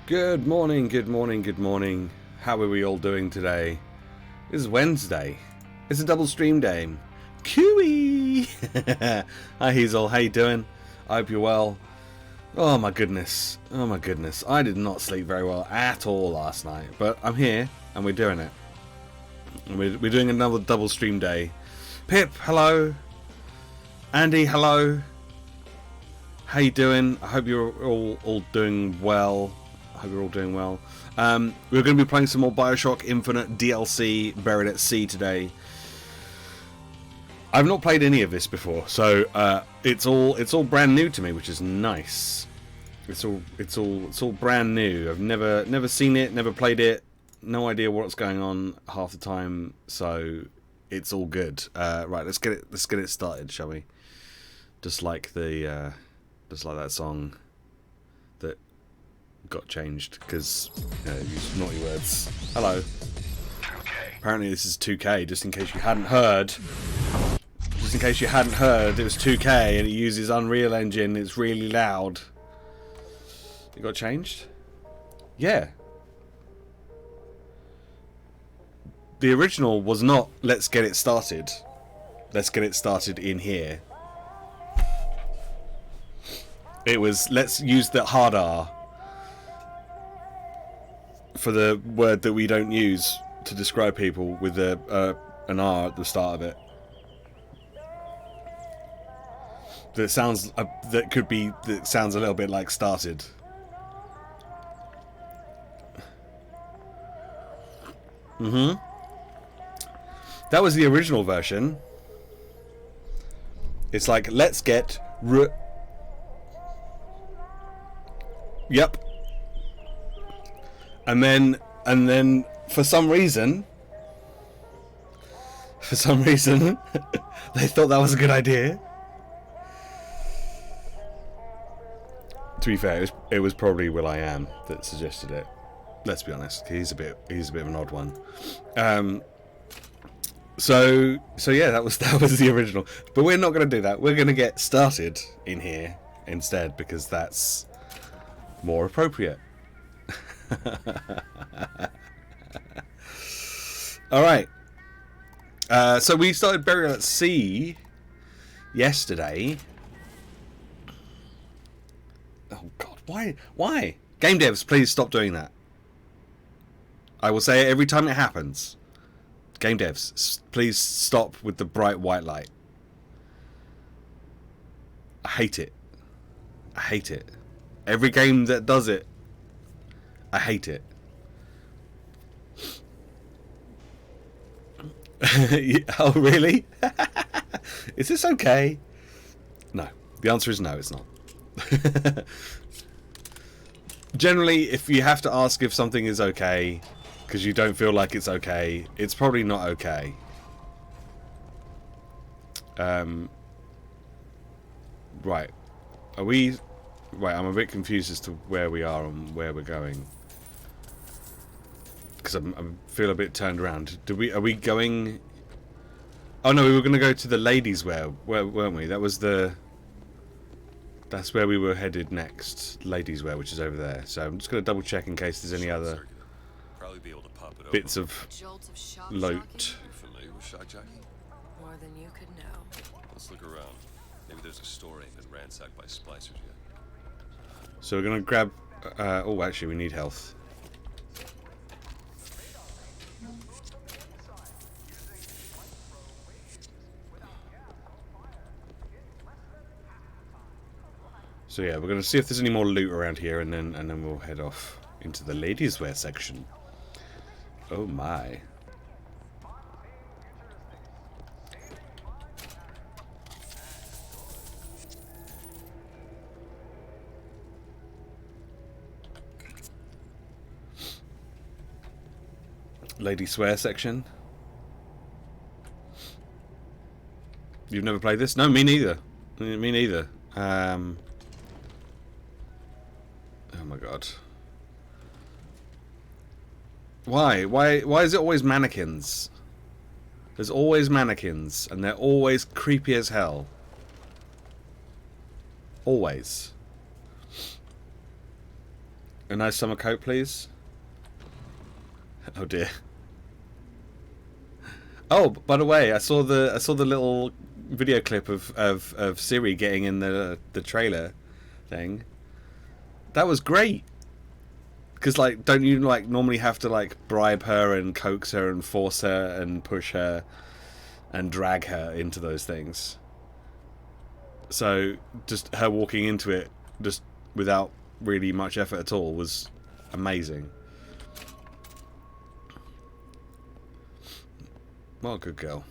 Good morning, good morning, good morning. How are we all doing today? This is Wednesday. It's a double stream day. Cooey! Hi Hazel, how you doing? I hope you're well. Oh my goodness. Oh my goodness. I did not sleep very well at all last night. But I'm here and we're doing it. And we're doing another double stream day. Pip, hello. Andy, hello. How you doing? I hope you're all doing well. I hope you're all doing well. We're going to be playing some more Bioshock Infinite DLC Buried at Sea today. I've not played any of this before, so it's all brand new to me, which is nice. It's all brand new. I've never seen it, never played it, no idea what's going on half the time, so it's all good. Right, let's get it started, shall we? Just like that song that got changed because used naughty words. Hello. Apparently this is 2K. Just in case you hadn't heard. It was 2K and it uses Unreal Engine. It's really loud. It got changed? Yeah. The original was not let's get it started. Let's get it started in here. It was let's use the hard R for the word that we don't use to describe people with an R at the start of it. That sounds that sounds a little bit like started. That was the original version. It's like let's get Yep. And then for some reason they thought that was a good idea. To be fair, it was probably will.i.am that suggested it. Let's be honest, he's a bit of an odd one. So yeah, that was the original. But we're not going to do that. We're going to get started in here instead because that's more appropriate. Alright. So we started Buried at Sea yesterday. Oh god, why? Game devs, please stop doing that. I will say it every time it happens. Game devs, please stop with the bright white light. I hate it. Every game that does it, I hate it. Oh, really? Is this okay? No. The answer is no, it's not. Generally, if you have to ask if something is okay because you don't feel like it's okay, it's probably not okay. Right. Are we... Right, I'm a bit confused as to where we are and where we're going. Because I feel a bit turned around. Are we going... Oh no, we were going to go to the ladies' wear, weren't we? That's where we were headed next. Ladies' wear, which is over there. So I'm just going to double check in case there's any other bits of loot. More than you could know. Let's look around. Maybe there's a store aimed at ransacked by splicers yet. So we're going to grab... oh, actually, we need health. So yeah, we're going to see if there's any more loot around here, and then we'll head off into the ladies' wear section. Oh my. Lady swear section. You've never played this? No, me neither. Me neither. Oh my god. Why is it always mannequins? There's always mannequins, and they're always creepy as hell. Always. A nice summer coat, please. Oh dear. Oh, by the way, I saw the little video clip of Siri getting in the trailer thing. That was great. Because, like, don't you, like, normally have to, like, bribe her and coax her and force her and push her and drag her into those things? So, just her walking into it, just without really much effort at all, was amazing. Well, good girl.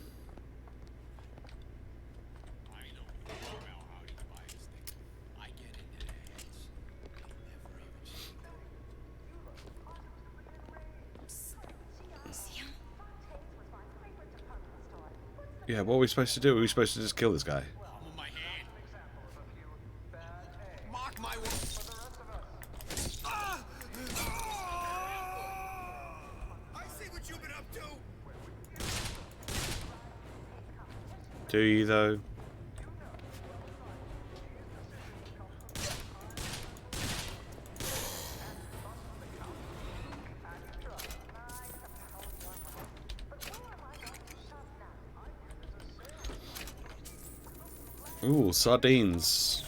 Yeah, what are we supposed to do? Are we supposed to just kill this guy? Mark my I see what you've been up to. Do you, though? Ooh, sardines.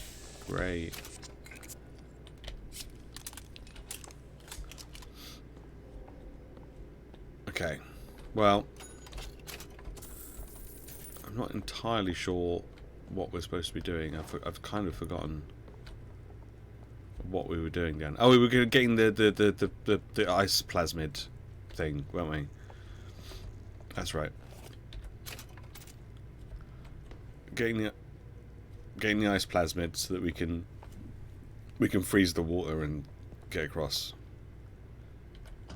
Great. Okay. Well, I'm not entirely sure what we're supposed to be doing. I've kind of forgotten what we were doing then. Oh, we were getting the ice plasmid thing, weren't we? That's right. Getting the ice plasmid so that we can freeze the water and get across.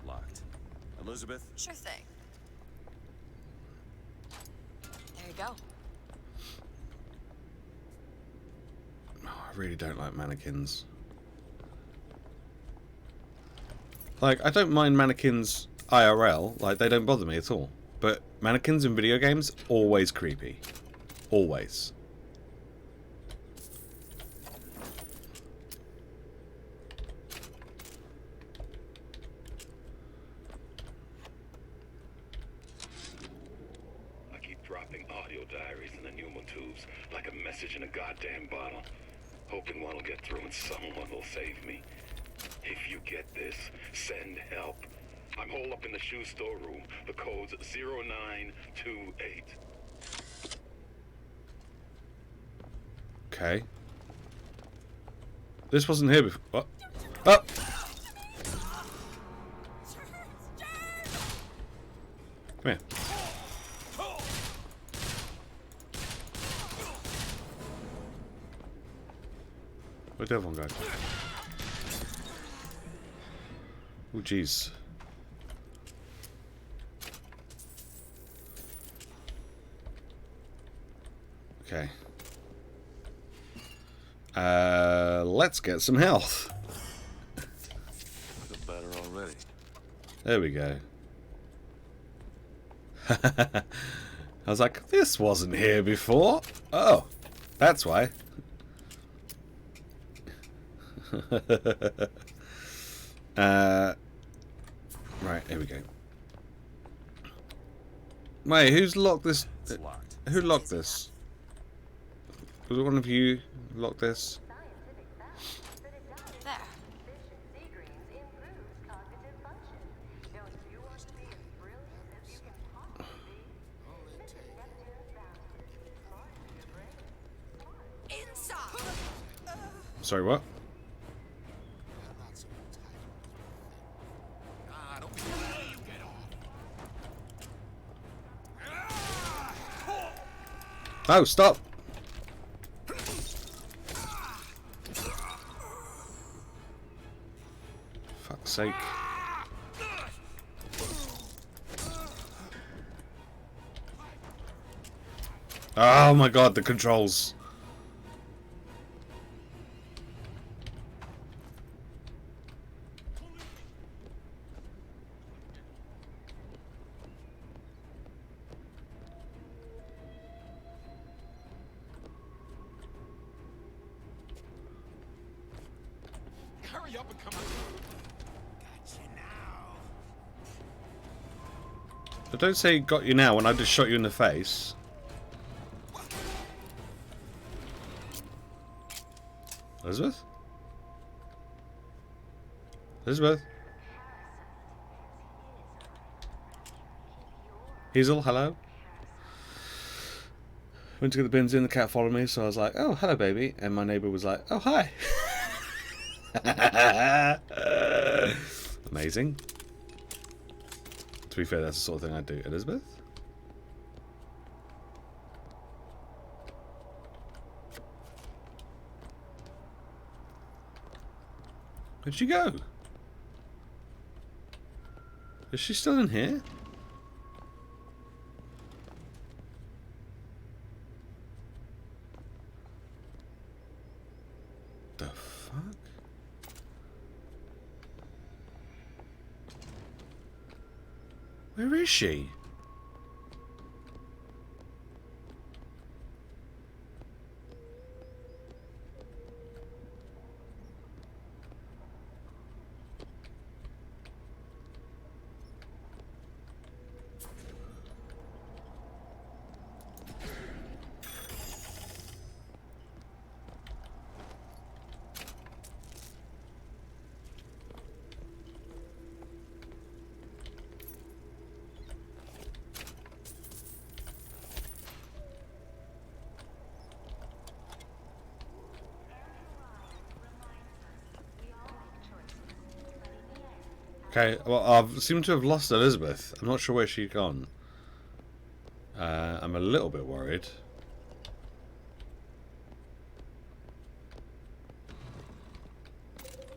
Locked. Elizabeth? Sure thing. There you go. Oh, I really don't like mannequins. Like, I don't mind mannequins IRL, like, they don't bother me at all. But mannequins in video games, always creepy. Always. I keep dropping audio diaries in the pneumo tubes like a message in a goddamn bottle, hoping one will get through and someone will save me. If you get this, send help. I'm holed up in the shoe storeroom. The code's 0928. Okay. This wasn't here before. What? Oh! Come here. Where'd the other one go? Oh, jeez. Okay. Let's get some health. Feel better already. There we go. I was like, this wasn't here before. Oh, that's why. Right, here we go. Wait, who's locked this? It's locked. Who locked this? Was it one of you who locked this? There. Inside. Sorry, what? Oh, stop! Fuck's sake. Oh my god, the controls. hurry up and come out. Got you now. But don't say got you now when I just shot you in the face. Elizabeth? Elizabeth? Hazel, hello? Went to get the bins in, the cat followed me, so I was like, oh, hello, baby. And my neighbour was like, oh, hi. Amazing. To be fair, that's the sort of thing I'd do. Elizabeth? Where'd she go? Is she still in here? The fuck? Where is she? Okay, well, I've seemed to have lost Elizabeth. I'm not sure where she's gone. I'm a little bit worried.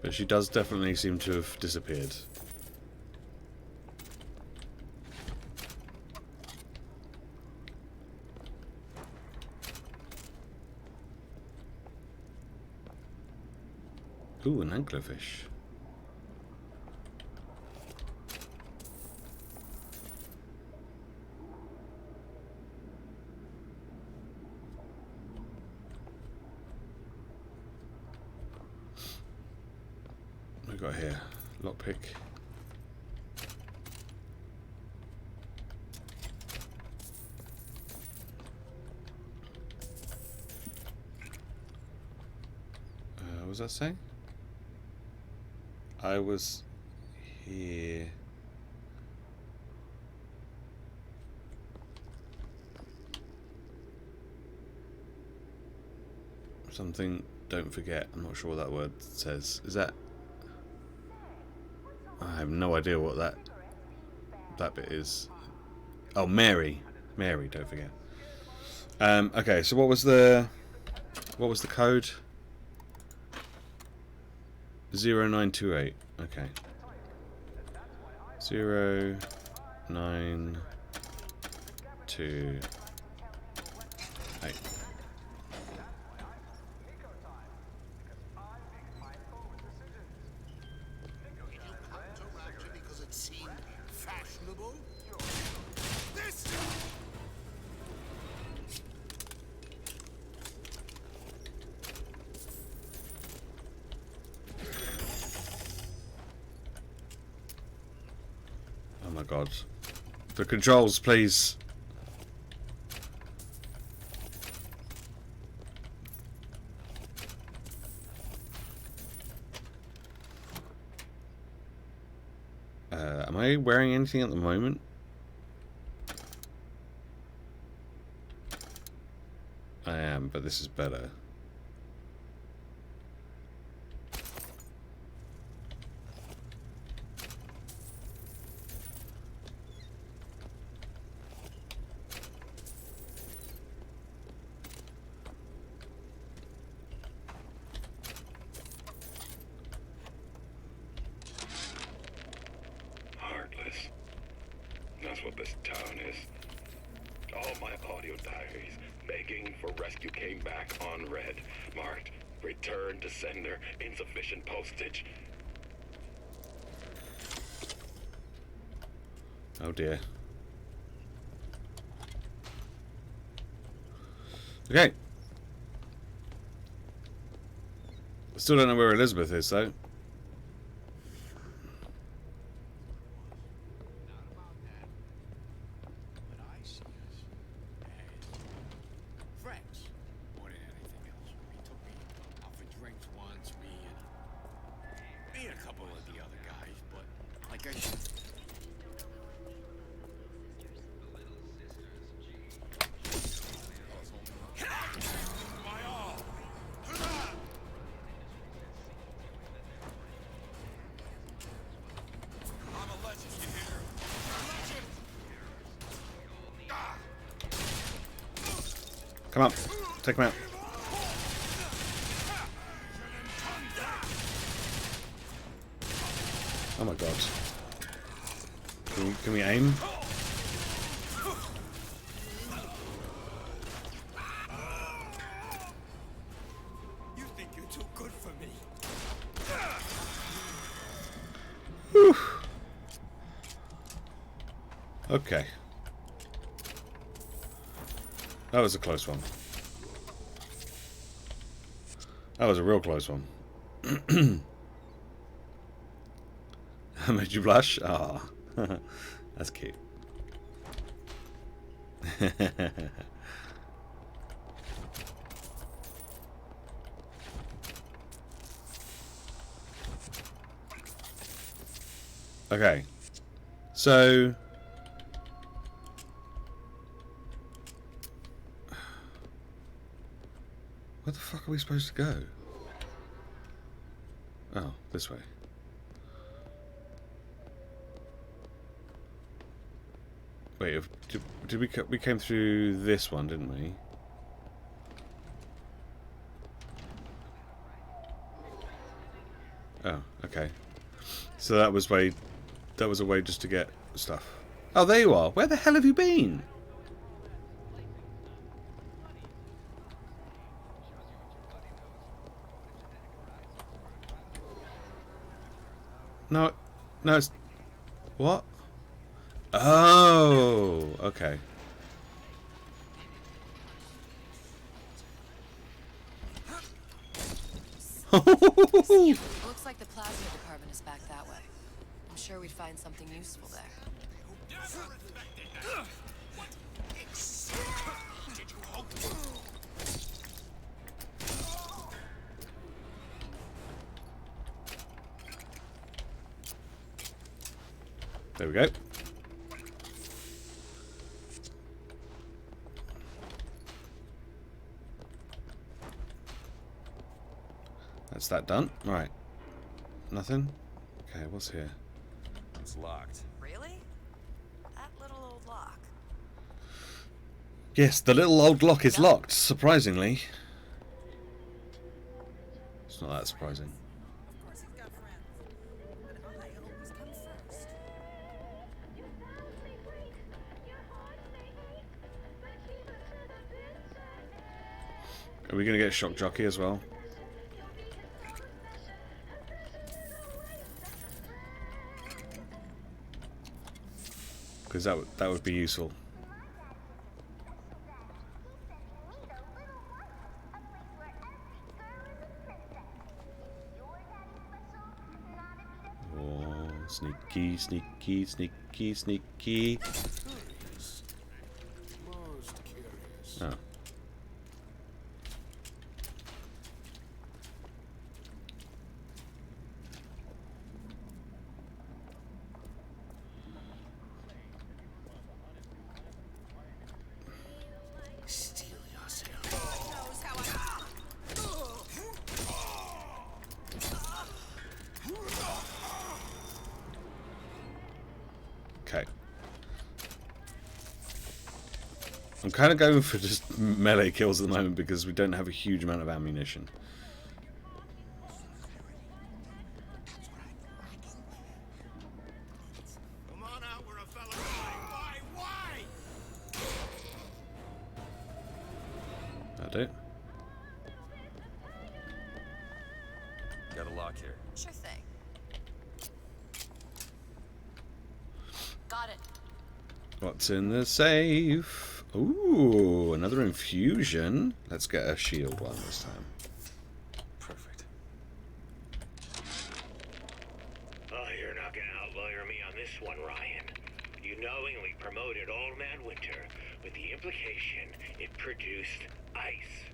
But she does definitely seem to have disappeared. Ooh, an anglerfish. What we got here? Lockpick. What was that saying? I was here. Something, don't forget. I'm not sure what that word says. Is that... I have no idea what that bit is. Oh, Mary. Mary, don't forget. Okay, so what was the code? 0928. Okay. 0928. Because it seemed fashionable. This. Oh my god. The controls, please. Am I wearing anything at the moment? I am, but this is better. Heartless. That's what this town is. All my audio diaries begging for rescue came back unread, marked return to sender, insufficient postage. Oh dear. Okay. Still don't know where Elizabeth is though. investigation. I'm a legend, you hear? A legend! Come on, take him out. Oh my god. Can we aim? You think you're too good for me? Whew. Okay. That was a close one. That was a real close one. Made you blush? Ah, that's cute. Okay, so where the fuck are we supposed to go? Oh, this way. Wait, did we came through this one, didn't we? Oh, okay. So that was a way just to get stuff. Oh, there you are. Where the hell have you been? No, no, it's what? Oh, okay. Looks like the plasma department is back that way. I'm sure we'd find something useful there. Did you hope? There we go. That's that done. Right. Nothing? Okay, what's here? It's locked. Really? That little old lock. Yes, the little old lock is locked, surprisingly. It's not that surprising. Of course he's got friends. But I always come first. Are we going to get a shock jockey as well? Because that would be useful. Oh, sneaky, sneaky, sneaky, sneaky. Most curious. Oh. Steel yourself. Knows how I... Okay. I'm kind of going for just melee kills at the moment because we don't have a huge amount of ammunition. Come on out where a fella died. Why? I do. Got a lock here. Sure thing. Got it. What's in the safe? Ooh, another infusion. Let's get a shield one this time. Perfect. Oh, you're not gonna outlawyer me on this one, Ryan. You knowingly promoted Old Man Winter with the implication it produced ice,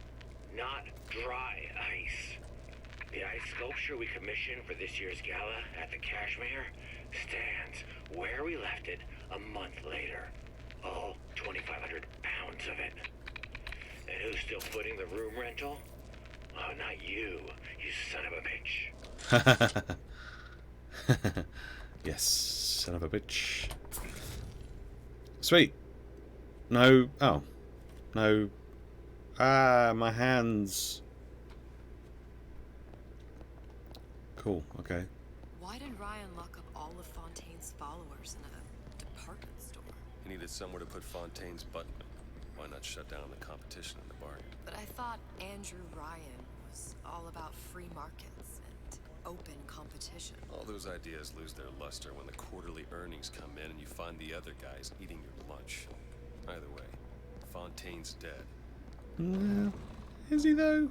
not dry ice. The ice sculpture we commissioned for this year's gala at the Cashmere, stands where we left it a month later. All 2,500 pounds of it. And who's still footing the room rental? Oh, not you, you son of a bitch. Yes, son of a bitch. Sweet. No. Oh. No. Ah, my hands. Cool, okay. Why did Ryan lock up all of Fontaine's followers in a department store? He needed somewhere to put Fontaine's button. Why not shut down the competition in the bargain? But I thought Andrew Ryan was all about free markets and open competition. All those ideas lose their luster when the quarterly earnings come in and you find the other guys eating your lunch. Either way, Fontaine's dead. No. Is he though?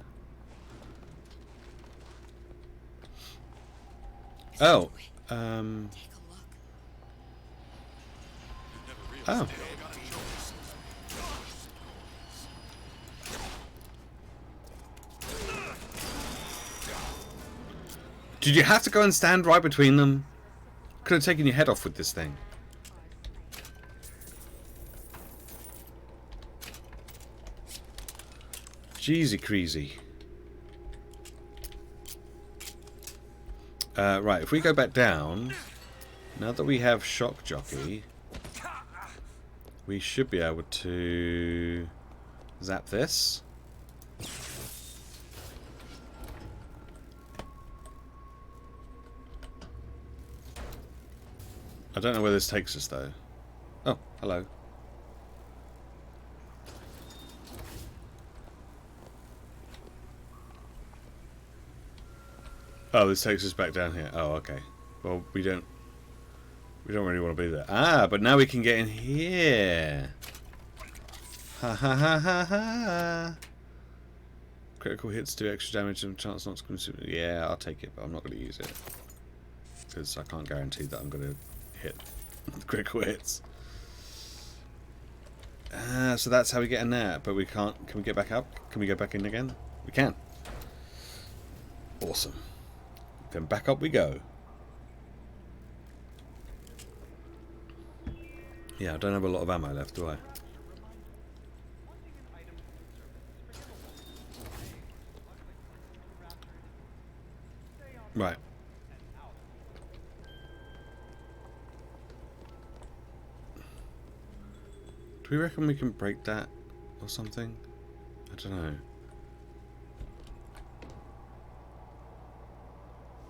Oh. Take a look. Oh. Did you have to go and stand right between them? Could have taken your head off with this thing. Jeezy creasy. Right, if we go back down, now that we have Shock Jockey, we should be able to zap this. I don't know where this takes us though. Oh, hello. Oh, this takes us back down here. Oh, okay. Well, we don't really want to be there. Ah, but now we can get in here. Ha ha ha ha ha. Critical hits do extra damage and chance not to consume it. Yeah, I'll take it, but I'm not going to use it. Because I can't guarantee that I'm going to hit critical hits. So that's how we get in there. But we can't. Can we get back up? Can we go back in again? We can. Awesome. Then back up we go. Yeah, I don't have a lot of ammo left, do I? Right. Do we reckon we can break that or something? I don't know.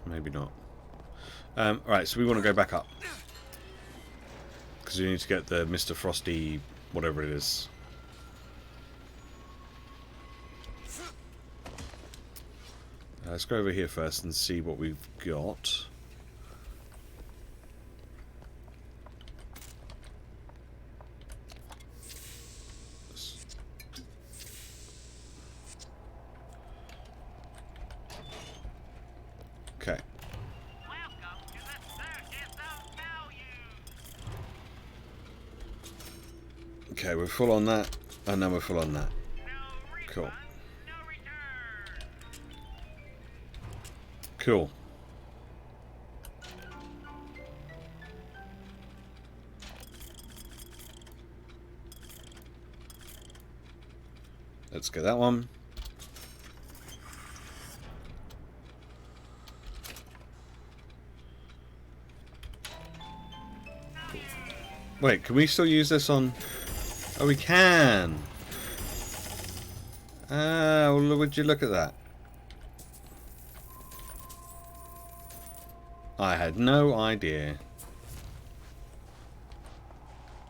Maybe not. Right, so we want to go back up. Because we need to get the Mr. Frosty, whatever it is. Let's go over here first and see what we've got. Okay. Okay, we're full on that, and now we're full on that. Cool. Cool. Let's get that one. Wait, can we still use this on... Oh, we can! Ah, well, would you look at that? I had no idea.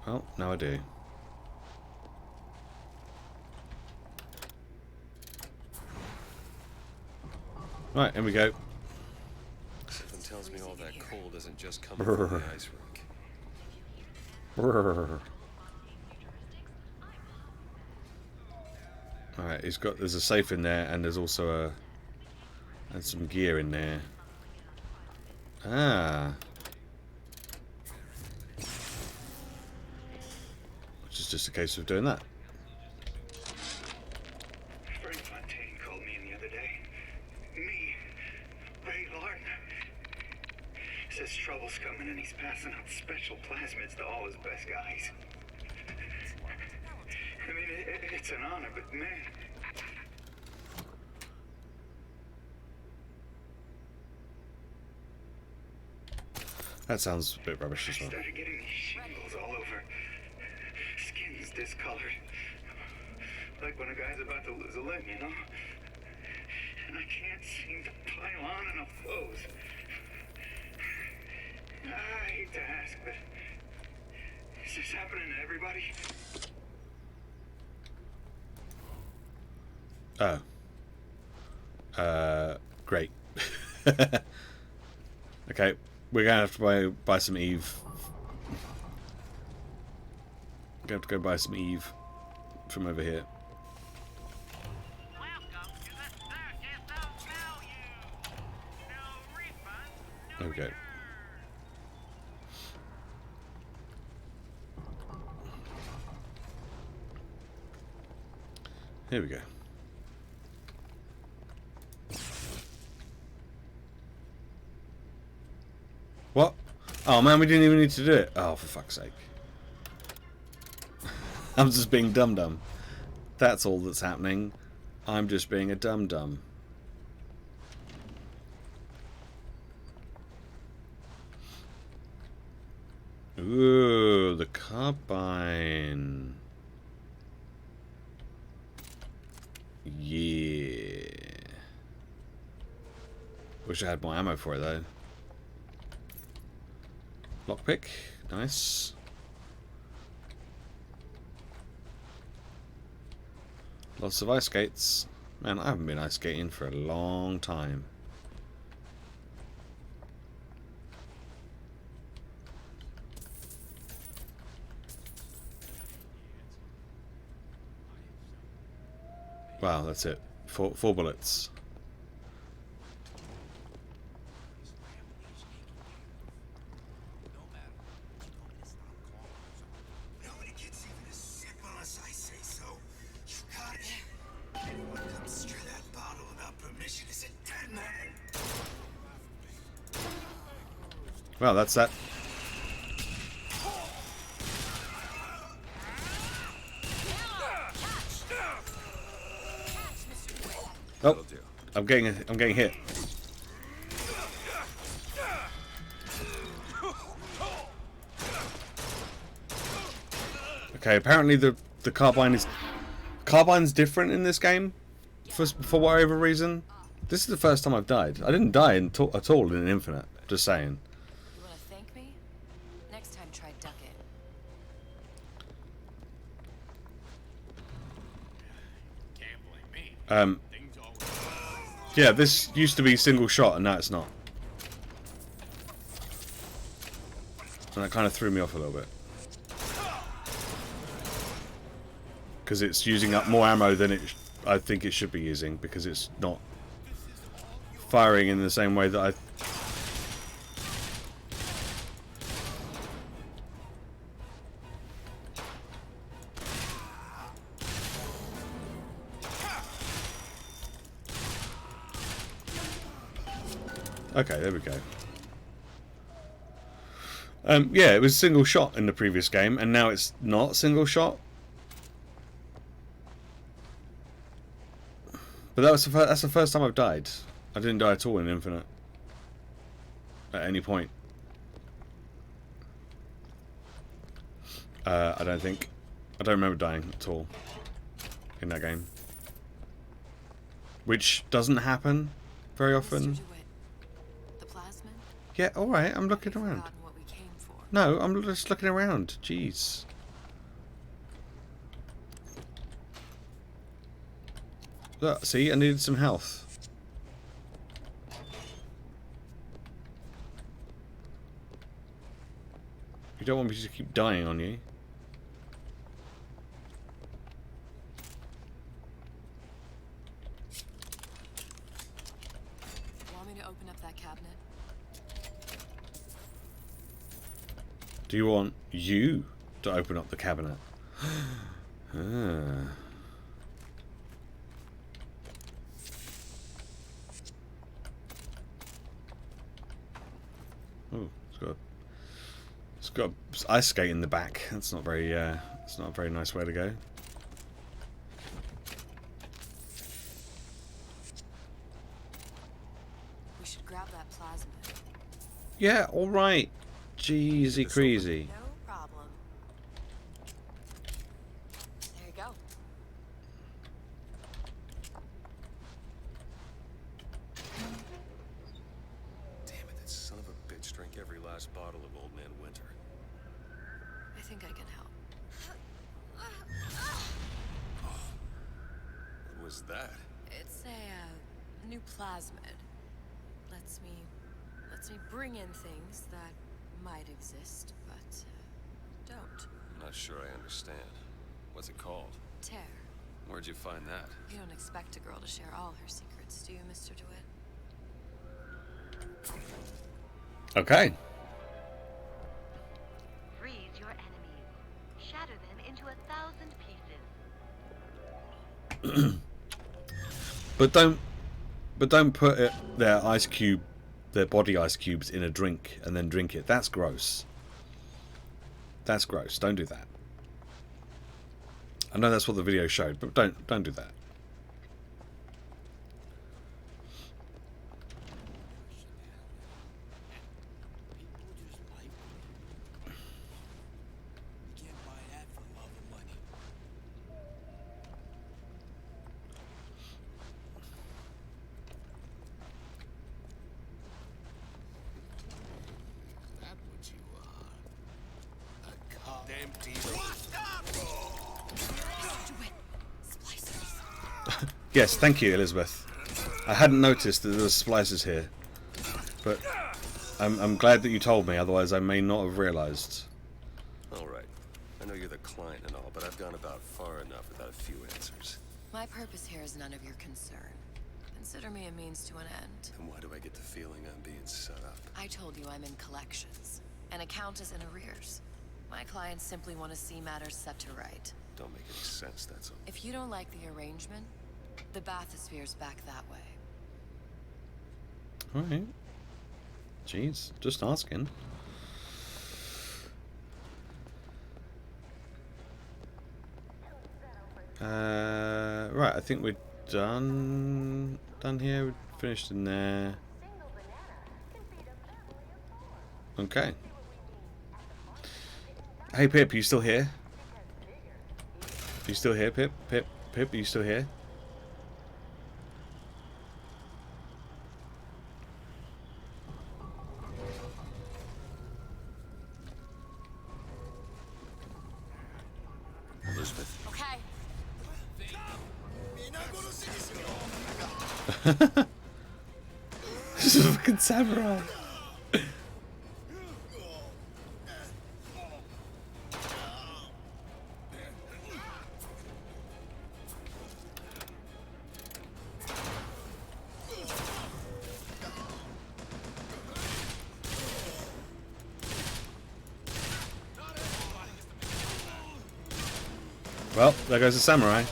Oh, now I do. Right, here we go. Something tells me all that coal doesn't just come from the ice rink. Alright, there's a safe in there, and there's also some gear in there. Ah. Which is just a case of doing that. Frank Fontaine called me in the other day. Me, Ray Lorton. Says trouble's Bill's coming and he's passing out special plasmids to all his best guys. I mean, it's an honor, but man... That sounds a bit rubbish as I well. started getting these shingles all over. Skin's discolored. Like when a guy's about to lose a limb, you know? And I can't seem to pile on enough clothes. I hate to ask, but is this happening to everybody? Oh. Great. Okay, we're gonna have to buy some Eve. We're gonna have to go buy some Eve from over here. There we go. Here we go. What? Oh man, we didn't even need to do it. Oh, for fuck's sake. I'm just being dum-dum. That's all that's happening. I'm just being a dum-dum. Ooh, the carbine. Yeah. Wish I had more ammo for it though. Lockpick, nice. Lots of ice skates. Man, I haven't been ice skating for a long time. Wow, that's it. Four bullets. Nobody gets even a sip unless I say so. You got it. Anyone comes through that bottle without permission is a dead man. Well, that's that. Oh, I'm getting hit. Okay, apparently the carbine's different in this game for whatever reason. This is the first time I've died. I didn't die at all in Infinite. Just saying. You want to thank me? Next time, try ducking. Yeah, this used to be single shot and now it's not. And that kind of threw me off a little bit. Because it's using up more ammo than I think it should be using, because it's not firing in the same way that I... Okay, there we go. Yeah, it was single shot in the previous game, and now it's not single shot. But that's the first time I've died. I didn't die at all in Infinite. At any point. I don't think. I don't remember dying at all in that game. Which doesn't happen very often. Mr. DeWitt, the plasmid? Yeah, alright, I'm looking You've around. forgotten what we came for. No, I'm just looking around. Jeez. Look, see, I needed some health. You don't want me to keep dying on you. Want me to open up that cabinet? Do you want you to open up the cabinet? Ah. Oh, it's got It's got ice skate in the back. That's not very. It's not a very nice way to go. We should grab that plasmid. Yeah. All right. Jeezy crazy. No problem. There you go. Damn it, that son of a bitch drank every last bottle of Old Man Winter. I think I can help. What was that? It's a new plasmid. Lets me bring in things that might exist, but don't. I'm not sure I understand. What's it called? Tear. Where'd you find that? You don't expect a girl to share all her secrets, do you, Mr. DeWitt? Okay. Freeze your enemies. Shatter them into 1,000 pieces. But don't put their body ice cubes in a drink and then drink it. That's gross. That's gross. Don't do that. I know that's what the video showed, but don't do that. Yes, thank you, Elizabeth. I hadn't noticed that there was splicers here, but I'm glad that you told me. Otherwise, I may not have realised. All right. I know you're the client and all, but I've gone about far enough without a few answers. My purpose here is none of your concern. Consider me a means to an end. Then why do I get the feeling I'm being set up? I told you I'm in collections. An account is in arrears. My clients simply want to see matters set to right. Don't make any sense, that's all. If you don't like the arrangement, the bathysphere's back that way. Alright. Jeez, just asking. Right, I think we're done here. We finished in there. Okay. Hey Pip, you still here? You still here, Pip? Pip, are you still here? Elizabeth? Okay. This is a fucking samurai. Well, there goes the samurai.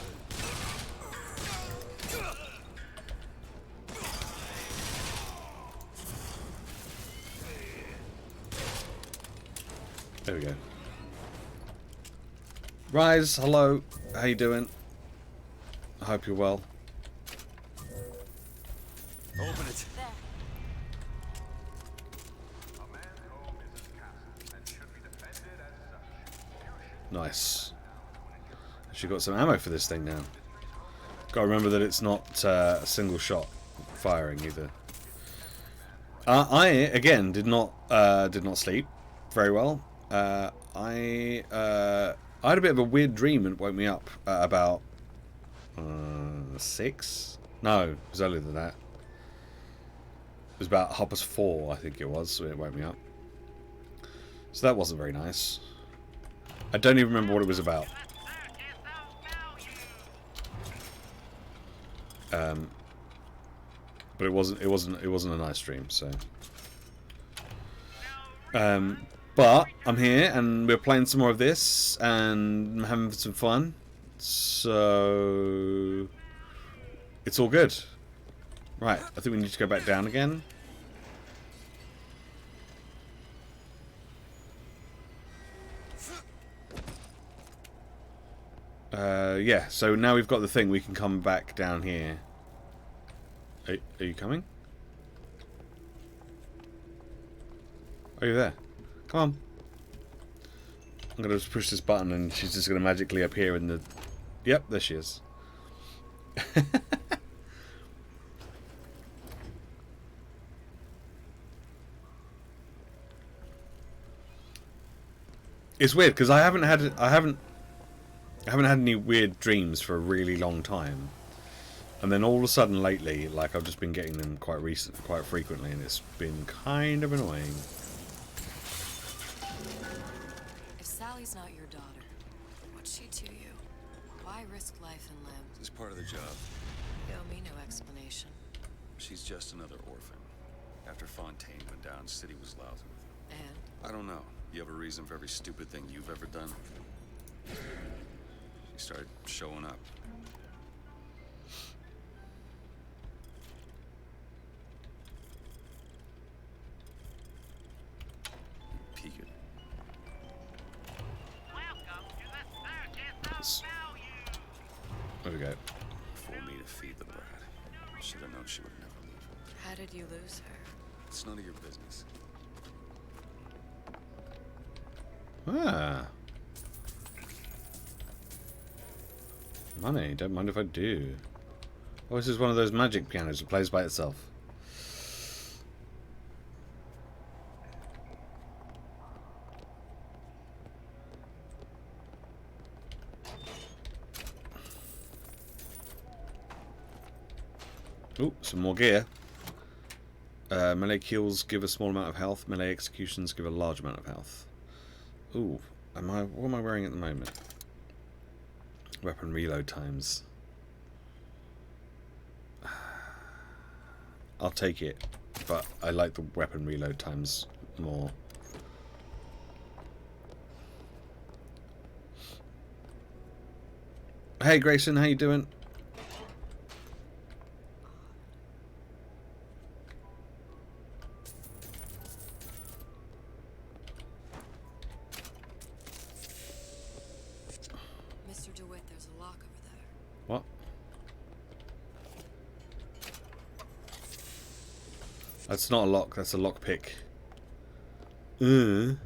There we go. Rise, hello. How you doing? I hope you're well. Open it. There. Nice. Actually got some ammo for this thing now. Got to remember that it's not a single shot firing either. I again did not sleep very well. I had a bit of a weird dream and it woke me up at about 6. No, it was earlier than that. It was about 4:30, I think it was, when it woke me up. So that wasn't very nice. I don't even remember what it was about. But it wasn't a nice dream, so. But I'm here and we're playing some more of this and I'm having some fun. So it's all good. Right, I think we need to go back down again. Yeah, so now we've got the thing, we can come back down here. Are you coming? Are you there? Come on. I'm gonna just push this button and she's just gonna magically appear in the... Yep, there she is. It's weird because I haven't had any weird dreams for a really long time, and then all of a sudden lately, like I've just been getting them quite frequently, and it's been kind of annoying. If Sally's not your daughter, what's she to you? Why risk life and limb? This is part of the job. You owe me no explanation. She's just another orphan. After Fontaine went down, City was lousy with her. And? I don't know. You have a reason for every stupid thing you've ever done? She started showing up. Peek it. There we go. For me to feed the brat. Should have known she would never leave. How did you lose her? It's none of your business. Ah. Money, don't mind if I do. Oh, this is one of those magic pianos that plays by itself. Ooh, some more gear. Melee kills give a small amount of health. Melee executions give a large amount of health. Ooh, what am I wearing at the moment? Weapon reload times. I'll take it, but I like the weapon reload times more. Hey Grayson, how you doing? Mr. DeWitt, there's a lock over there. What? That's not a lock, that's a lockpick. Do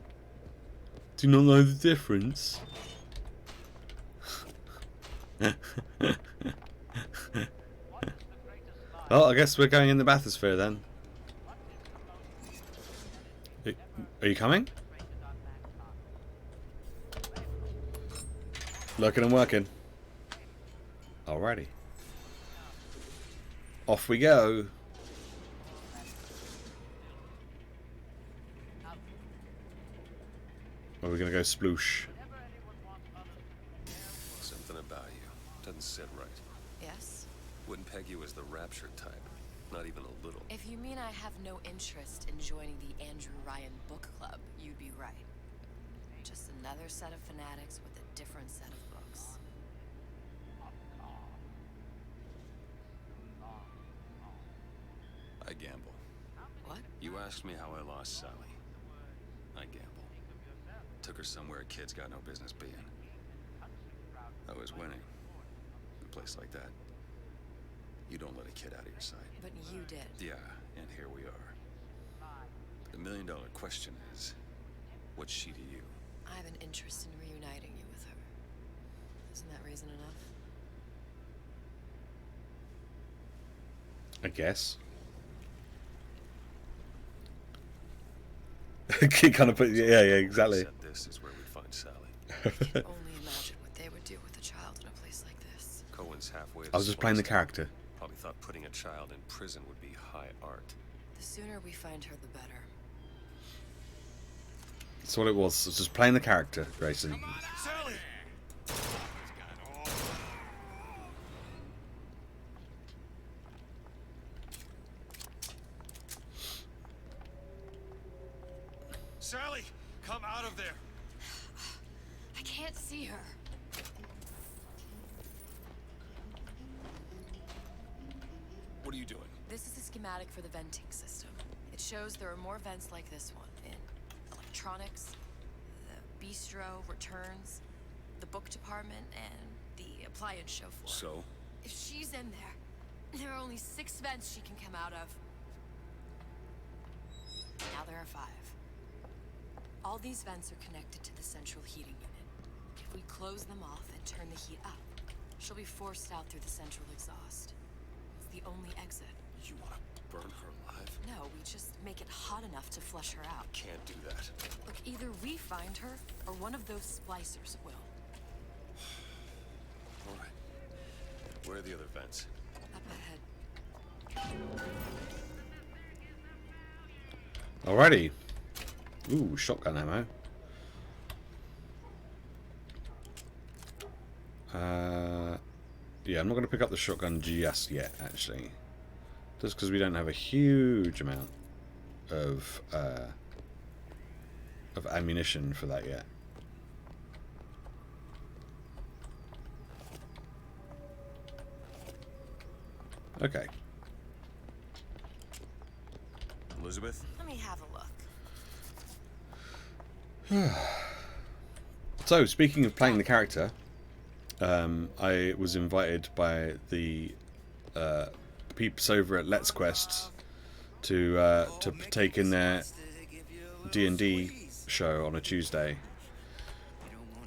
you not know the difference? Well, I guess we're going in the bathysphere then. Are you coming? Looking and working. Alrighty. Off we go. Or are we going to go sploosh? Something about you. Doesn't sit right. Yes? Wouldn't peg you as the rapture type. Not even a little. If you mean I have no interest in joining the Andrew Ryan Book Club, you'd be right. Just another set of fanatics with a different set of books. I gamble. What? You asked me how I lost Sally. I gamble. Took her somewhere a kid's got no business being. I was winning. In a place like that, you don't let a kid out of your sight. But you did. Yeah, and here we are. The million-dollar question is, what's she to you? I have an interest in reuniting you with her. Isn't that reason enough? I guess. Kind of put, yeah, exactly. Said this is where we'd find Sally. Only imagine what they would do with a child in a place like this. Cohen's halfway. I was just playing the character. Probably thought putting a child in prison would be high art. The sooner we find her, the better. That's what it was. I was just playing the character, Grayson. Sally! Sally, come out of there. I can't see her. What are you doing? This is a schematic for the venting system. It shows there are more vents like this one in electronics, the bistro, returns, the book department, and the appliance show floor. So? If she's in there are only 6 vents she can come out of. Now there are 5. All these vents are connected to the central heating unit. If we close them off and turn the heat up, she'll be forced out through the central exhaust. It's the only exit. You want to burn her alive? No, we just make it hot enough to flush her out. Can't do that. Look, either we find her, or one of those splicers will. All right. Where are the other vents? Up ahead. Alrighty. Ooh, shotgun ammo. Yeah, I'm not going to pick up the shotgun just yet, actually. Just because we don't have a huge amount of ammunition for that yet. Okay. Elizabeth? Let me have a look. So, speaking of playing the character, I was invited by the peeps over at Let's Quest to partake in their D&D show on a Tuesday.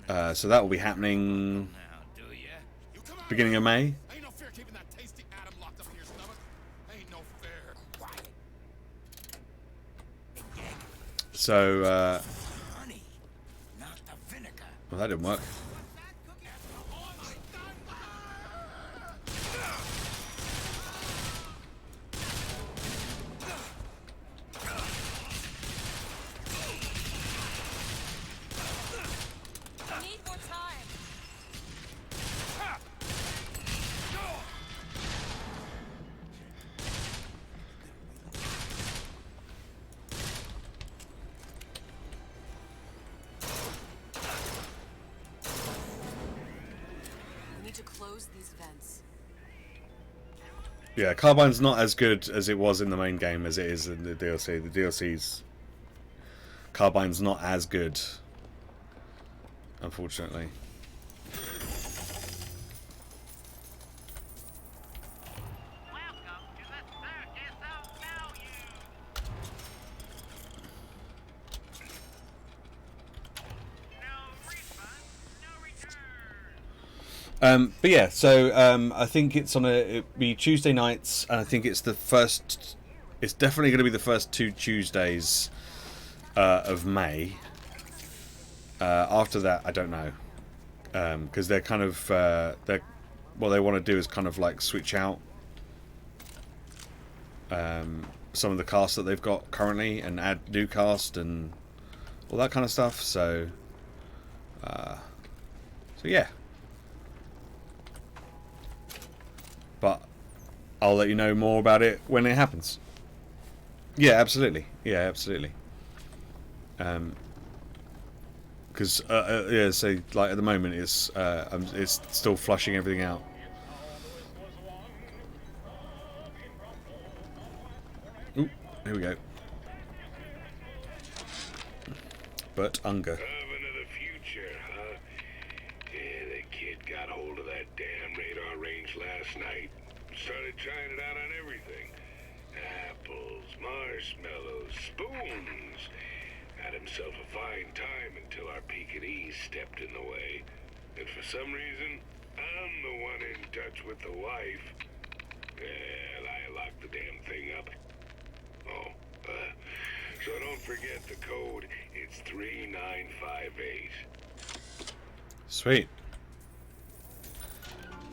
So that will be happening beginning of May. Ain't no fear keeping that tasty atom locked up in your stomach. Ain't no fair. Quiet. So, Honey, not the vinegar. well, that didn't work. I need more time. We need to close these vents. Yeah, Carbine's not as good as it was in the main game as it is in the DLC. The DLC's Carbine's not as good, unfortunately. But yeah, so I think it's on it'll be Tuesday nights, and I think it's the first. It's definitely going to be the first 2 Tuesdays of May. After that, I don't know, because they're kind of what they want to do is kind of like switch out some of the cast that they've got currently and add new cast and all that kind of stuff. So yeah. But I'll let you know more about it when it happens. Yeah, absolutely. Yeah, absolutely. Because yeah, so like at the moment it's still flushing everything out. Ooh, here we go. Bert Unger. Coven of the future, huh? Yeah, that kid got hold of that damn radar range last night. Started trying it out on everything. Apples, marshmallows, spoons. Had himself a fine time until our Pekingese stepped in the way. And for some reason, I'm the one in touch with the wife. Well, I locked the damn thing up. Oh, so don't forget the code. It's 3958. Sweet.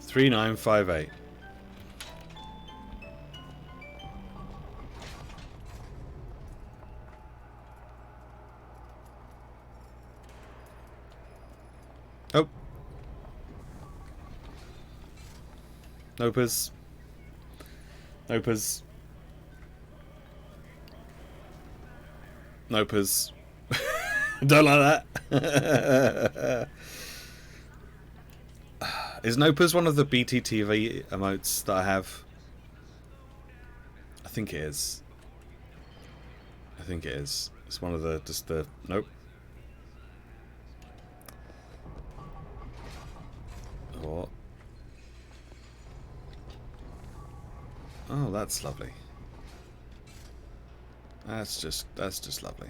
3958. Oh. Nopers. Nopers. Nopers. Don't like that. Is Nopers one of the BTTV emotes that I have? I think it is. I think it is. It's one of the nope. Oh. Oh, that's lovely. That's just lovely.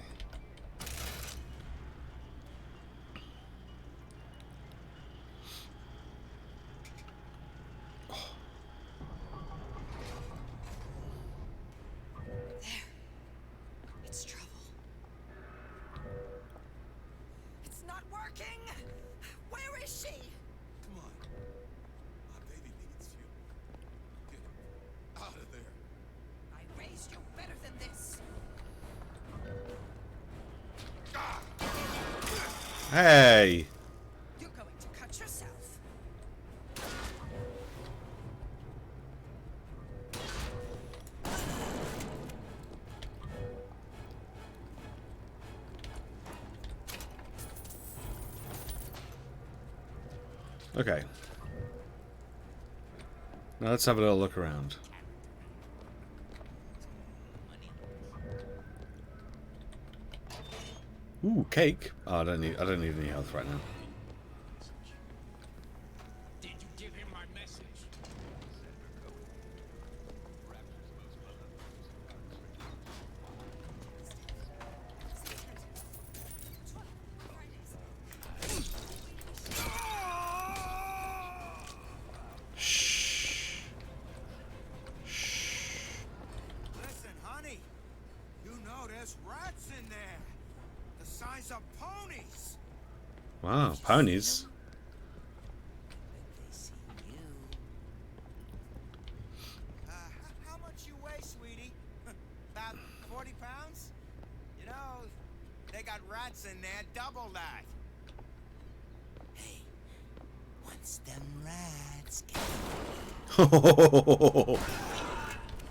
It's trouble. It's not working. Where is she? Come on. Our baby needs you. Get him out of there. I raised you better than this. Hey! You're going to cut yourself. Okay. Now let's have a little look around. Ooh, cake. Oh, I don't need any health right now. Did you give him my message? Shh. Listen, honey. You know there's rats in there. The size of ponies. Wow, ponies. They see you. How much you weigh, sweetie? About 40 pounds? You know, they got rats in there double that. Hey, once them rats get...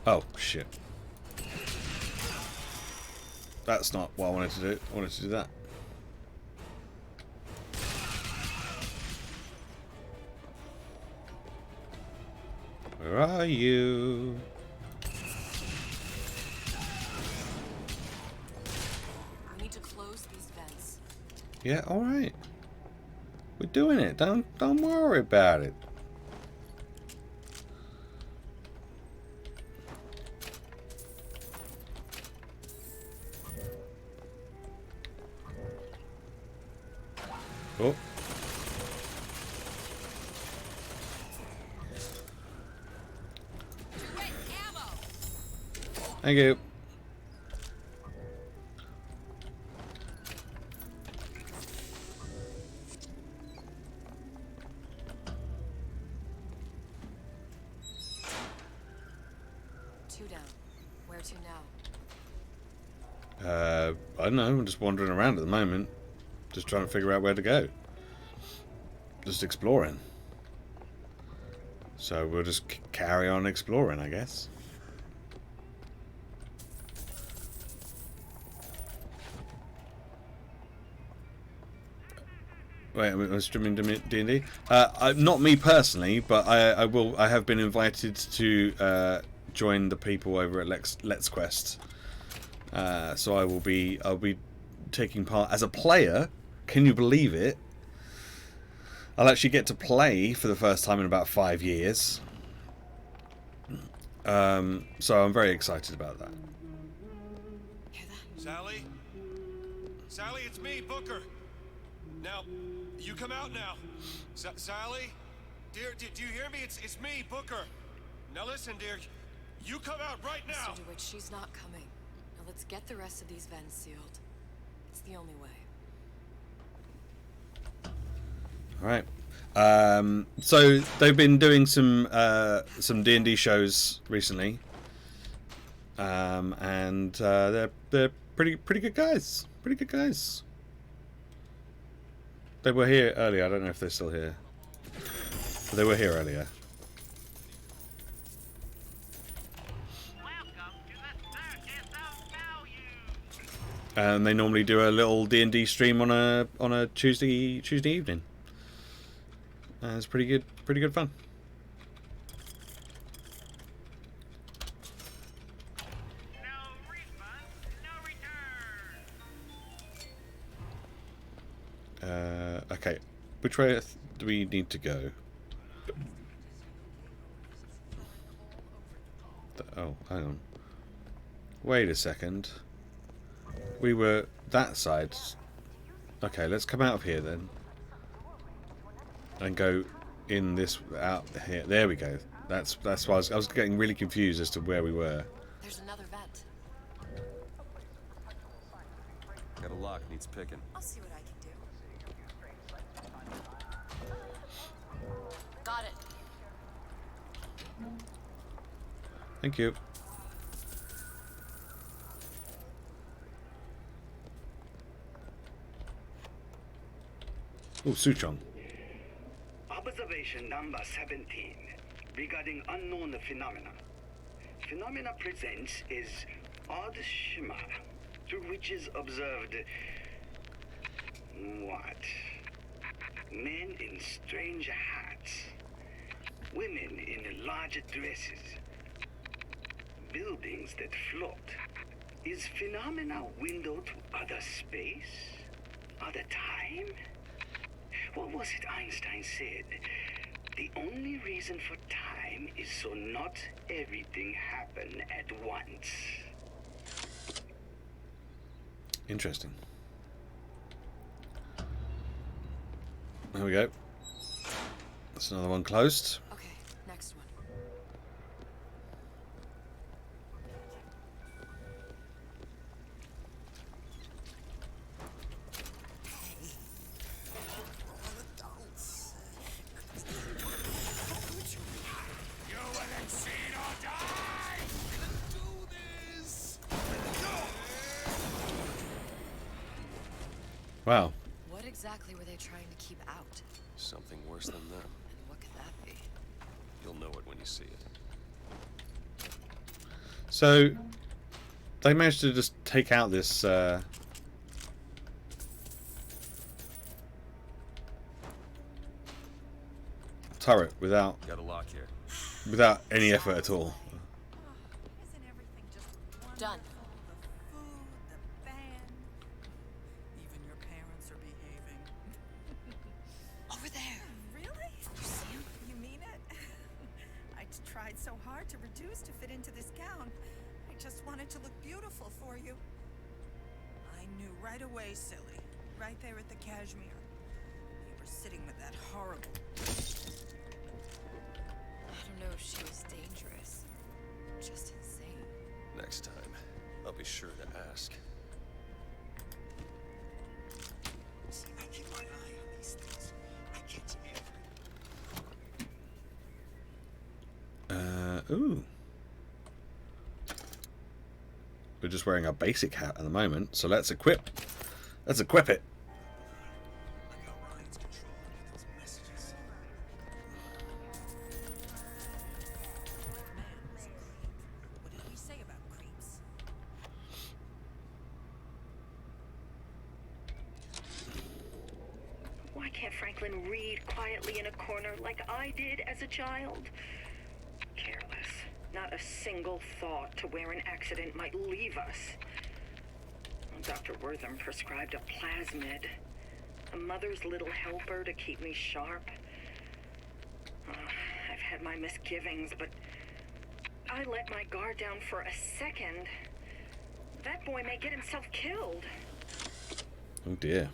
Oh, shit. That's not what I wanted to do. I wanted to do that. Where are you? We need to close these vents. Yeah, alright. We're doing it. Don't worry about it. Oh. Red ammo! Thank you. Two down. Where to now? I don't know. I'm just wandering around at the moment. Just trying to figure out where to go. Just exploring. So we'll just carry on exploring, I guess. Wait, I'm streaming D&D? Not me personally, but I have been invited to join the people over at Let's Quest. So I'll be taking part as a player. Can you believe it? I'll actually get to play for the first time in about 5 years. So I'm very excited about that. Hear that? Sally? Sally, it's me, Booker. Now, you come out now. Sally? Dear, do you hear me? It's me, Booker. Now listen, dear. You come out right now. Mr. DeWitt, she's not coming. Now let's get the rest of these vents sealed. It's the only way. Alright. So they've been doing some D&D shows recently. And they're pretty good guys. Pretty good guys. They were here earlier. I don't know if they're still here. But they were here earlier. And they normally do a little D&D stream on a Tuesday evening. It's pretty good fun. Okay, which way do we need to go? Oh, hang on. Wait a second. We were that side. Okay, let's come out of here then. And go in this out here. There we go. That's why I was getting really confused as to where we were. There's another vent. Got a lock, needs picking. I'll see what I can do. Got it. Thank you. Oh, Suchong. Observation number 17 regarding unknown phenomena. Phenomena presents is odd shimmer through which is observed what? Men in strange hats, women in large dresses, buildings that float. Is phenomena window to other space? Other time? What was it Einstein said? The only reason for time is so not everything happen at once. Interesting. There we go. That's another one closed. Okay, next one. Wow. What exactly were they trying to keep out? Something worse than them. And what could that be? You'll know it when you see it. So they managed to just take out this turret without Got a lock here. any effort at all. Isn't everything just Done. wonderful? The food, the band. Even your parents are behaving. Over there. Really? You see him? You mean it? I tried so hard to reduce to fit into this gown. I just wanted to look beautiful for you. I knew right away, silly. Right there at the cashmere. You were sitting with that horrible... I don't know if she was dangerous. Just insane. Next time, I'll be sure to ask. See, I keep my eye on these things. I catch everything. Ooh. We're just wearing our basic hat at the moment, so let's equip. Let's equip it. I got Ryan's control under those messages. Man was a creep. What did he say about creeps? Why can't Franklin read quietly in a corner like I did as a child? Careless. Not a single thought to where an accident might leave us. Dr. Wortham prescribed a plasmid. A mother's little helper to keep me sharp. I've had my misgivings, but I let my guard down for a second. That boy may get himself killed. Oh dear.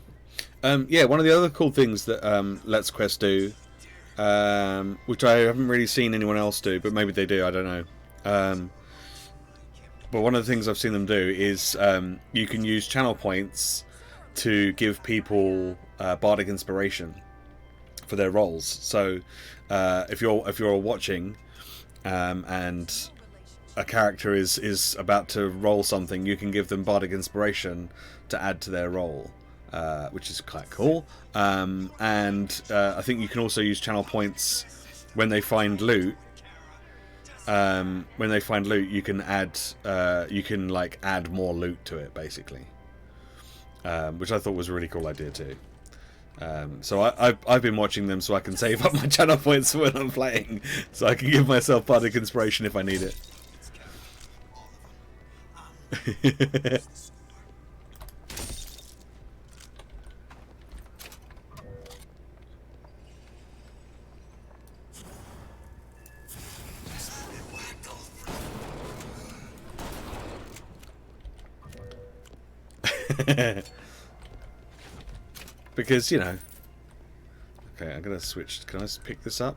Yeah, one of the other cool things that Let's Quest do, which I haven't really seen anyone else do, but maybe they do, I don't know. But one of the things I've seen them do is you can use channel points to give people bardic inspiration for their roles. So if you're watching and a character is about to roll something, you can give them bardic inspiration to add to their role. Which is quite cool. And I think you can also use channel points when they find loot. When they find loot, you can add add more loot to it, basically. Which I thought was a really cool idea too. So I've been watching them so I can save up my channel points when I'm playing, so I can give myself bardic inspiration if I need it. Because, you know. Okay, I'm going to switch. Can I pick this up?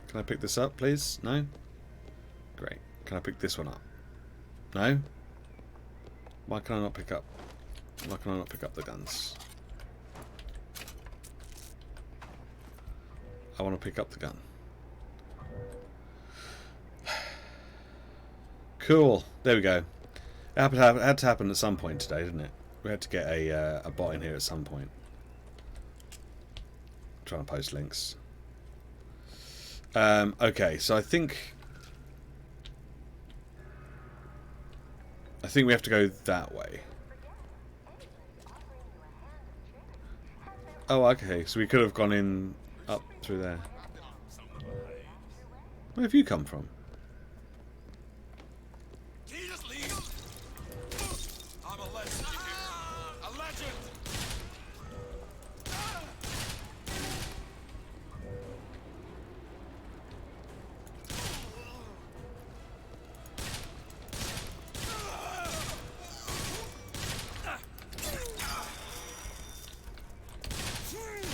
Can I pick this up, please? No? Great. Can I pick this one up? No? Why can I not pick up? Why can I not pick up the guns? I want to pick up the gun. Cool. There we go. It had to happen at some point today, didn't it? We had to get a bot in here at some point. Trying to post links. Okay, so I think we have to go that way. Oh, okay. So we could have gone in up through there. Where have you come from? Jesus, legal. I'm a legend. A legend.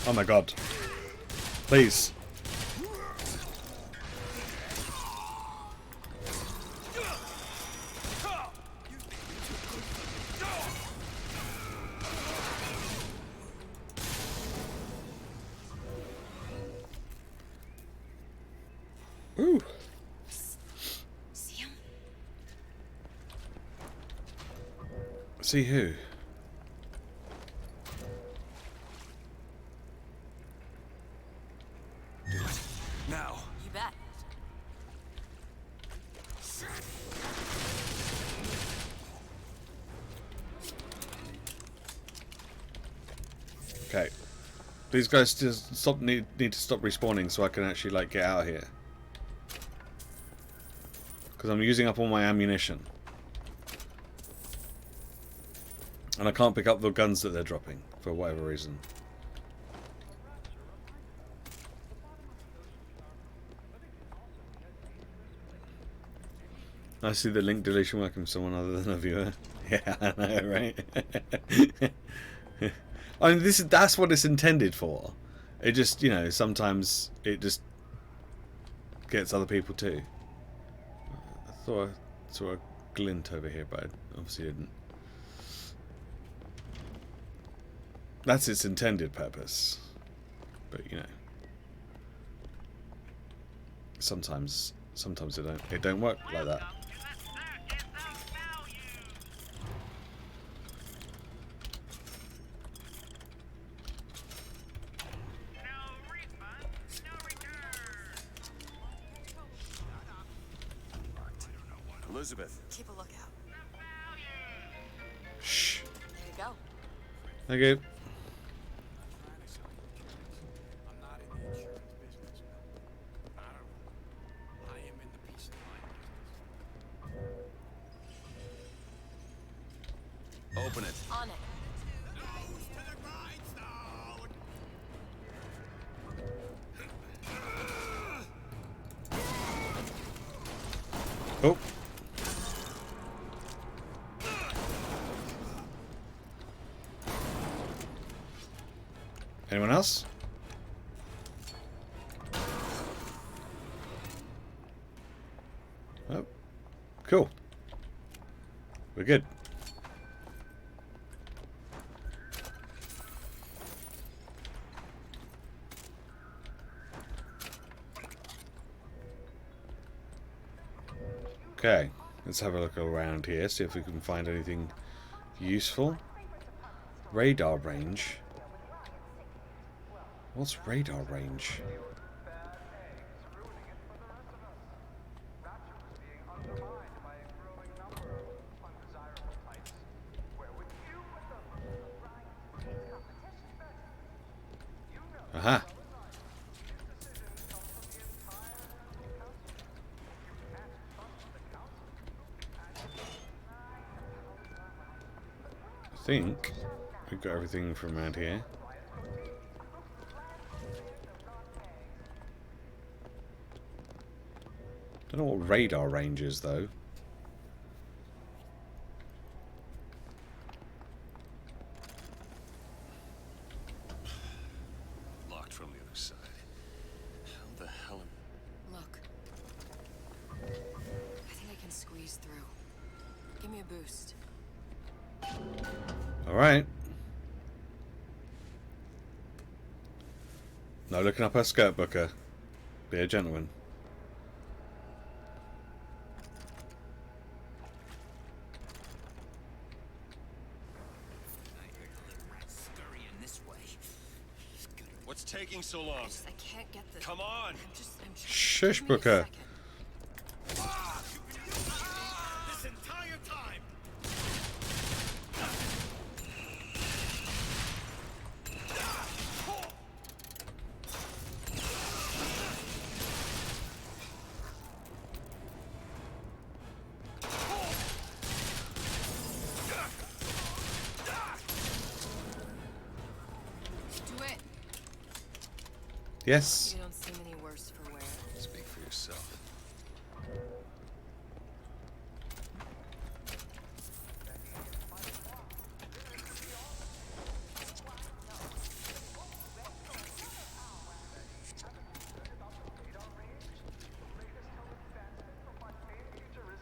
Oh my god. Please. Ooh. See him? See who? Now. You bet. Okay. These guys just need to stop respawning so I can actually like get out of here. Because I'm using up all my ammunition. And I can't pick up the guns that they're dropping for whatever reason. I see the link deletion working for someone other than a viewer. Yeah, I know, right? I mean, that's what it's intended for. It just, you know, sometimes it just gets other people too. I thought I saw a glint over here, but I obviously didn't. That's its intended purpose. But, you know, sometimes it don't work like that. Elizabeth. Keep a lookout. Shh. There you go. Thank you. I'm not in the insurance business. I don't. I am in the peace of mind business. Open it. On it. Nose to the grindstone. Oh. Anyone else? Oh. Cool. We're good. Okay, let's have a look around here, see if we can find anything useful. Radar range. What's radar range? Aha. I think we've got everything from around here. Don't know what radar range is though. Give me a boost. Alright. No looking up her skirt, Booker. Be a gentleman. What's taking so long? I can't get the... Come on! I'm Shush, give me a Booker. second. This entire time! Do it. Yes. You don't seem any worse for wear. Speak for yourself.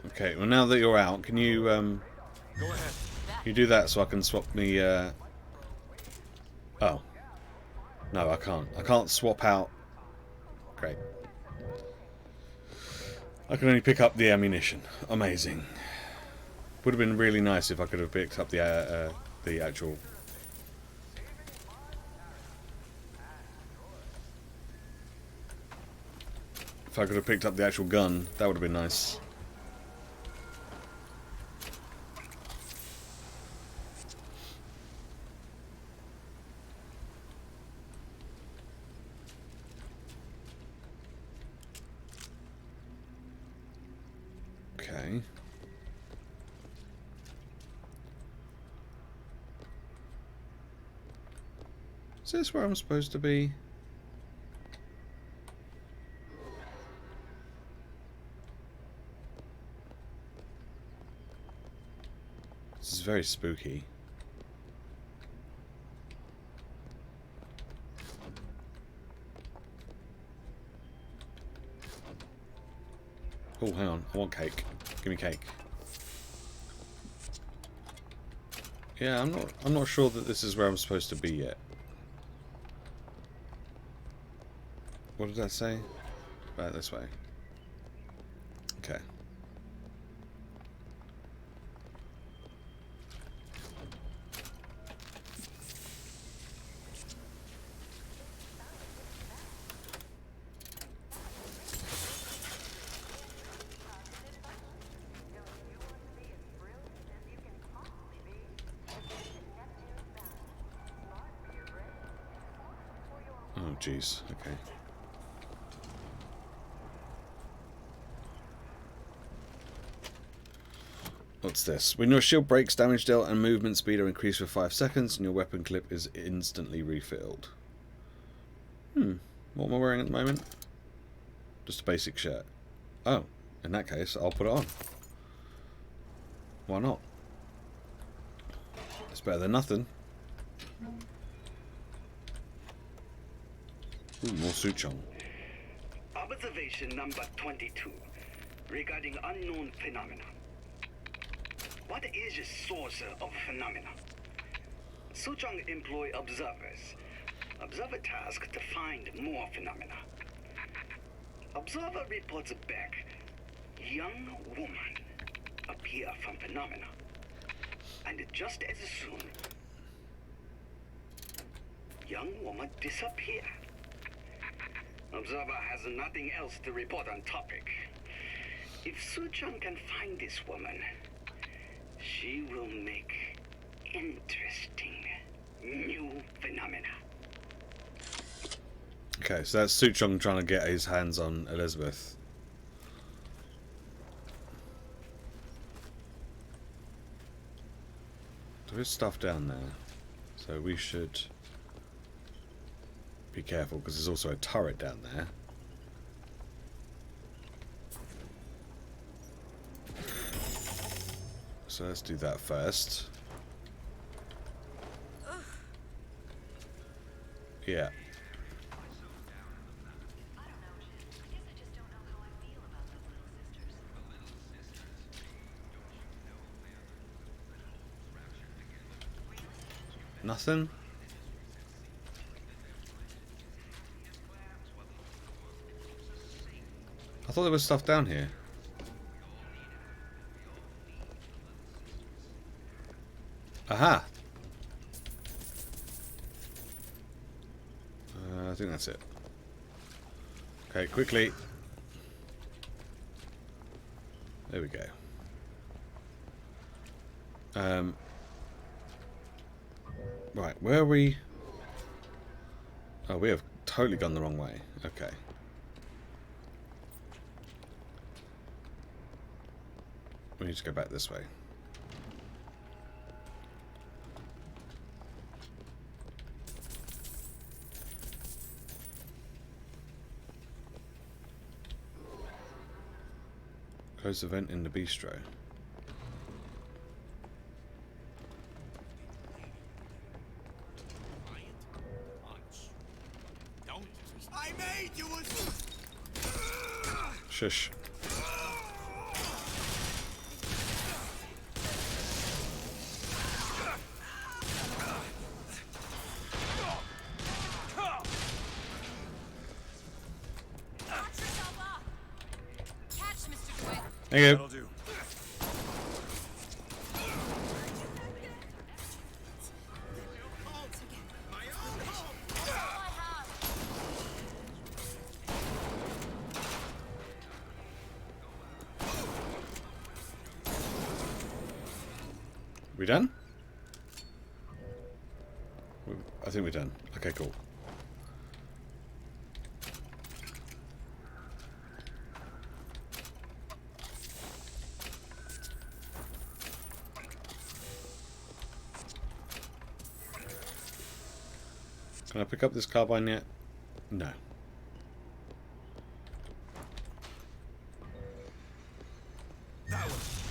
Okay, well now that you're out, can you Go ahead. you do that so I can swap me Oh. No, I can't. I can't swap out. Great. I can only pick up the ammunition. Amazing. Would have been really nice if I could have picked up the actual. If I could have picked up the actual gun, that would have been nice. Okay. Is this where I'm supposed to be? This is very spooky. Oh, hang on. I want cake. Give me cake. Yeah, I'm not sure that this is where I'm supposed to be yet. What did that say? Right, this way. Okay. Oh, jeez. Okay. What's this? When your shield breaks, damage dealt and movement speed are increased for 5 seconds, and your weapon clip is instantly refilled. What am I wearing at the moment? Just a basic shirt. Oh, in that case, I'll put it on. Why not? It's better than nothing. Ooh, more Suchong. Observation number 22 regarding unknown phenomena. What is the source of phenomena? Suchong employ observers. Observer task to find more phenomena. Observer reports back. Young woman appear from phenomena. And just as soon, young woman disappear. Observer has nothing else to report on topic. If Suchong can find this woman, she will make interesting new phenomena. Okay, so that's Suchong trying to get his hands on Elizabeth. There is stuff down there, so we should be careful because there's also a turret down there. So let's do that first. Yeah. Nothing? I thought there was stuff down here. Aha! I think that's it. Okay, quickly. There we go. Right, where are we? Oh, we have totally gone the wrong way. Okay. We need to go back this way. Close the vent in the bistro. I made you a... Shush. There you go. That'll do. We done? I think we're done. Okay, cool. Can I pick up this carbine yet? No.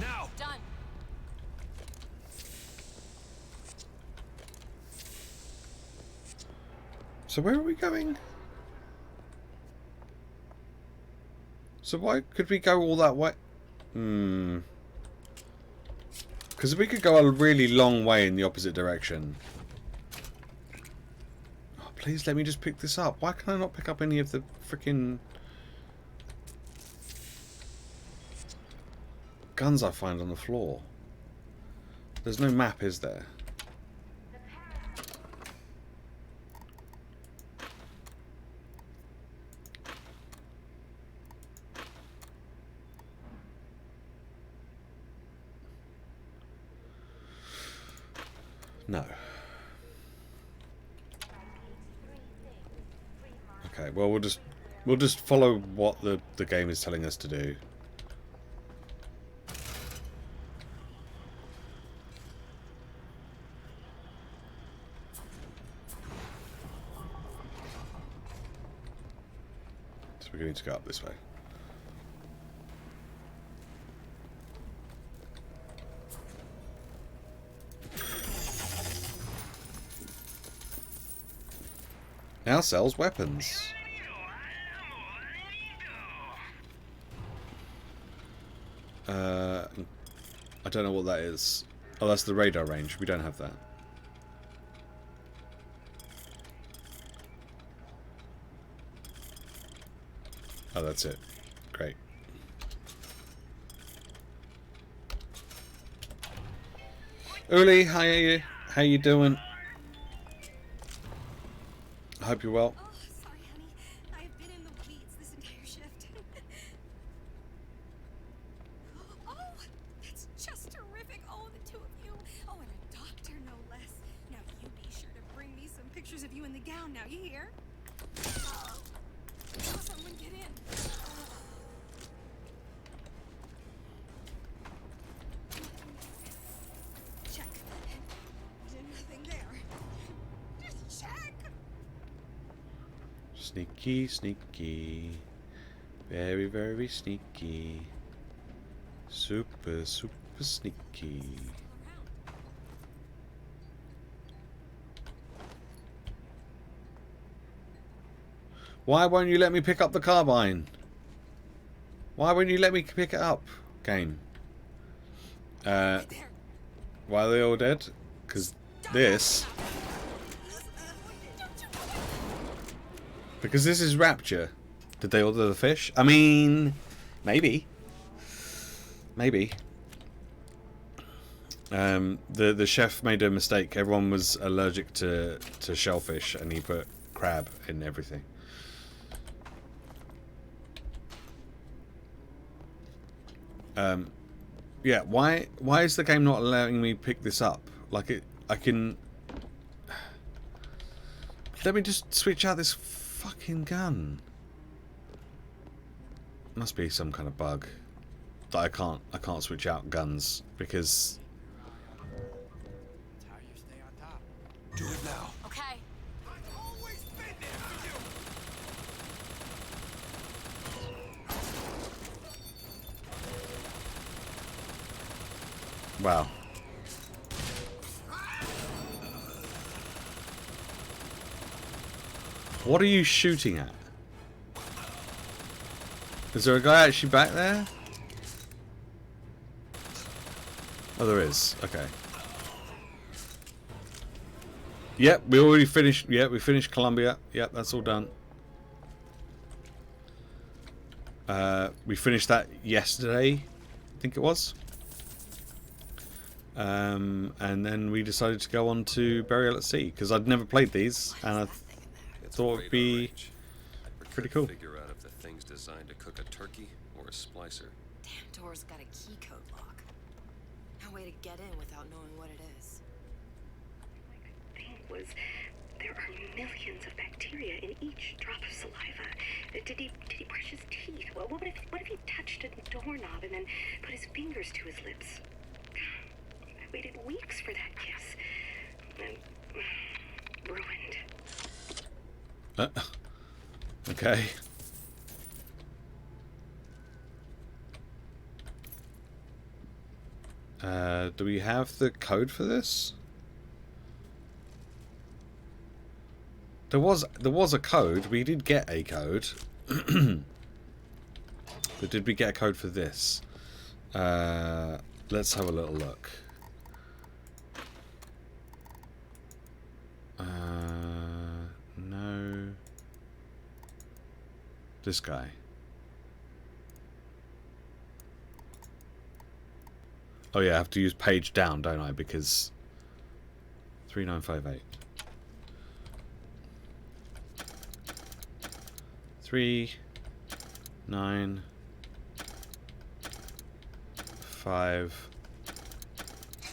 Now! Done. So where are we going? So why could we go all that way? Because we could go a really long way in the opposite direction. Oh, please let me just pick this up. Why can I not pick up any of the freaking guns I find on the floor? There's no map, is there? No. Okay, well we'll just follow what the game is telling us to do. So we're going to go up this way. Now sells weapons. I don't know what that is. Oh, that's the radar range. We don't have that. Oh, that's it. Great. Uli, how are you? How you doing? I hope you're well. Oh, sorry, honey. I've been in the weeds this entire shift. Oh, that's just terrific. Oh, the two of you. Oh, and a doctor, no less. Now, you be sure to bring me some pictures of you in the gown now, you hear? Oh, someone get in. Check. Nothing there. Just check. Sneaky, sneaky. Very, very sneaky. Super, super sneaky. Why won't you let me pick up the carbine? Why won't you let me pick it up? Game. Why are they all dead? Because this Because this is Rapture. Did they order the fish? I mean, maybe. Maybe. The chef made a mistake. Everyone was allergic to shellfish, and he put crab in everything. Yeah. Why is the game not allowing me pick this up? Like I can. Let me just switch out this fucking gun. Must be some kind of bug that I can't switch out guns because. That's how you stay on top. Do it now. Okay. I've always been there for you. Wow. What are you shooting at? Is there a guy actually back there? Oh, there is. Okay. Yep, we already finished. Yep, we finished Columbia. Yep, that's all done. We finished that yesterday, I think it was. And then we decided to go on to Burial at Sea because I'd never played these, and I thought it'd be pretty cool. Figure out if the thing's designed to cook a turkey or a splicer. Damn door's got a key code lock. No way to get in without knowing what it is. The thing was, there are millions of bacteria in each drop of saliva. Did he brush his teeth? Well, what if he touched a doorknob and then put his fingers to his lips? I waited weeks for that kiss. And ruined. Okay. Do we have the code for this? There was a code. We did get a code. But did we get a code for this? Let's have a little look. No. This guy. Oh yeah, I have to use page down, don't I? Because 3958. 3 9 5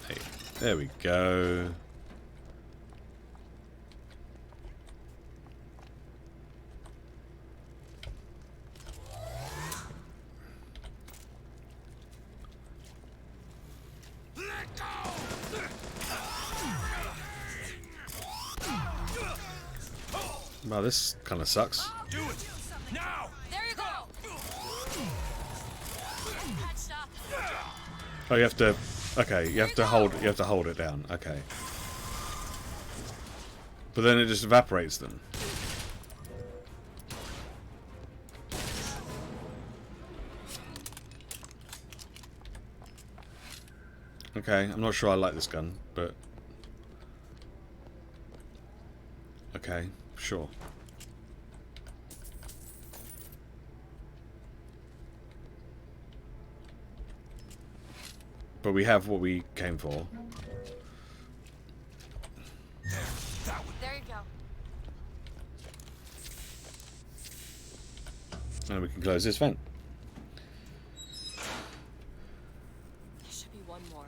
8. There we go. Wow, this kind of sucks. Do it now. There you go. Patched up. Oh, you have to. Okay, you have to hold. You have to hold it down. Okay. But then it just evaporates them. Okay, I'm not sure I like this gun, but okay, sure. But we have what we came for. There you go. And we can close this vent. There should be one more.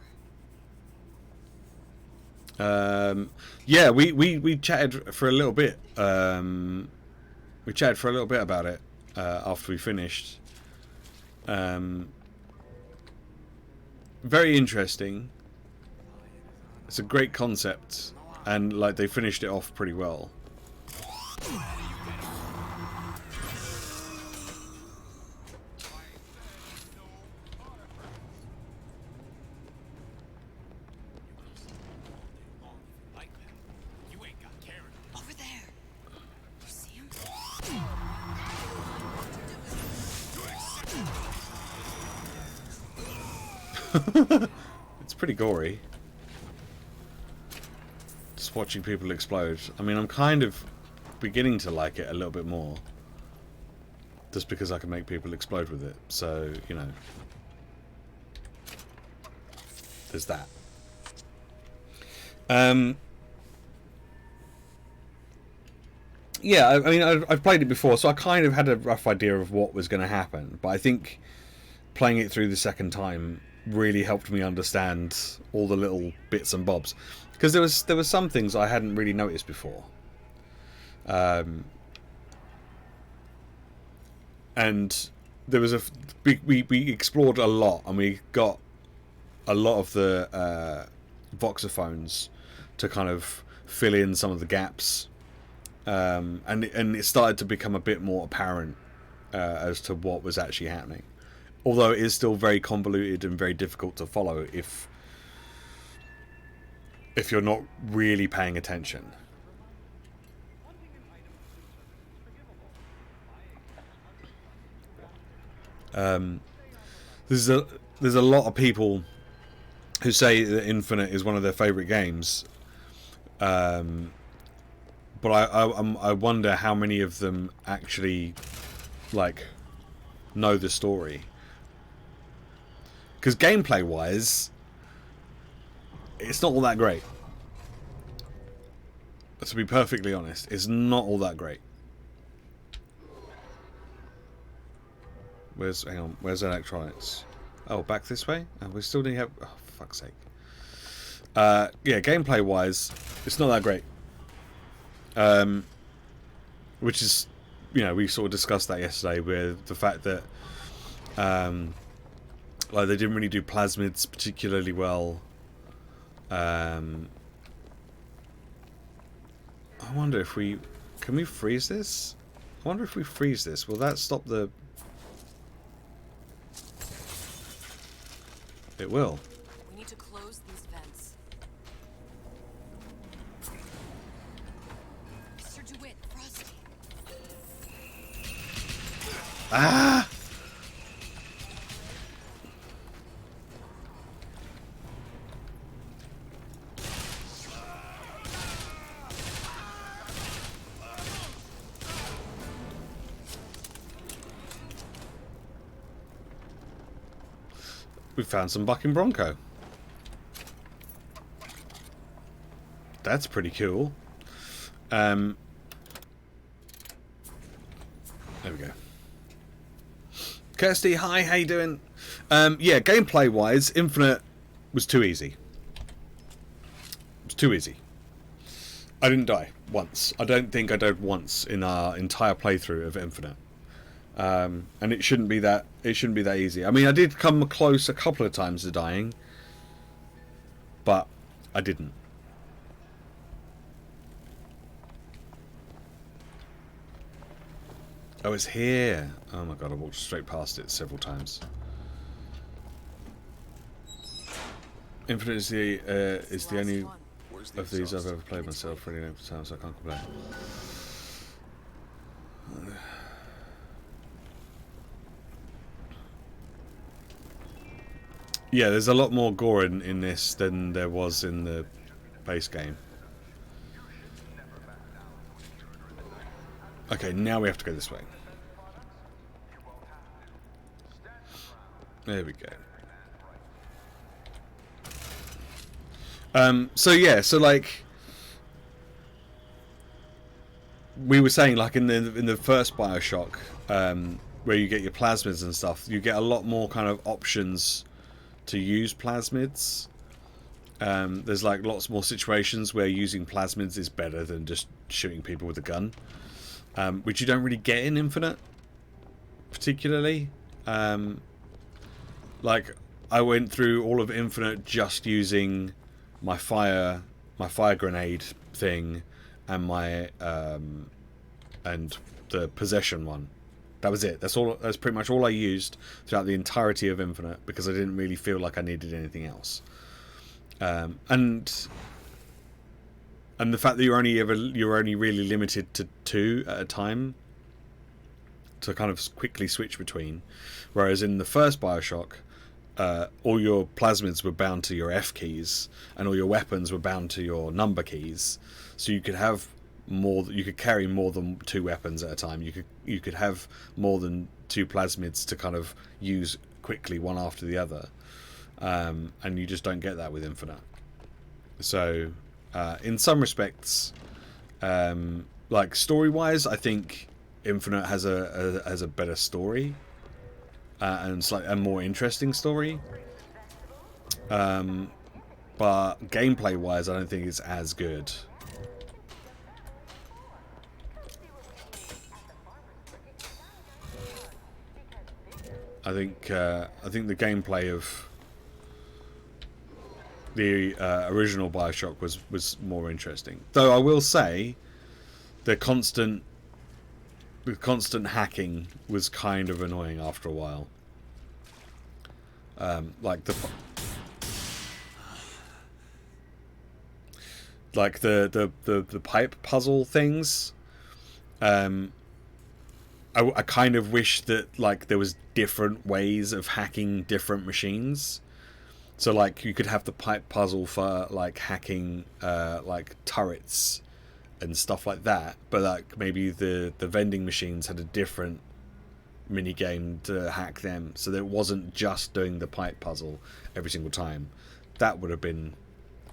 Yeah, we chatted for a little bit. We chatted for a little bit about it after we finished. Very interesting. It's a great concept, and like they finished it off pretty well. Over there. You see him? It's pretty gory. Just watching people explode. I mean, I'm kind of beginning to like it a little bit more. Just because I can make people explode with it. So, you know. There's that. Yeah, I mean, I've played it before, so I kind of had a rough idea of what was going to happen. But I think playing it through the second time really helped me understand all the little bits and bobs. Because there were some things I hadn't really noticed before. And there was we explored a lot, and we got a lot of the voxophones to kind of fill in some of the gaps. And it started to become a bit more apparent as to what was actually happening. Although it is still very convoluted and very difficult to follow if you're not really paying attention. There's a lot of people who say that Infinite is one of their favourite games. But I wonder how many of them actually like know the story. Because gameplay wise, it's not all that great. To be perfectly honest, it's not all that great. Hang on, where's electronics? Oh, back this way? Oh, we still need help. Oh, for fuck's sake. Yeah, gameplay wise, it's not that great. Which is, you know, we sort of discussed that yesterday with the fact that like they didn't really do plasmids particularly well. I wonder if can we freeze this? I wonder if we freeze this, will that stop the... It will. We need to close these vents. Mr. DeWitt, Frosty. Ah! We found some bucking bronco. That's pretty cool. There we go. Kirsty, hi, how you doing? Yeah, gameplay wise, Infinite was too easy. It was too easy. I didn't die once. I don't think I died once in our entire playthrough of Infinite. And it shouldn't be that easy. I mean, I did come close a couple of times to dying, but I didn't. Oh, it's here. Oh my god, I walked straight past it several times. Infinite is the only of these I've ever played myself really over time, so I can't complain. Yeah, there's a lot more gore in this than there was in the base game. Okay, now we have to go this way. There we go. So yeah, so like we were saying, like in the first Bioshock, where you get your plasmids and stuff, you get a lot more kind of options to use plasmids. There's like lots more situations where using plasmids is better than just shooting people with a gun, which you don't really get in Infinite particularly. Like I went through all of Infinite just using my fire grenade thing and my and the possession one. That was it. That's pretty much all I used throughout the entirety of Infinite, because I didn't really feel like I needed anything else. And the fact that you're only really limited to 2 at a time to kind of quickly switch between, whereas in the first Bioshock, all your plasmids were bound to your F keys and all your weapons were bound to your number keys, so you could have you could carry more than 2 weapons at a time. You could have more than 2 plasmids to kind of use quickly one after the other, and you just don't get that with Infinite. So in some respects, like story wise, I think Infinite has a better story, and a more interesting story, but gameplay wise I don't think it's as good. I think the gameplay of the original BioShock was more interesting. Though I will say, the constant hacking was kind of annoying after a while. Like the pipe puzzle things. I kind of wish that like there was different ways of hacking different machines. So like you could have the pipe puzzle for like hacking like turrets and stuff like that, but like maybe the vending machines had a different mini game to hack them, so that it wasn't just doing the pipe puzzle every single time. That would have been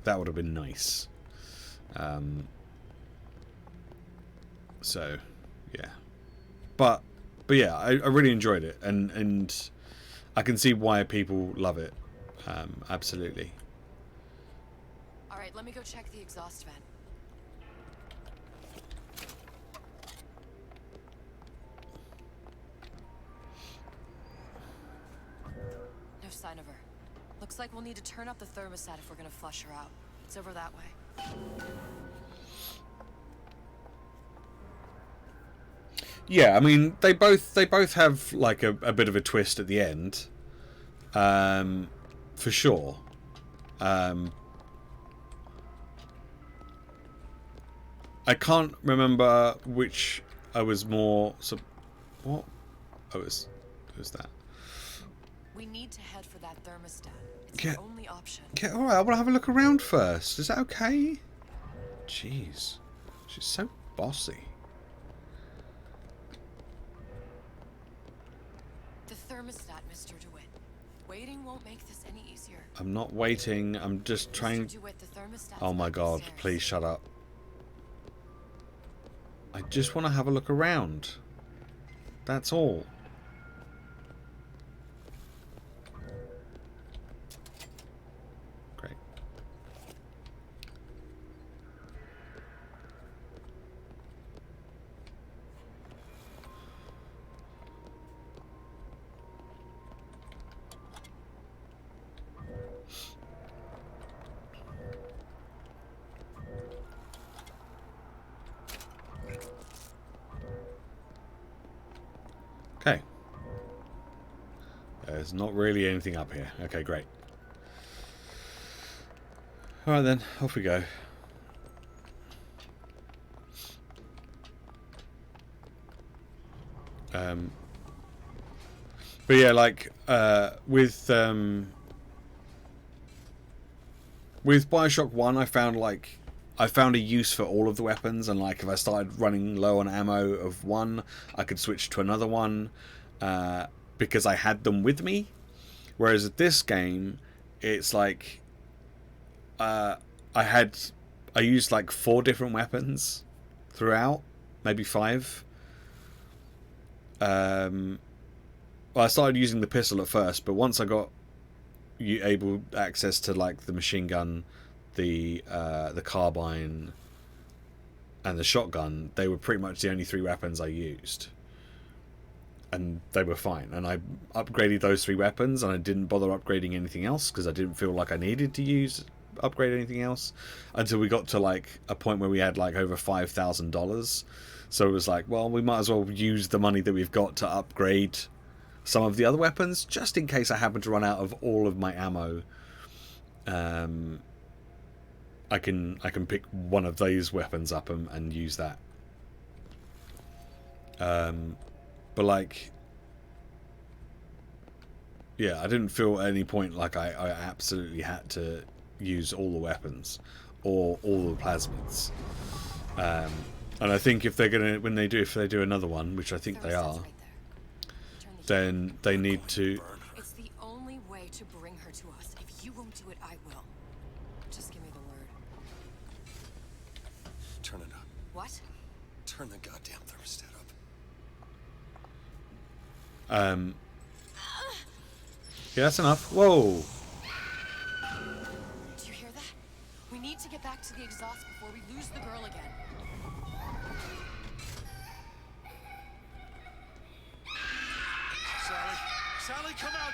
nice. So yeah, but yeah, I really enjoyed it, and I can see why people love it. Absolutely. All right, let me go check the exhaust vent. No sign of her. Looks like we'll need to turn up the thermostat if we're gonna flush her out. It's over that way. Yeah, I mean they both have like a bit of a twist at the end, for sure. I can't remember which I was more. What? Oh, it was that. We need to head for that thermostat. It's the only option. Okay, all right. I want to have a look around first. Is that okay? Jeez, she's so bossy. The thermostat, Mr. DeWitt. Waiting won't make this any easier. I'm not waiting. I'm just trying. Mr. DeWitt, the thermostat's Oh my God! upstairs. Please shut up. I just want to have a look around. That's all. Great. Okay. There's not really anything up here. Okay, great. Alright then, off we go. But yeah, like with BioShock 1 I found a use for all of the weapons, and like if I started running low on ammo of one, I could switch to another one because I had them with me. Whereas at this game, it's like I used like 4 different weapons throughout, maybe 5. Well, I started using the pistol at first, but once I got able access to like the machine gun, the carbine, and the shotgun, they were pretty much the only 3 weapons I used, and they were fine. And I upgraded those 3 weapons, and I didn't bother upgrading anything else because I didn't feel like I needed to upgrade anything else until we got to like a point where we had like over $5,000. So it was like, well, we might as well use the money that we've got to upgrade some of the other weapons, just in case I happen to run out of all of my ammo. I can pick one of those weapons up and use that. But like, yeah, I didn't feel at any point like I absolutely had to use all the weapons or all the plasmids. And I think if they're gonna, if they do another one, which I think they are, Right there. Turn the heat then they need to. It's the only way to bring her to us. If you won't do it, I will. Just give me the word. Turn it up. What? Turn the goddamn thermostat up. Yeah, that's enough. Whoa. Do you hear that? We need to get back to the exhaust before we lose the girl again. Sally! Sally, come out!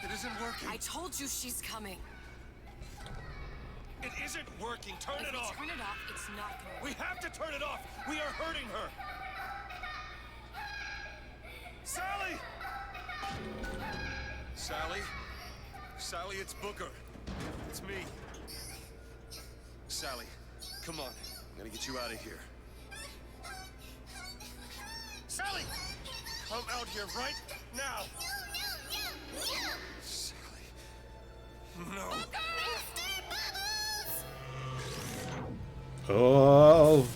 It isn't working. I told you she's coming. It isn't working. Turn If it we off. turn it off, it's not gonna We work. have to turn it off. We are hurting her. Sally! Sally? Sally, it's Booker. It's me. Sally, come on. I'm gonna get you out of here. Sally! Come out here right now! Sally. No. Oh.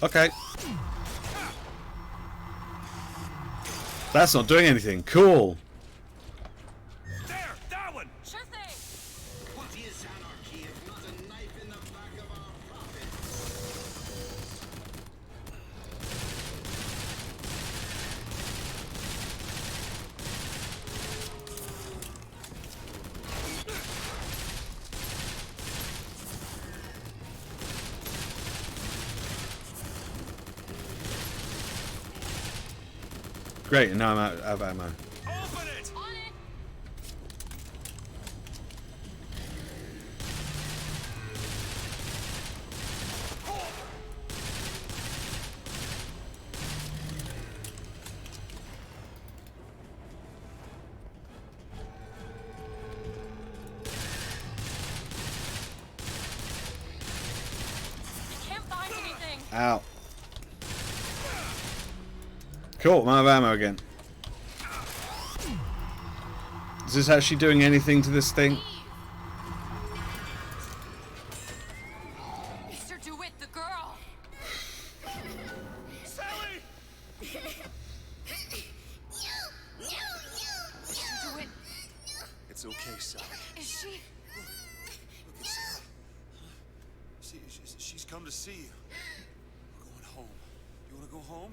Okay. That's not doing anything. Cool. There! That one! Sure thing. What is anarchy if not a knife in the back of our prophet? Great, and now I'm out of ammo. Open it! On it. I can't find anything. Ow. Cool, I'm out of ammo again. Is this actually doing anything to this thing? Mr. DeWitt, the girl. Sally! Mr. DeWitt, It's okay, Sally. is she? Look at Sally. She's come to see you. We're going home. You want to go home?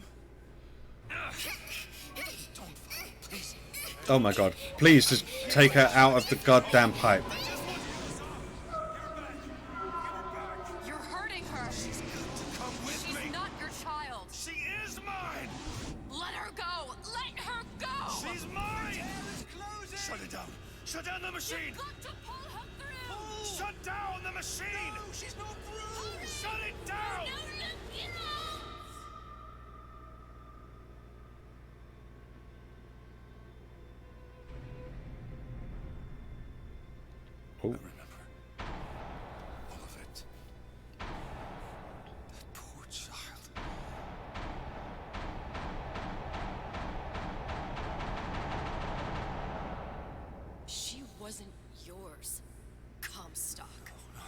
Don't fight, please. Oh my god. Please just take her out of the goddamn pipe. You're hurting her. Come with She's me. not your child. She is mine. Let her go. Let her go. She's mine. Shut it down. Shut down the machine. You've got to pull her through. Shut down the machine. No, she's no bruise. Shut it down. Oh. I remember all of it. That poor child. She wasn't yours, Comstock. Oh, no.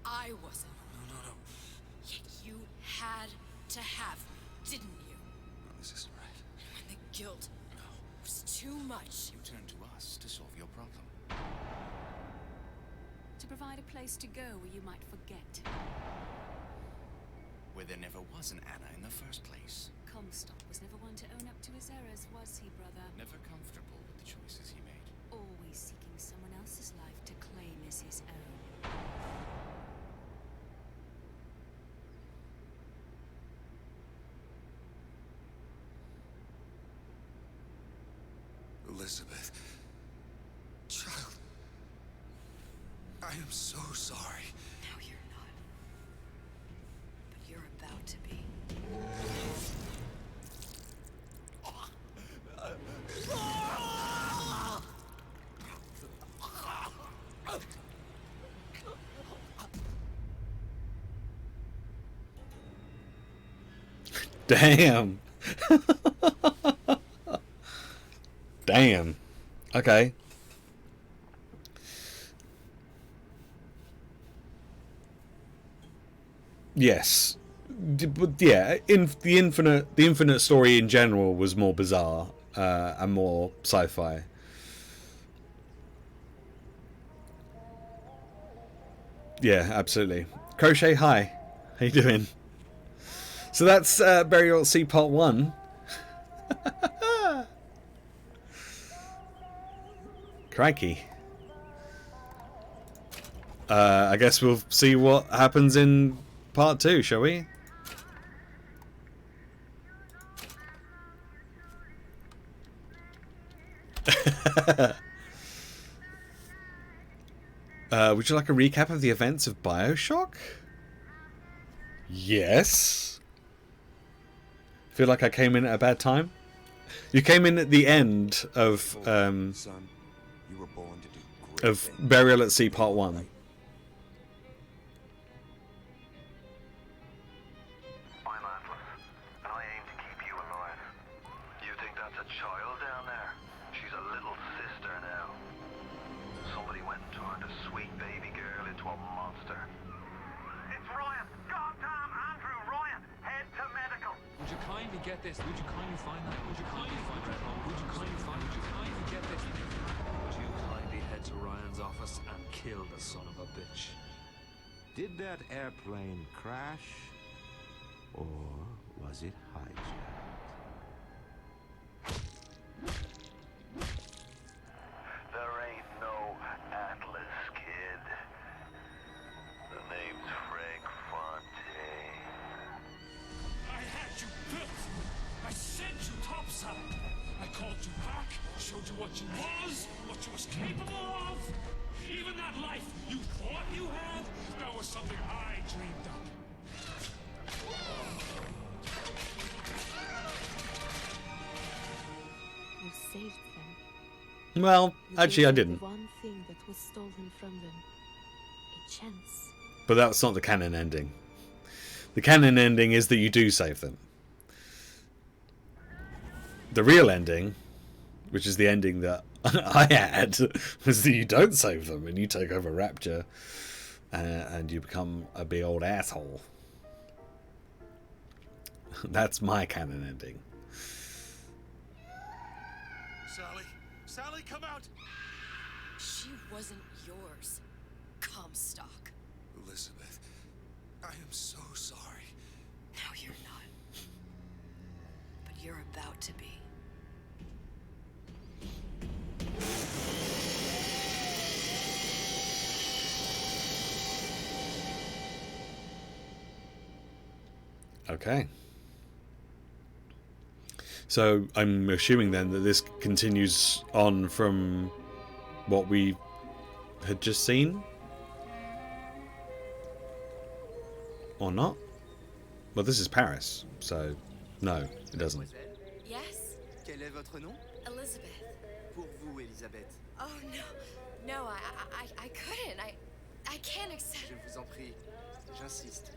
I wasn't. No. Yet you had to have me, didn't you? No, this isn't right. When the guilt was too much. You turn to us to solve your problem. To provide a place to go where you might forget. Where there never was an Anna in the first place. Comstock was never one to own up to his errors, was he, brother? Never comfortable with the choices he made. Always seeking someone else's life to claim as his own. Elizabeth. Child. I am so sorry. No, you're not. But you're about to be. Damn. Damn. Okay. Yes. But yeah, the infinite story in general was more bizarre and more sci-fi. Yeah, absolutely. Crochet, hi. How you doing? So that's Burial at Sea Part 1. Crikey. I guess we'll see what happens in Part 2, shall we? Would you like a recap of the events of BioShock? Yes. Feel like I came in at a bad time? You came in at the end of Son, you were born to do great of things. Burial at Sea Part 1. I'm Atlas, and I aim to keep you alive. You think that's a child down there? She's a little sister now. Somebody went and turned a sweet baby girl into a monster. It's Ryan! Goddamn Andrew Ryan! Head to medical! Would you kindly get this? Would you kindly find that? Would you kindly find that? Would you kindly find? Would you kindly get this? Would you kindly head to Ryan's office and kill the son of a bitch? Did that airplane crash? Or was it hijacked? There ain't no Atlas, kid. The name's Frank Fontaine. I had you built. I sent you topside. I called you back, showed you what you was, what you was capable of. Even that life you thought you had, that was something I dreamed up. You saved them. Well, You actually I gave them didn't. the one thing that was stolen from them. A chance. But that's not the canon ending. The canon ending is that you do save them. The real ending, which is the ending that I had, was that you don't save them and you take over Rapture and you become a big old asshole. That's my canon ending. Sally! Sally, come out! She wasn't yours, Comstock. Elizabeth, I am so sorry. No, you're not. But you're about to be. Okay. So I'm assuming then that this continues on from what we had just seen? Or not? Well, this is Paris, so no, it doesn't. Yes? Quel est votre nom? Elizabeth. Pour vous, Elisabeth. Oh, no. No, I couldn't. I can't accept... Je vous en prie. J'insiste.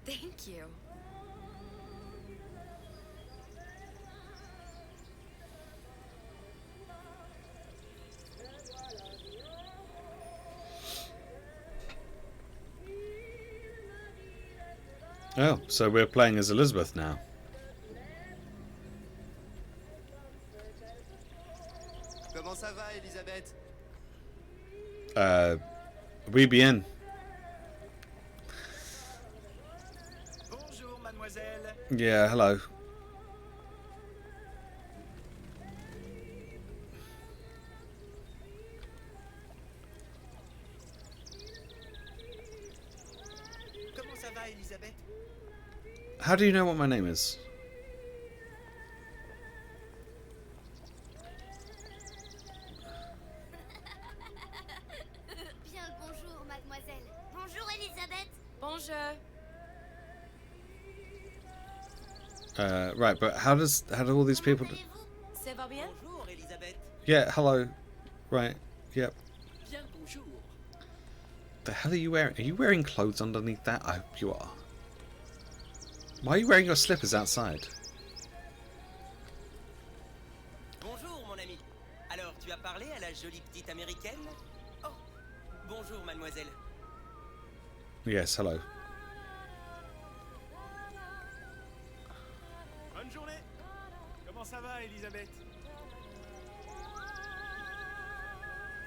Thank you. Oh, so we're playing as Elizabeth now. Comment ça va, Elisabeth? Oui bien. Bonjour, mademoiselle. Yeah, hello. Comment ça va, Elisabeth? How do you know what my name is? Bien le bonjour, mademoiselle. Bonjour, Elisabeth. Bonjour. Right, but how do all these people... Ça va bien? Bonjour, Elisabeth. Yeah, hello. Right, yep. Bien le bonjour. The hell are you wearing? Are you wearing clothes underneath that? I hope you are. Why are you wearing your slippers outside? Bonjour, mon ami. Alors, tu as parlé à la jolie petite américaine? Oh, bonjour, mademoiselle. Yes, hello. Elisabeth.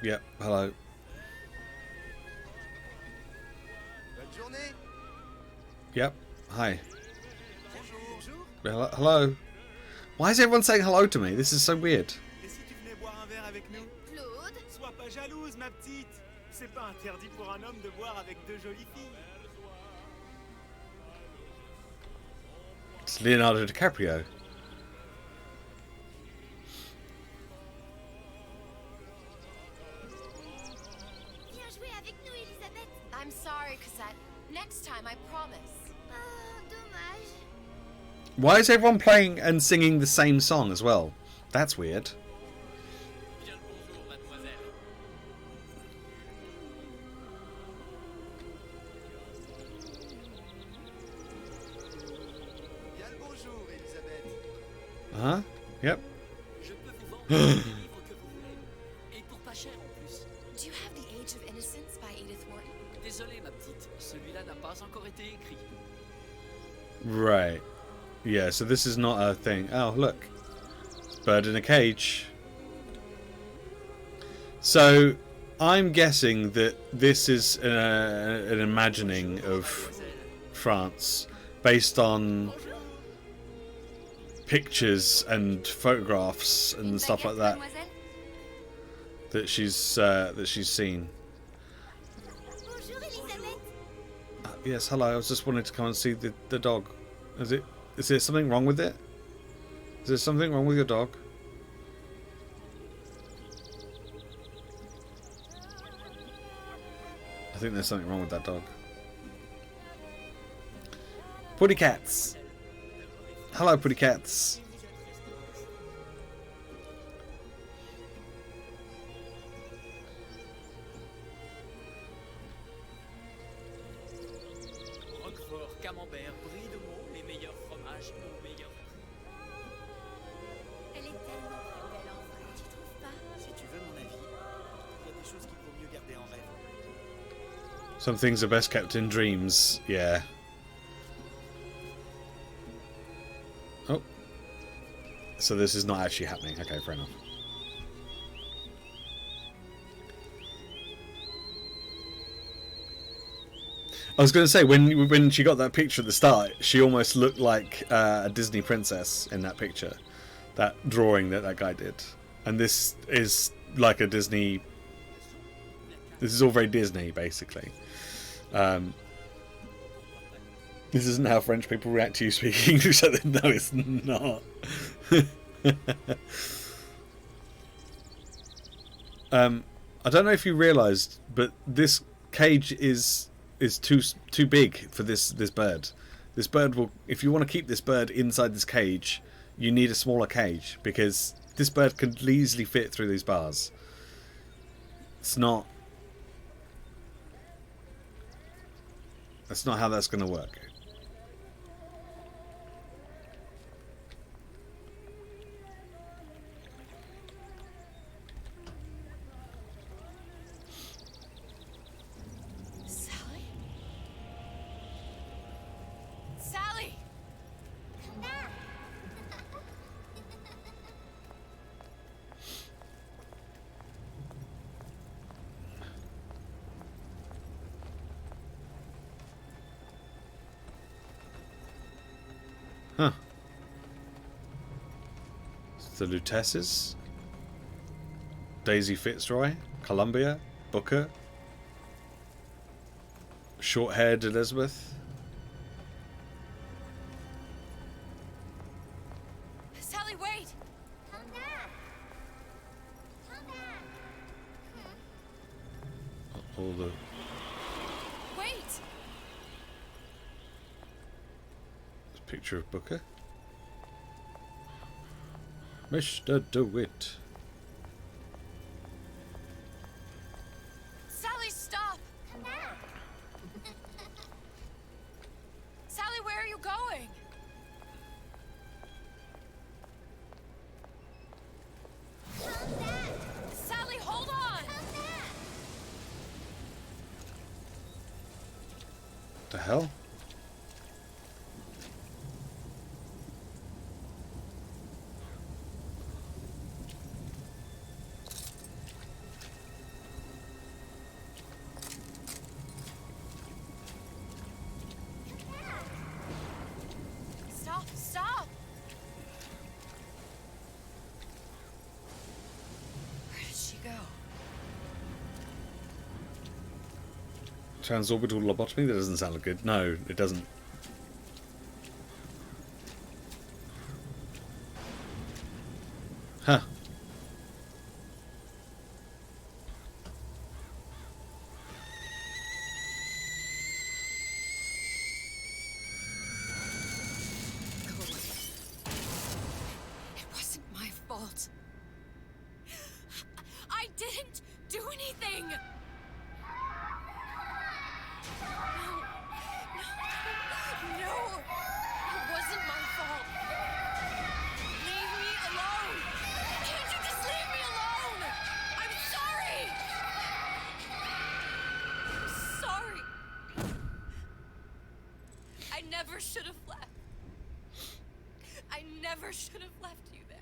Yep, hello. Bonne journée. Yep, hi. Bonjour. Hello. Why is everyone saying hello to me? This is so weird. Et si tu venais boire un verre avec nous? Claude? Sois pas jalouse, ma petite. C'est pas interdit pour un homme de boire avec deux jolies filles. It's Leonardo DiCaprio. Viens jouer avec nous, Elisabeth. I'm sorry, Cosette. Next time, I promise. Oh, dommage. Why is everyone playing and singing the same song as well? That's weird. Bien le bonjour, mademoiselle. Bien le bonjour, Elisabeth. Huh? Yep. Je peux vous vendre tous les livres que vous voulez. Et pour pas cher en plus. Do you have The Age of Innocence by Edith Wharton? Désolé, ma petite. Celui-là n'a pas encore été écrit. Right. Yeah, so this is not a thing. Oh, look. Bird in a cage. So, I'm guessing that this is an imagining of France based on pictures and photographs and stuff like that that she's seen. Bonjour, Elisabeth. Yes, hello. I was just wanting to come and see the dog. Is there something wrong with it? Is there something wrong with your dog? I think there's something wrong with that dog. Putty cats. Hello, putty cats. Roquefort, camembert, brie de Meaux, les meilleurs fromages, nos meilleurs. Elle est tellement très belle en vrai, tu trouves pas? Si tu veux mon avis, il y a des choses qu'il vaut mieux garder en rêve. Some things are best kept in dreams. Yeah. Oh. So this is not actually happening. Okay, fair enough. I was going to say, when she got that picture at the start, she almost looked like a Disney princess in that picture. That drawing that guy did. And this is like a Disney... This is all very Disney, basically. This isn't how French people react to you speaking English. No, it's not. I don't know if you realised, but this cage is too big for this bird. This bird will, if you want to keep this bird inside this cage, you need a smaller cage because this bird could easily fit through these bars. It's not. That's not how that's going to work. Sally? Sally! Huh. The Lutesses, Daisy Fitzroy, Columbia, Booker, short-haired Elizabeth. Sally, wait! Come back. Come back. All the Wait! picture of Booker. Mr. DeWitt. Sally, stop! Come back. Sally, where are you going? Come back. Sally, hold on! Come back. The hell? Transorbital lobotomy? That doesn't sound good. No, it doesn't. Huh. It wasn't my fault. I didn't do anything! No, it wasn't my fault. Leave me alone! Can't you just leave me alone? I'm sorry! I'm sorry. I never should have left. I never should have left you there.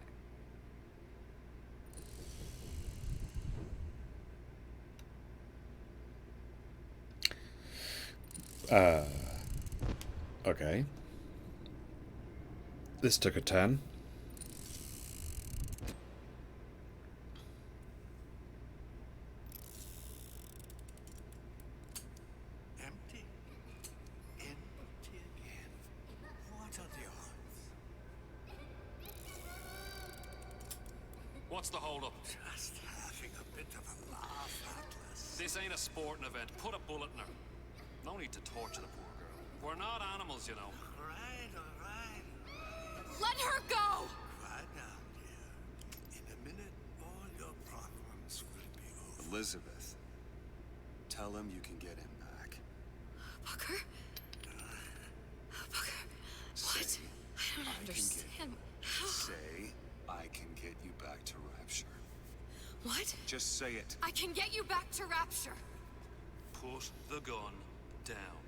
Okay. This took a turn. Empty. Empty again. What are the odds? What's the holdup? Just having a bit of a laugh, Atlas. This ain't a sporting event. Put a bullet in her. No need to torture the poor girl. We're not animals, you know. All right, all right. Let her go! Quiet down, dear. In a minute, all your problems will be over. Elizabeth, tell him you can get him back. Booker? Booker, what? Say, I don't understand. How? Say, I can get you back to Rapture. What? Just say it. I can get you back to Rapture. Put the gun down.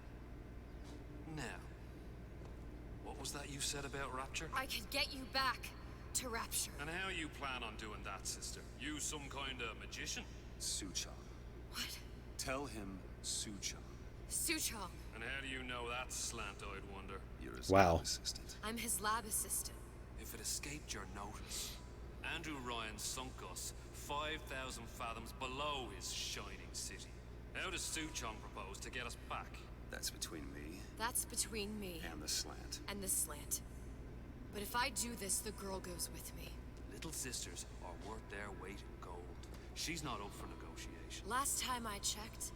Now, what was that you said about Rapture? I can get you back to Rapture. And how you plan on doing that, sister? You some kind of magician? Suchong. What? Tell him Suchong. Suchong. And how do you know that, slant-eyed wonder? You're his Wow. assistant. I'm his lab assistant. If it escaped your notice, Andrew Ryan sunk us 5,000 fathoms below his shining city. How does Suchong propose to get us back? That's between me That's between me and the slant. and the slant. But if I do this, the girl goes with me. Little sisters are worth their weight in gold. She's not up for negotiation. Last time I checked,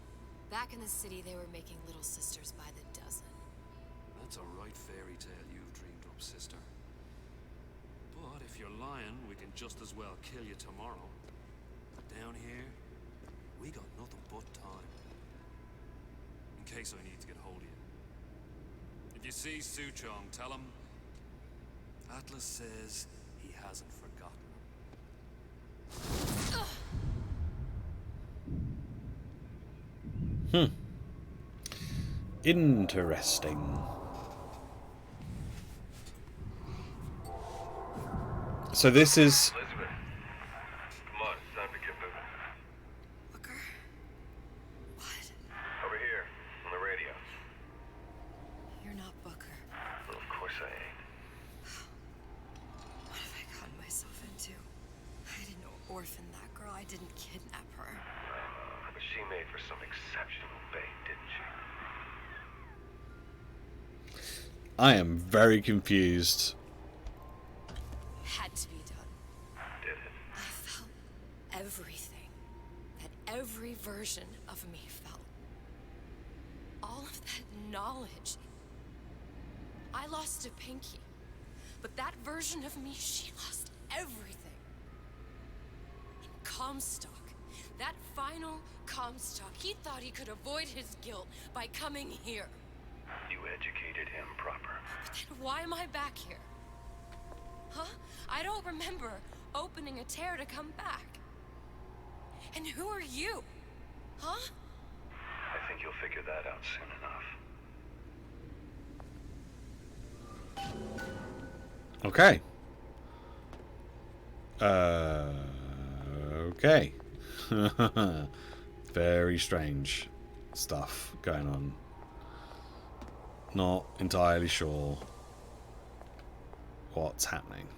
back in the city they were making little sisters by the dozen. That's a right fairy tale you've dreamed up, sister. But if you're lying, we can just as well kill you tomorrow. Down here, we got nothing but time. In case I need to get hold of you. If you see Suchong, tell him Atlas says he hasn't forgotten him. Interesting. So this is... Elizabeth, come on, it's time to get moving. Booker? What? Over here, on the radio. You're not Booker. Well, of course I ain't. What have I gotten myself into? I didn't orphan that girl. I didn't kidnap her. But she made for some exceptional bait, didn't she? I am very confused. Had to be done. Did it? I felt everything that every version of me felt. All of that knowledge. I lost a pinky, but that version of me, she lost everything. And Comstock, that final Comstock, he thought he could avoid his guilt by coming here. You educated him proper. But then why am I back here? Huh? I don't remember opening a tear to come back. And who are you? Huh? I think you'll figure that out soon enough. Okay. Okay. Very strange stuff going on. Not entirely sure what's happening.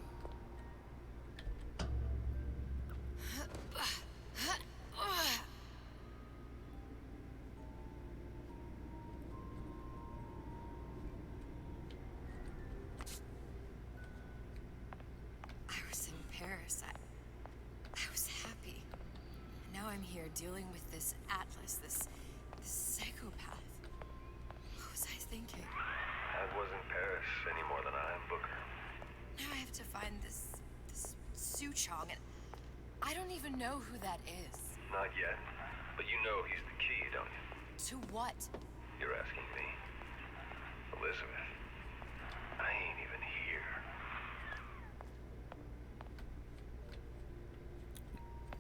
dealing with this Atlas, this psychopath. What was I thinking? That wasn't Paris any more than I am Booker. Now I have to find this Suchong, and I don't even know who that is. Not yet, but you know he's the key, don't you? To what? You're asking me. Elizabeth, I ain't even here.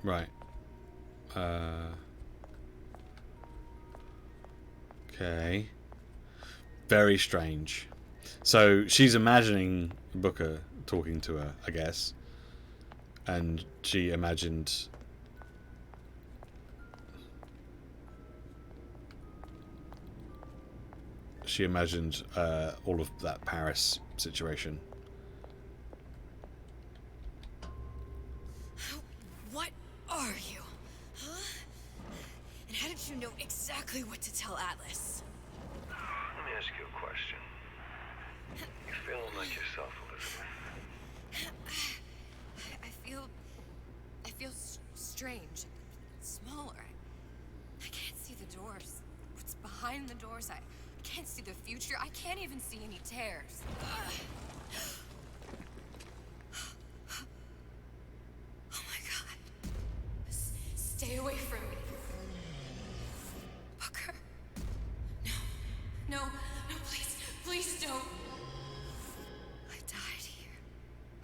Right. Okay. Very strange. So she's imagining Booker talking to her, I guess. And she imagined... all of that Paris situation. What are you? Huh? And how did you know exactly what to tell Atlas? Let me ask you a question. You feeling like yourself, Elizabeth? I feel strange, smaller. I can't see the doors. What's behind the doors? I can't see the future. I can't even see any tears. Oh my God. Stay away from me. Booker. No, please, please don't. I died here.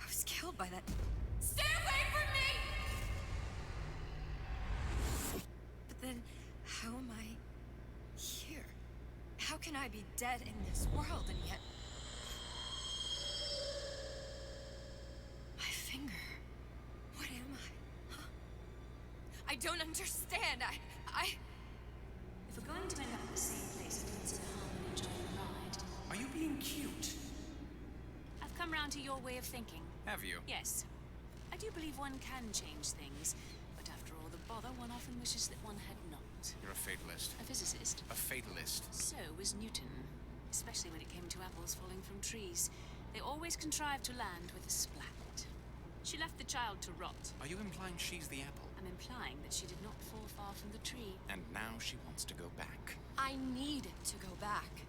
I was killed by that. Stay away from me! But then, how am I here? How can I be dead in this world and yet... My finger. What am I? Huh? I don't understand. I... If we're going to end up in the same place and consider harm and enjoy the ride... Are you being cute? I've come round to your way of thinking. Have you? Yes. I do believe one can change things, but after all the bother, one often wishes that one had not. You're a fatalist. A physicist. A fatalist. So was Newton, especially when it came to apples falling from trees. They always contrived to land with a splat. She left the child to rot. Are you implying she's the apple? I'm implying that she did not fall far from the tree. And now she wants to go back. I need to go back.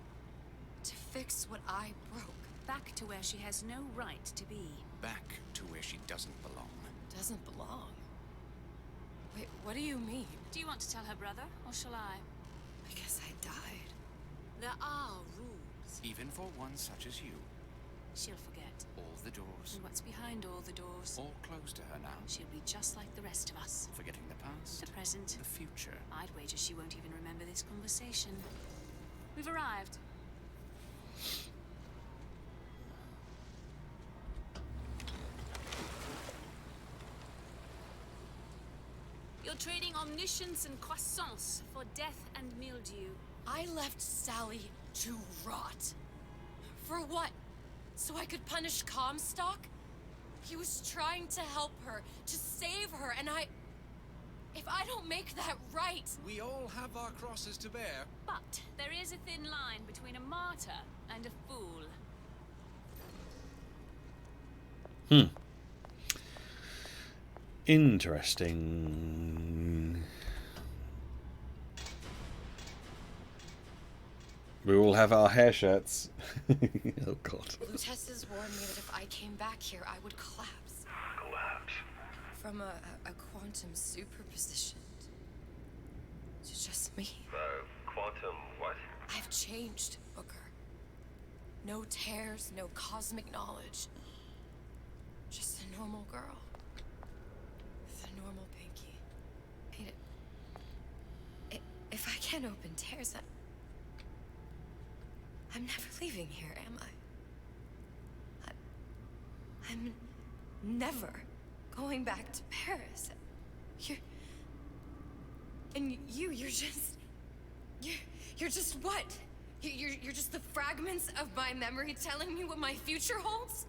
To fix what I broke. Back to where she has no right to be. Back to where she doesn't belong. Doesn't belong? Wait, what do you mean? Do you want to tell her brother, or shall I? I guess I died. There are rules. Even for one such as you. She'll forget. All the doors. And what's behind all the doors? All closed to her now. She'll be just like the rest of us. Forgetting the past. The present. The future. I'd wager she won't even remember this conversation. We've arrived. You're trading omniscience and croissance for death and mildew. I left Sally to rot. For what? So I could punish Comstock? He was trying to help her, to save her, and if I don't make that right... We all have our crosses to bear. But there is a thin line between a martyr and a fool. Interesting. We all have our hair shirts. Oh God. Lutesses warned me that if I came back here, I would collapse. Collapse? From a quantum superposition to just me. Quantum what? I've changed, Booker. No tears, no cosmic knowledge. Just a normal girl. With a normal pinky. If I can't open tears, I'm never leaving here, am I? I'm never going back to Paris. You're just what? You're just the fragments of my memory telling me what my future holds?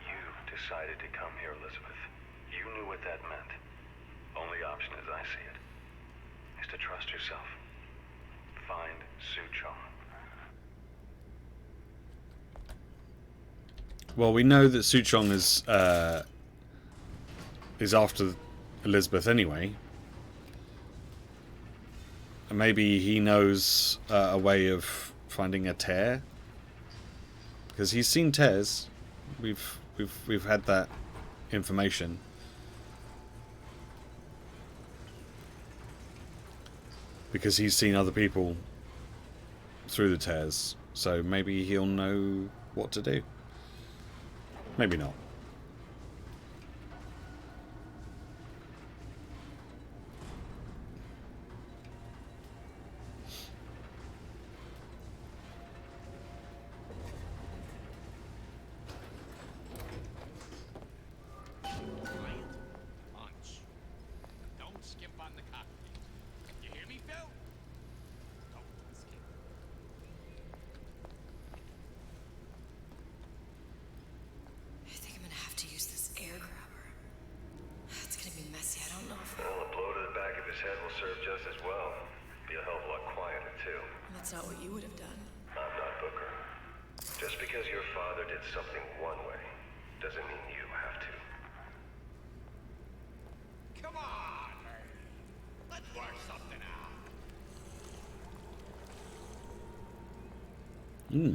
You decided to come here, Elizabeth. You knew what that meant. Only option, as I see it, is to trust yourself. Find Suchong. Well, we know that Suchong is after Elizabeth anyway. Maybe he knows a way of finding a tear, because he's seen tears. We've had that information. Because he's seen other people through the tears, so maybe he'll know what to do. Maybe not. Don't skip on the cockpit. You hear me, Phil? Don't skip. I think I'm gonna have to use this air grabber. It's gonna be messy. I don't know if... Well, a blow to the back of his head will serve just as well. Be a hell of a lot quieter, too. That's not what you would have done. I'm not Booker. Just because your father did something one way, doesn't mean you have to. Come on! Let's work something out.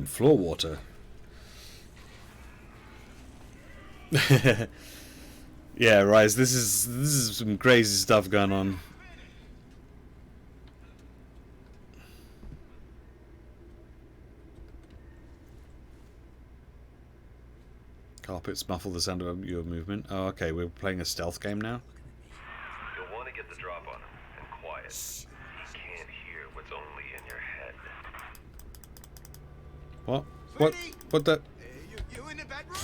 Floor water. Yeah, Rise, this is some crazy stuff going on. Carpets muffle the sound of your movement. Oh, okay, we're playing a stealth game now. You'll want to get the drop on him, and quiet. He can't hear what's only in your head. What? What? What the? You in the bedroom?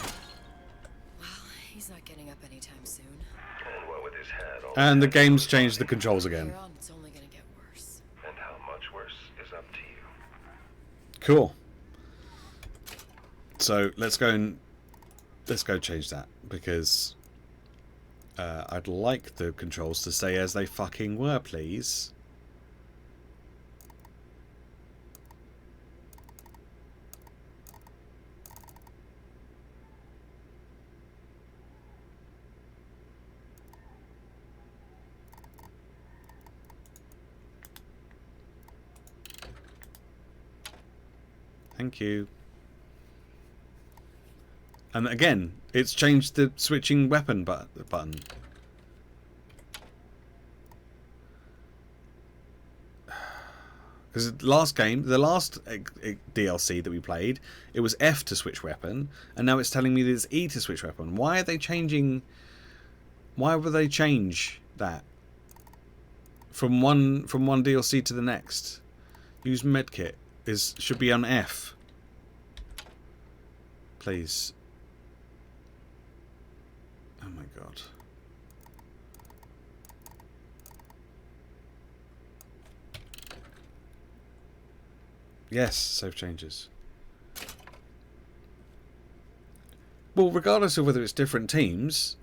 Well, he's not getting up anytime soon. And what with his head all And the game's changed the controls again. Here on, it's only gonna get worse. And how much worse is up to you. Cool. So let's go change that, because I'd like the controls to stay as they fucking were, please. Thank you. And again, it's changed the switching weapon button. Because the last DLC that we played, it was F to switch weapon, and now it's telling me that it's E to switch weapon. Why are they changing? Why would they change that from one DLC to the next? Use medkit should be on F. Please. Oh my god. Yes, save changes. Well, regardless of whether it's different teams,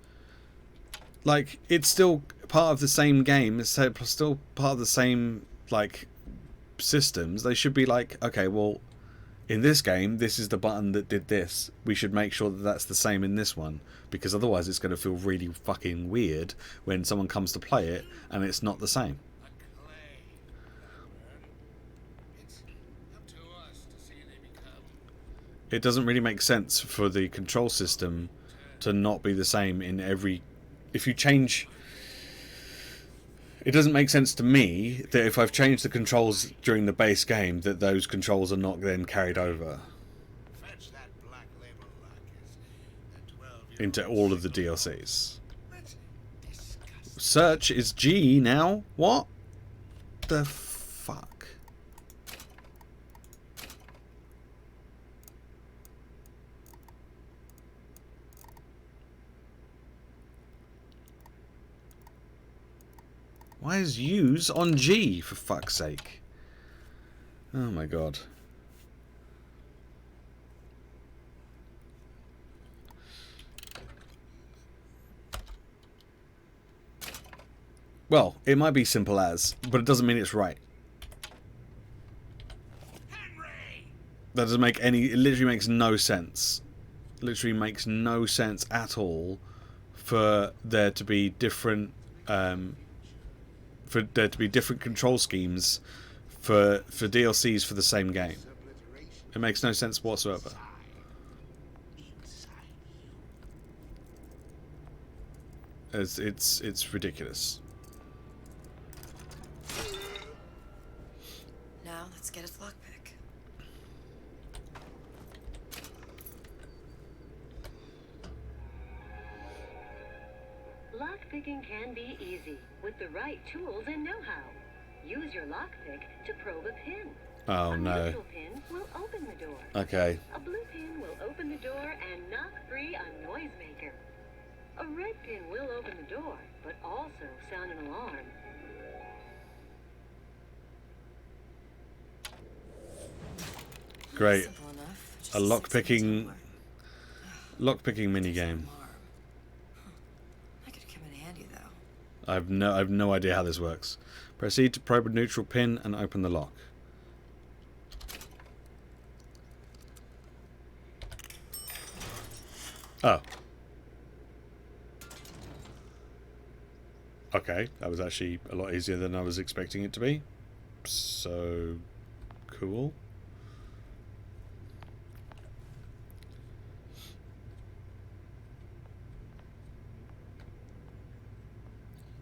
like, it's still part of the same game. It's still part of the same, like, systems. They should be like, okay, well, in this game, this is the button that did this. We should make sure that that's the same in this one, because otherwise it's going to feel really fucking weird when someone comes to play it and it's not the same. It doesn't really make sense for the control system to not be the same in every... If you change... It doesn't make sense to me that if I've changed the controls during the base game, that those controls are not then carried over into all of the DLCs. Search is G now? What the fuck? Why is use on G, for fuck's sake? Oh my god. Well, it might be simple as, but it doesn't mean it's right. That doesn't make any... It literally makes no sense. Literally makes no sense at all for there to be different... for there to be different control schemes for DLCs for the same game. It makes no sense whatsoever. It's ridiculous. Now let's get its lockpick. Lockpicking can be easy with the right tools and know-how. Use your lockpick to probe a pin. Oh a no. neutral pin will open the door. Okay. A blue pin will open the door and knock free a noisemaker. A red pin will open the door, but also sound an alarm. Great. Simple enough. Just A lockpicking mini game. That could come in handy though. I've no idea how this works. Proceed to probe a neutral pin and open the lock. Oh. Okay, that was actually a lot easier than I was expecting it to be. So cool.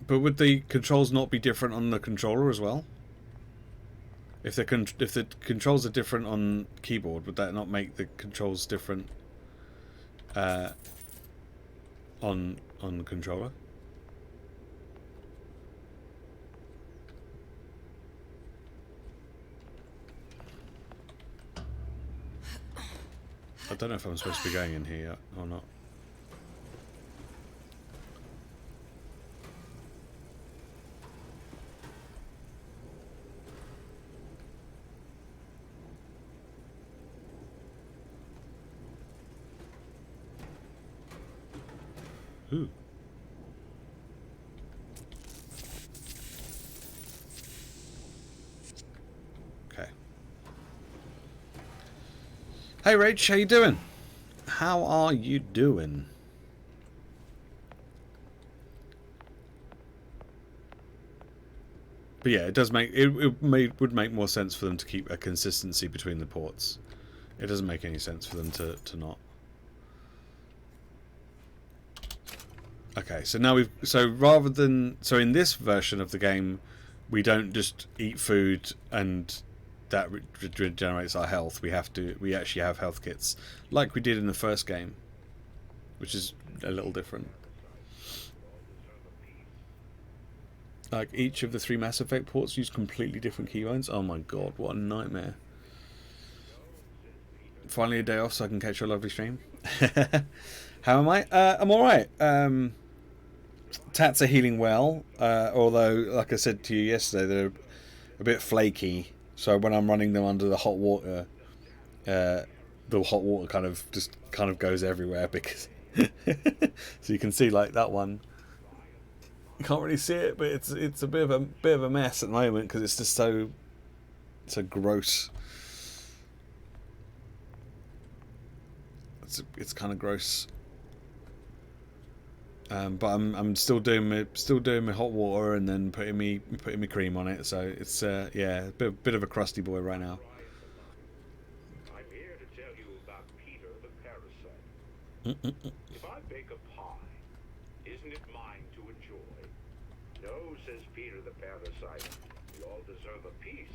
But would the controls not be different on the controller as well? If the controls are different on keyboard, would that not make the controls different on controller? I don't know if I'm supposed to be going in here yet or not. Ooh. Okay. Hey Rach, how you doing? How are you doing? But yeah, it does make would make more sense for them to keep a consistency between the ports. It doesn't make any sense for them to not. Okay, so now rather than in this version of the game, we don't just eat food and that regenerates our health. We actually have health kits like we did in the first game, which is a little different. Like each of the 3 Mass Effect ports use completely different keybinds. Oh my god, what a nightmare! Finally a day off so I can catch your lovely stream. How am I? I'm all right. Tats are healing well, although, like I said to you yesterday, they're a bit flaky. So when I'm running them under the hot water, the hot water kind of goes everywhere because. So you can see like that one. You can't really see it, but it's a bit of a mess at the moment because it's just so gross. It's kind of gross. But I'm still doing my hot water and then putting me cream on it. So it's yeah, a bit of a crusty boy right now. I'm here to tell you about Peter the Parasite. If I bake a pie, isn't it mine to enjoy? No, says Peter the Parasite. We all deserve a piece.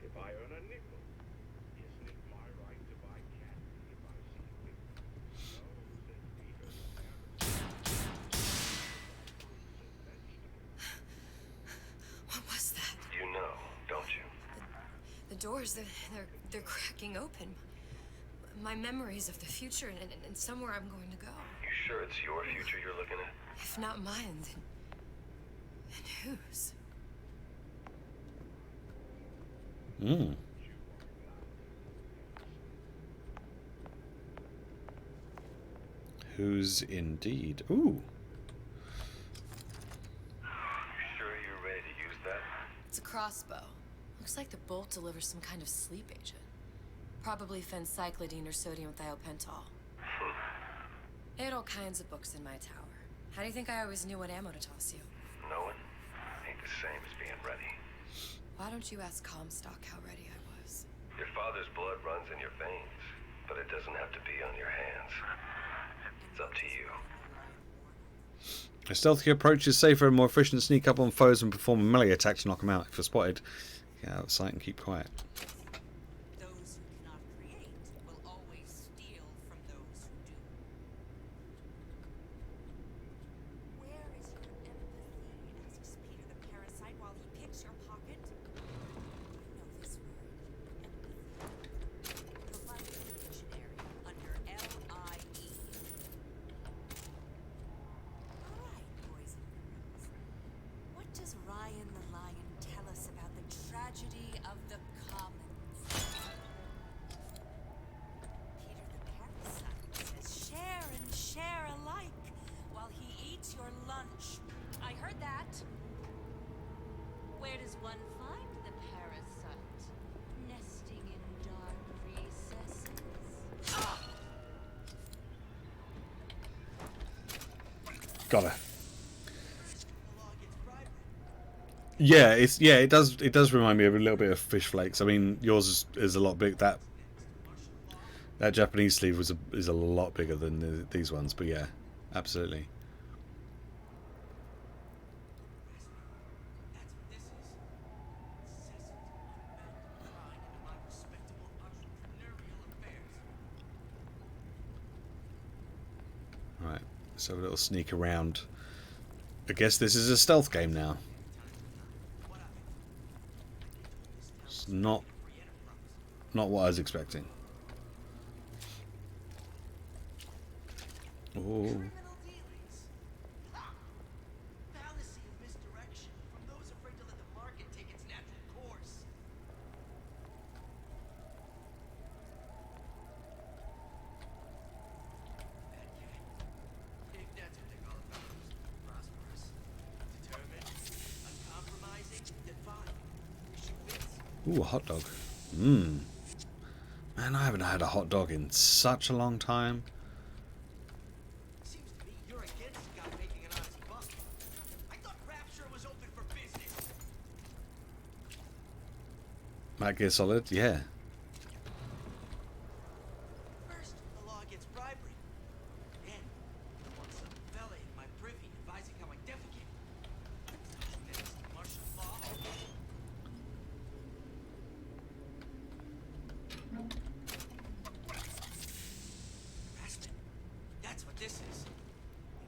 If I earn a nickel, isn't it my right to buy candy if I see it? No, says Peter the Parasite. What was that? You know, don't you? The doors, they're cracking open. My memories of the future and somewhere I'm going to go. You sure it's your future you're looking at? If not mine, then whose? Whose indeed? Ooh. Sure you're ready to use that? It's a crossbow. Looks like the bolt delivers some kind of sleep agent. Probably phencyclidine or sodium thiopental. I had all kinds of books in my tower. How do you think I always knew what ammo to toss you? Knowing ain't the same as being ready. Why don't you ask Comstock how ready I was? Your father's blood runs in your veins, but it doesn't have to be on your hands. It's up to you. A stealthy approach is safer and more efficient. Sneak up on foes and perform a melee attack to knock them out. If you're spotted, get out of sight and keep quiet. Those who cannot create will always steal from those who do. Where is your empathy? Asks Peter the parasite while he picks your pocket. You know this word, empathy. You'll find it in the dictionary under L-I-E. Alright, boys and girls. What does Ryan the Lion tell us about the tragedy of the commons? Peter the parasite says share and share alike while he eats your lunch. I heard that. Where does one find the parasite? Nesting in dark recesses. Got her. Yeah, it does remind me of a little bit of Fish Flakes. I mean, yours is a lot big. That Japanese sleeve is a lot bigger than these ones, but yeah, absolutely. Right, let's have a little sneak around. I guess this is a stealth game now. It's not what I was expecting. Oh. Fallacy of misdirection from those afraid to let the market take its natural course. Big that's what they call it, fellas. Prosperous, determined, uncompromising, then fine. She wins. Ooh, a hot dog. Mmm. Man, I haven't had a hot dog in such a long time. Seems to me you're against a guy making an honest buck. I thought Rapture was open for business. Metal Gear Solid, yeah. First, the law against bribery. Then, I want some fella in my privy advising how I defecate. Next, martial law. Harassment. That's what this is.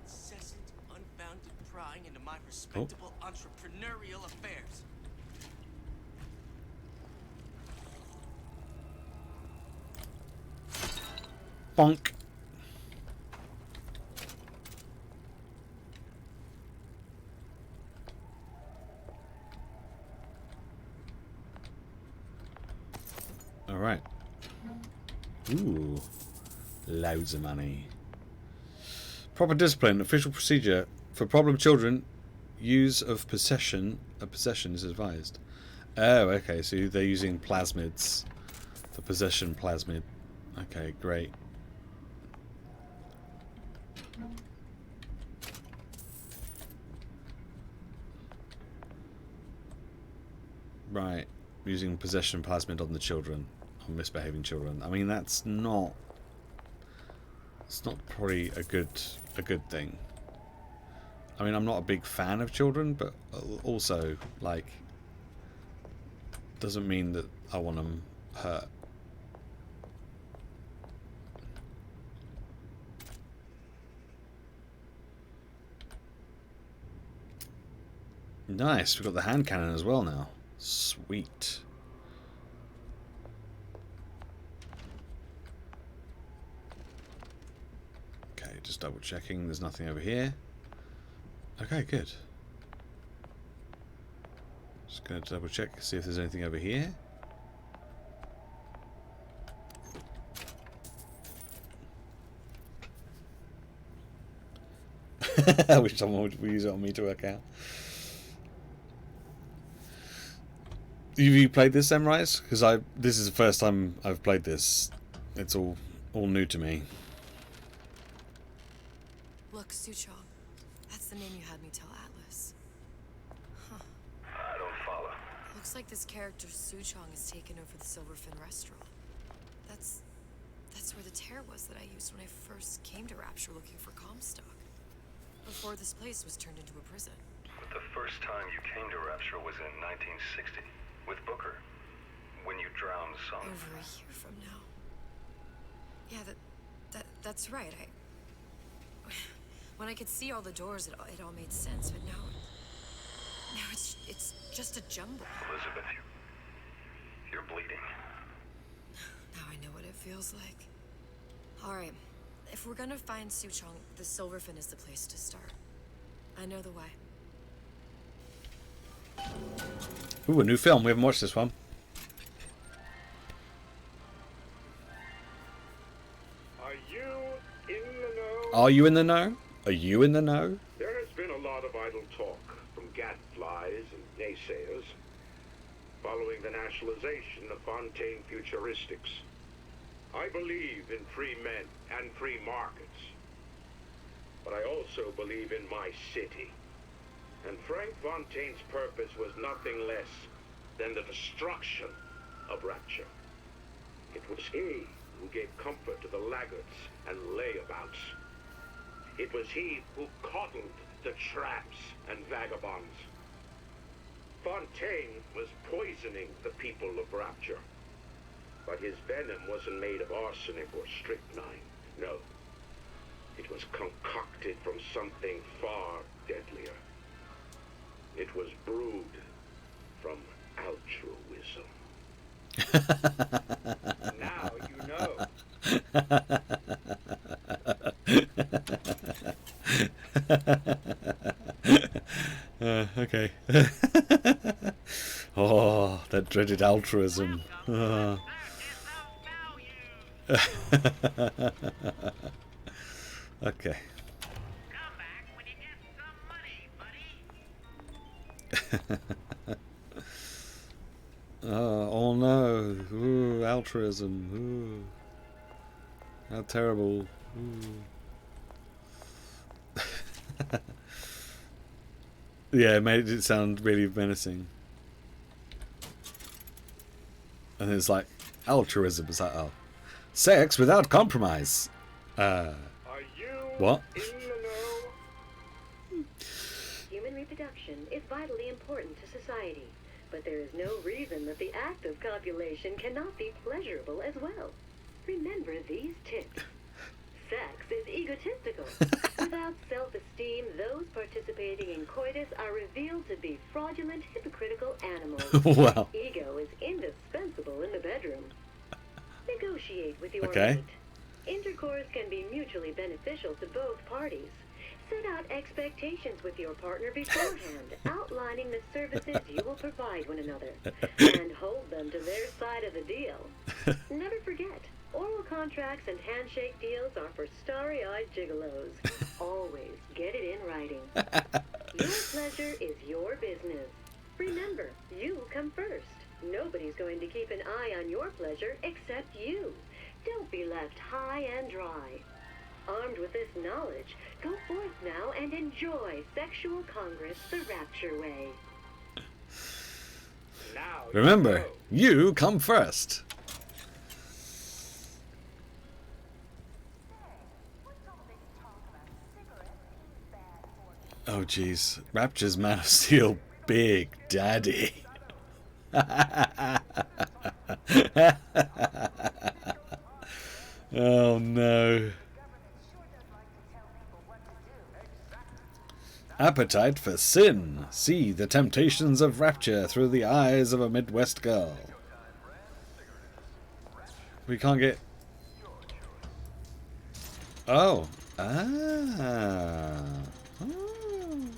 Incessant, unbounded prying into my respectable entrepreneurial affairs. Bonk. All right. Ooh, loads of money. Proper discipline, official procedure for problem children. Use of possession. A possession is advised. Oh, okay. So they're using plasmids. The possession plasmid. Okay, great. Right, using possession plasmid on the children, on misbehaving children. I mean, that's not. It's not probably a good thing. I mean, I'm not a big fan of children, but also like doesn't mean that I want them hurt. Nice, we've got the hand cannon as well now. Sweet. Okay, just double checking there's nothing over here. Okay, good. Just gonna double check, see if there's anything over here. I wish someone would use it on me to work out. Have you played this, Emrise? Because this is the first time I've played this. It's all new to me. Look, Suchong. That's the name you had me tell Atlas. Huh. I don't follow. Looks like this character Suchong has taken over the Silverfin restaurant. That's where the tear was that I used when I first came to Rapture looking for Comstock. Before this place was turned into a prison. But the first time you came to Rapture was in 1960 with Booker, when you drowned Son. Over a year from now. Yeah, that's right. When I could see all the doors, it all made sense. But now it's just a jumble. Elizabeth, you're bleeding. Now I know what it feels like. All right, if we're gonna find Suchong, the Silverfin is the place to start. I know the way. Ooh, a new film. We haven't watched this one. Are you in the know? Are you in the know? Are you in the know? There has been a lot of idle talk from gadflies and naysayers following the nationalization of Fontaine Futuristics. I believe in free men and free markets, but I also believe in my city. And Frank Fontaine's purpose was nothing less than the destruction of Rapture. It was he who gave comfort to the laggards and layabouts. It was he who coddled the tramps and vagabonds. Fontaine was poisoning the people of Rapture. But his venom wasn't made of arsenic or strychnine. No. It was concocted from something far deadlier. It was brewed from altruism. Now you know. Okay. Oh, that dreaded altruism. Okay. Oh no. Ooh, altruism. Ooh. How terrible. Ooh. Yeah, it made it sound really menacing. And it's like, altruism. It's like, oh. Sex without compromise. What? Human reproduction is vitally important to society, but there is no reason that the act of copulation cannot be pleasurable as well. Remember these tips. Sex is egotistical. Without self-esteem, those participating in coitus are revealed to be fraudulent, hypocritical animals. Wow. Ego is indispensable in the bedroom. Negotiate with your Okay. mate. Intercourse can be mutually beneficial to both parties. Set out expectations with your partner beforehand, outlining the services you will provide one another, and hold them to their side of the deal. Never forget, oral contracts and handshake deals are for starry-eyed gigolos. Always get it in writing. Your pleasure is your business. Remember, you come first. Nobody's going to keep an eye on your pleasure except you. Don't be left high and dry. Armed with this knowledge, go forth now and enjoy Sexual Congress the Rapture way. Now Remember, you come first. Oh jeez, Rapture's Man of Steel, Big Daddy. Oh no. Appetite for sin. See the temptations of Rapture through the eyes of a Midwest girl. We can't get... Oh. Ah. Oh.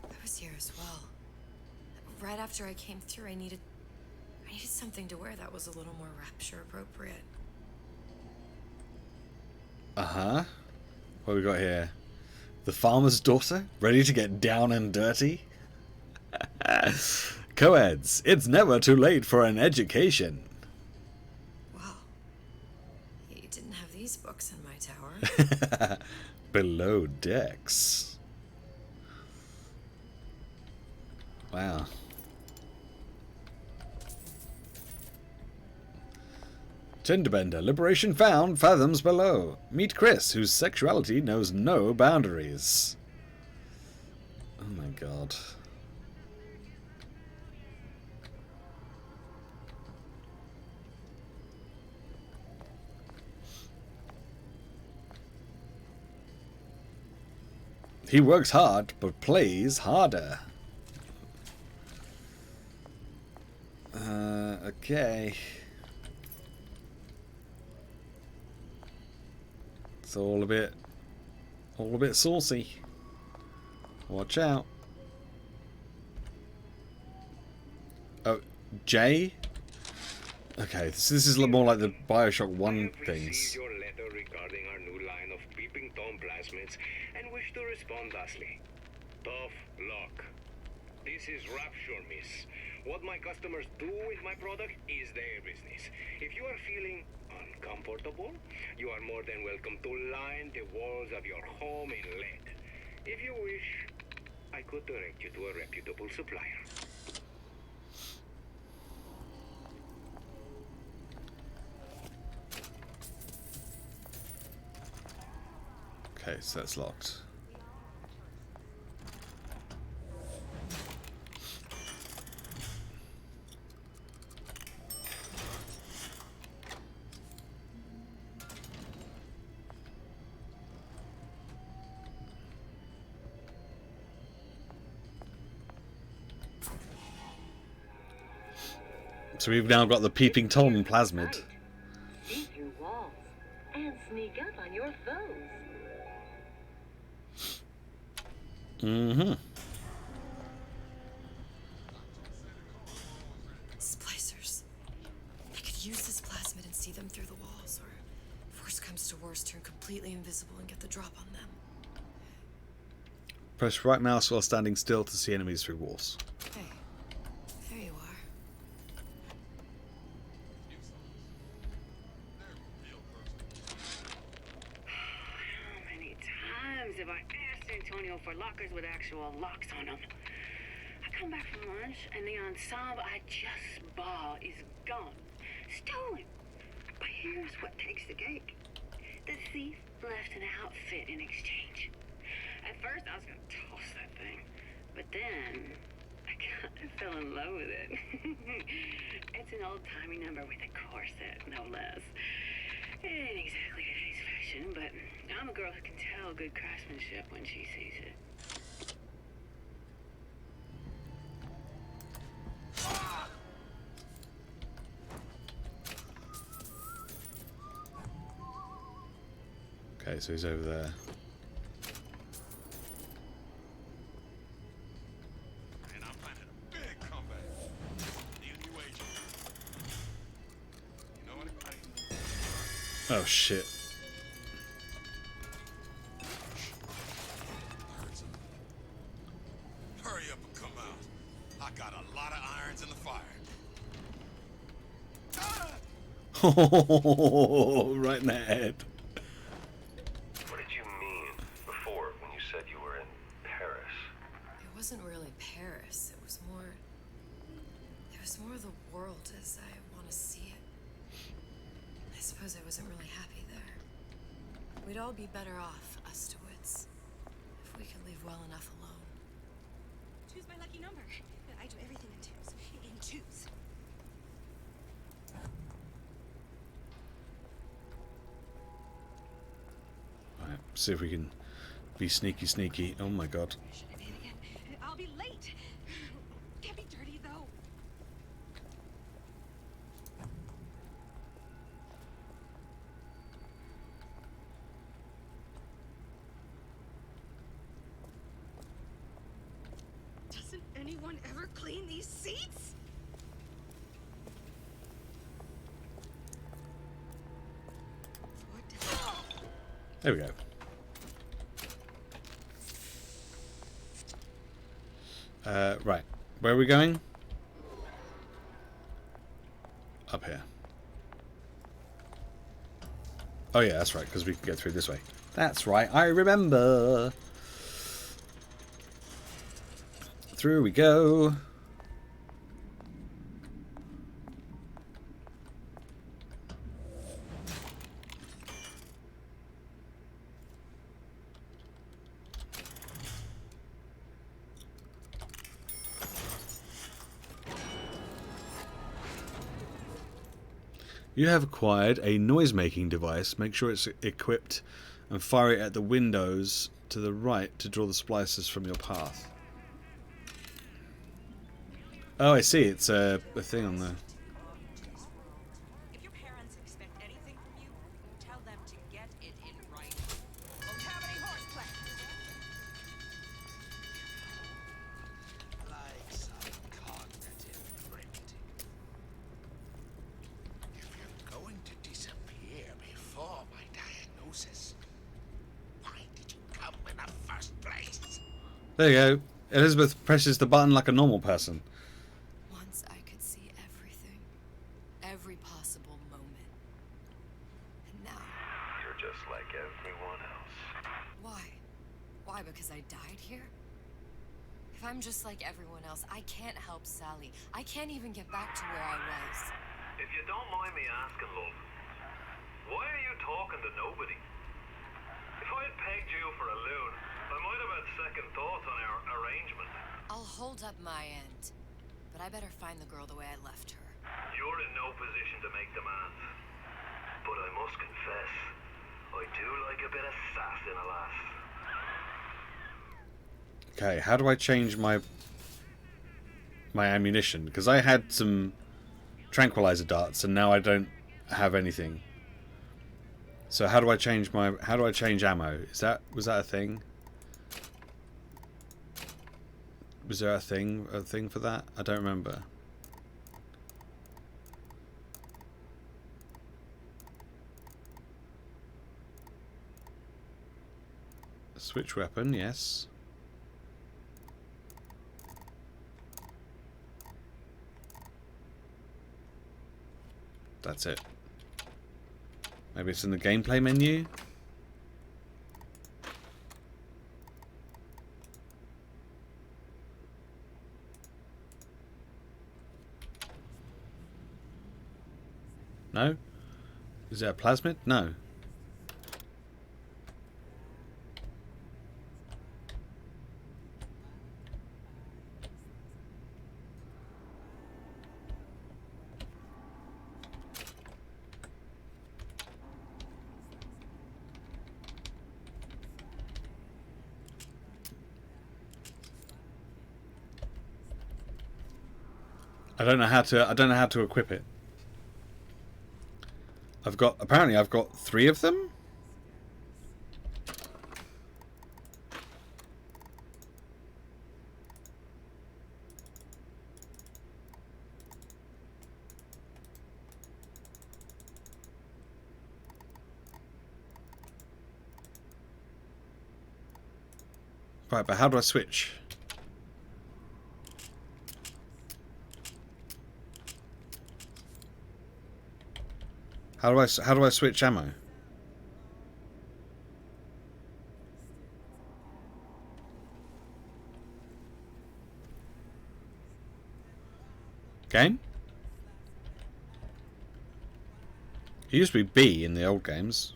I was here as well. Right after I came through, I needed something to wear that was a little more Rapture appropriate. Uh-huh. What we got here? The farmer's daughter? Ready to get down and dirty? Co-eds, it's never too late for an education. Wow. You didn't have these books in my tower. Below decks. Wow. Tinderbender, liberation found, fathoms below. Meet Chris, whose sexuality knows no boundaries. Oh my god. He works hard, but plays harder. Okay. It's all a bit saucy. Watch out. Oh, Jay? Okay, this is more like the Bioshock 1 things. Your letter regarding our new line of peeping Tom plasmids and wish to respond thusly. Tough luck. This is Rapture, miss. What my customers do with my product is their business. If you are feeling uncomfortable, you are more than welcome to line the walls of your home in lead. If you wish, I could direct you to a reputable supplier. Okay, so that's locked. So we've now got the peeping Tom plasmid. See through walls and sneak up on your foes. Mm-hmm. Splicers. I could use this plasmid and see them through the walls, or if worst comes to worst, turn completely invisible and get the drop on them. Press right mouse while standing still to see enemies through walls. Hey, there you are. How many times have I asked Antonio for lockers with actual locks on them? I come back from lunch and the ensemble I just bought is gone. Stolen. But here's what takes the cake. The thief left an outfit in exchange. At first I was gonna toss that thing, but then I kind of fell in love with it. It's an old-timey number with a corset, no less. It ain't exactly today's fashion, but I'm a girl who can tell good craftsmanship when she sees it. Okay, so he's over there. And I'm planning a big comeback. Need a new agent. You know anybody? Oh shit. Hurry up and come out. I got a lot of irons in the fire. Right in the head. What did you mean before when you said you were in Paris? It wasn't really Paris. It was more the world as I want to see it. I suppose I wasn't really happy there. We'd all be better off, us Stewits, if we could leave well enough alone. Choose my lucky number. I do everything in twos. In twos. Right, see if we can be sneaky. Oh my god. I'll be late. Can't be dirty though. Doesn't anyone ever clean these seats? There we go. Right. Where are we going? Up here. Oh yeah, that's right, because we can get through this way. That's right, I remember. Through we go. You have acquired a noise-making device. Make sure it's equipped and fire it at the windows to the right to draw the splicers from your path. Oh, I see. It's a thing on there. If your parents expect anything from you, tell them to get it in writing. Won't have any horseplay. Like some cognitive printing. If you're going to disappear before my diagnosis, why did you come in the first place? There you go. Elizabeth presses the button like a normal person. Once I could see everything. Every possible moment. And now... You're just like everyone else. Why? Why, because I died here? If I'm just like everyone else, I can't help Sally. I can't even get back to where I was. If you don't mind me asking, love, why are you talking to nobody? If I'd pegged you for a loon, I might have had second thoughts on our arrangement. I'll hold up my end. But I better find the girl the way I left her. You're in no position to make demands. But I must confess, I do like a bit of sass in a lass. Okay, how do I change my ammunition? Because I had some tranquilizer darts and now I don't have anything. So how do I change ammo? Was that a thing? Was there a thing for that? I don't remember. Switch weapon, yes. That's it. Maybe it's in the gameplay menu? No? Is it a plasmid? No. I don't know how to equip it. Apparently I've got 3 of them. Right, but how do I switch? How do I switch ammo? Game? It used to be B in the old games.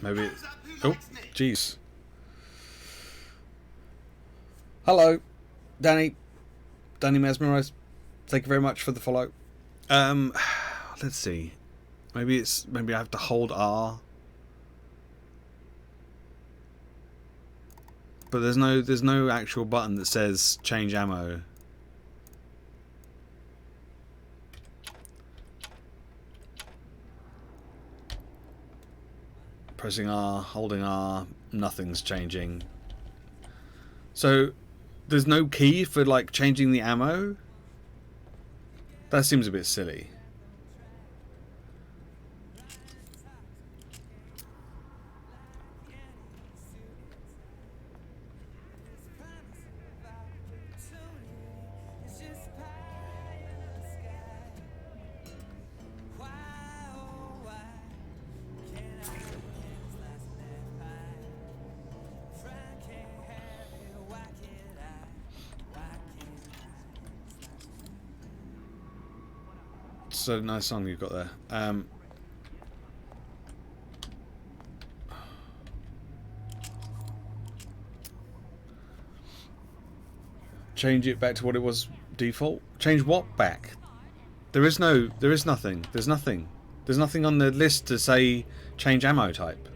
Maybe. Oh, jeez. Hello, Danny. Danny Mesmerized. Thank you very much for the follow. Let's see. Maybe I have to hold R. But there's no actual button that says change ammo. Pressing R, holding R, nothing's changing. So, there's no key for, like, changing the ammo? That seems a bit silly. So nice song you've got there. Change it back to what it was default. Change what back? There is nothing. There's nothing. There's nothing on the list to say change ammo type.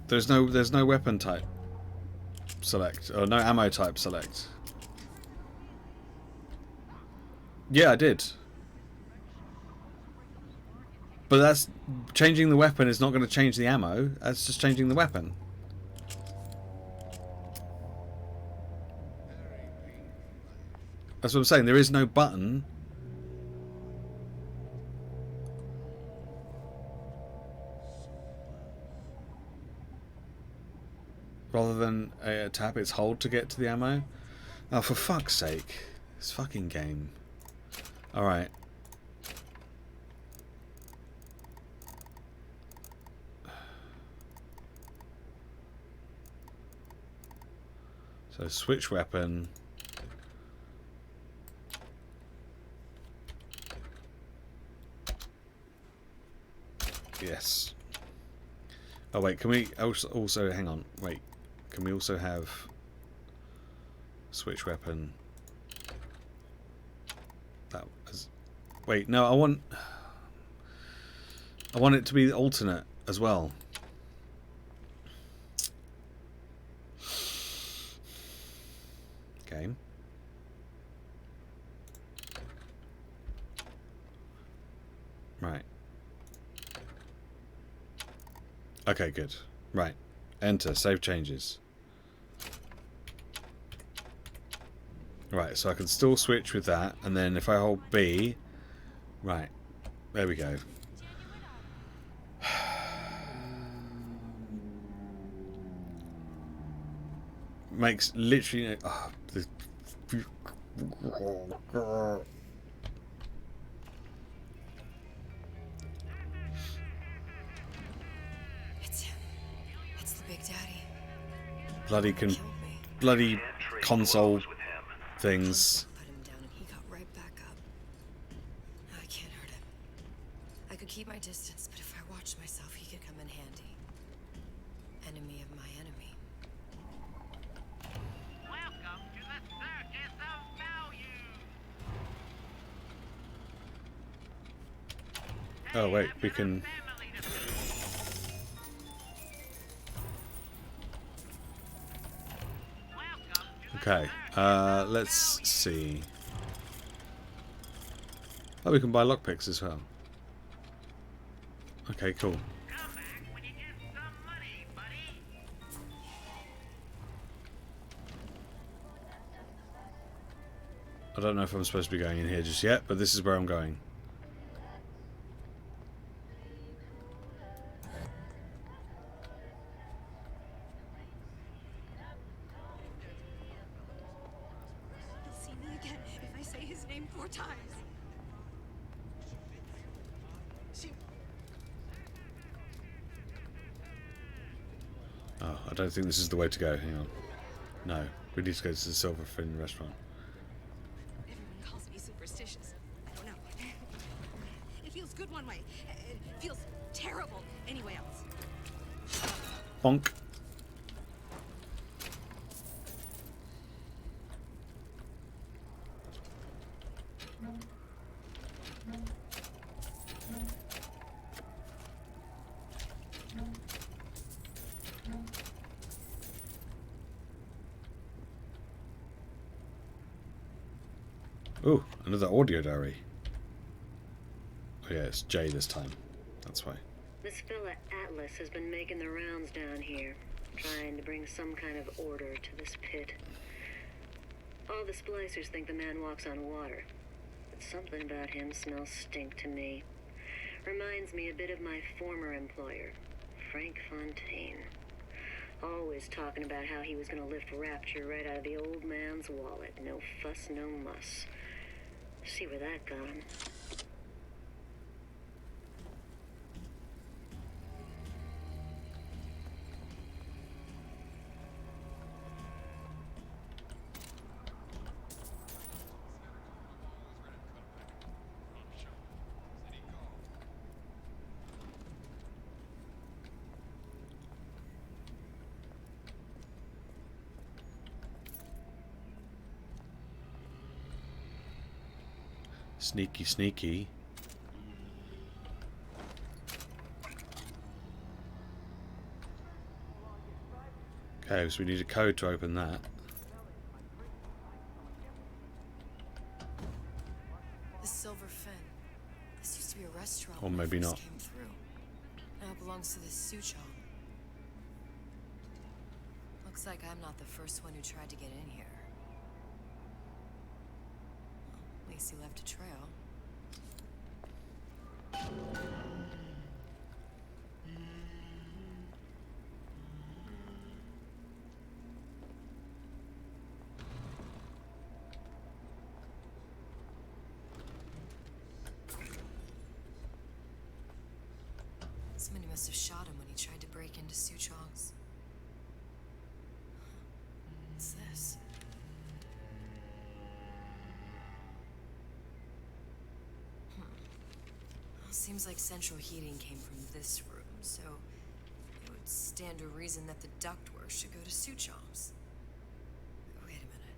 There's no weapon type select or no ammo type select. Yeah, I did. But that's changing the weapon is not going to change the ammo. That's just changing the weapon. That's what I'm saying. There is no button. Rather than tap, it's hold to get to the ammo. Oh, for fuck's sake. This fucking game. Alright. So switch weapon. Yes. Oh wait, can we also hang on, wait. Can we also have switch weapon? That was, wait, no, I want it to be alternate as well. Game. Right. Okay, good. Right. Enter. Save changes. Right, so I can still switch with that, and then if I hold B... Right. There we go. Makes literally... Oh, the... It's the Big Daddy. Bloody console things. Put him down and he got right back up. I can't hurt him. I could keep my distance, but if I watched myself, he could come in handy. Enemy of my enemy. Welcome to the Circus of Value. Oh wait, we can... Okay, let's see. Oh, we can buy lockpicks as well. Okay, cool. I don't know if I'm supposed to be going in here just yet, but this is where I'm going. You'll see me again if I say his name 4 times. Oh, I don't think this is the way to go. Hang on. No, we need to go to the Silver Fin restaurant. Everyone calls me superstitious. I don't know. It feels good one way. It feels terrible anyway else. Bonk. Ooh, another audio diary. Oh yeah, it's Jay this time. That's why. This fella Atlas has been making the rounds down here, trying to bring some kind of order to this pit. All the splicers think the man walks on water, but something about him smells stink to me. Reminds me a bit of my former employer, Frank Fontaine. Always talking about how he was going to lift Rapture right out of the old man's wallet. No fuss, no muss. See where that got him. Sneaky, sneaky. Okay, so we need a code to open that. The Silver Fin. This used to be a restaurant. Or when I maybe first not. Came through. Now it belongs to the Suchong. Looks like I'm not the first one who tried to get in here. Well, at least he left a trail. Somebody must have shot him when he tried to break into Suchong's. What's this? Well, seems like central heating came from this room, so it would stand to reason that the ductwork should go to Suchong's. Wait a minute.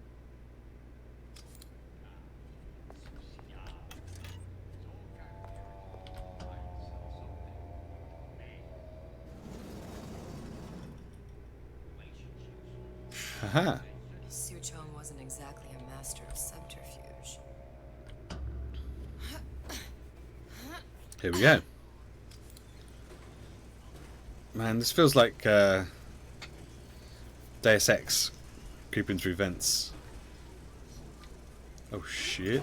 Haha. Suchong wasn't exactly a master of subterfuge. Here we go. Man, this feels like Deus Ex creeping through vents. Oh shit.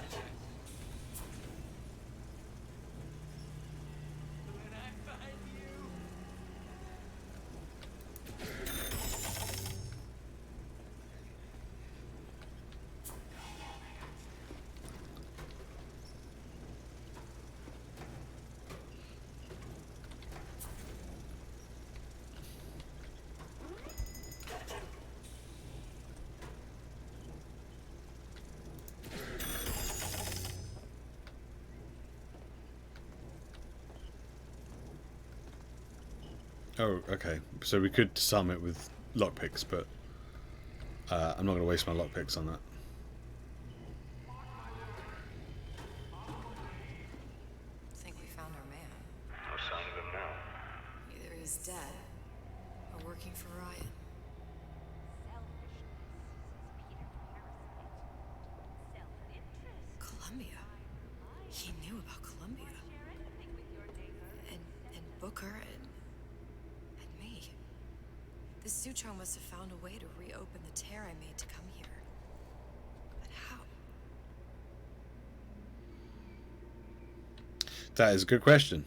Oh, okay. So we could disarm it with lockpicks, but I'm not going to waste my lockpicks on that. Think we found our man. No sign of him now. Either he's dead or working for Ryan. Columbia. He knew about Columbia. And Booker and me. The Suchong must have found a way to reopen the tear I made to come here. But how? That is a good question.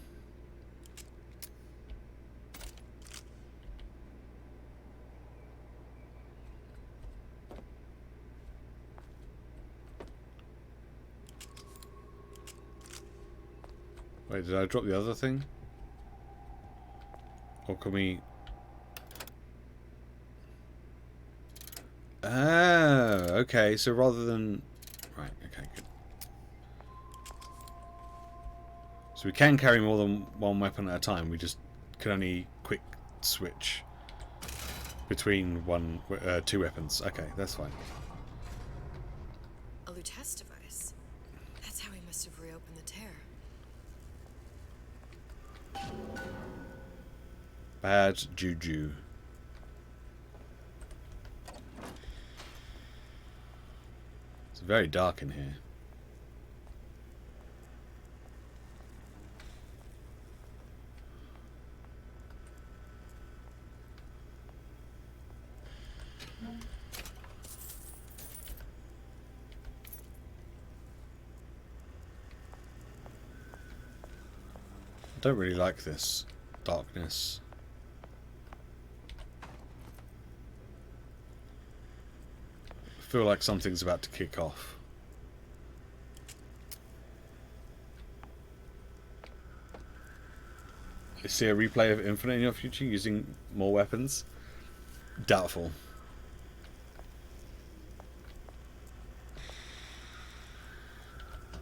Wait, did I drop the other thing? Or can we... Ah, okay, so rather than... Right, okay, good. So we can carry more than one weapon at a time, we just can only quick switch between two weapons. Okay, that's fine. A Lutece device. That's how he must have reopened the tear. Bad juju. It's very dark in here. don't really like this darkness. I feel like something's about to kick off. You see a replay of Infinite in your future using more weapons? Doubtful.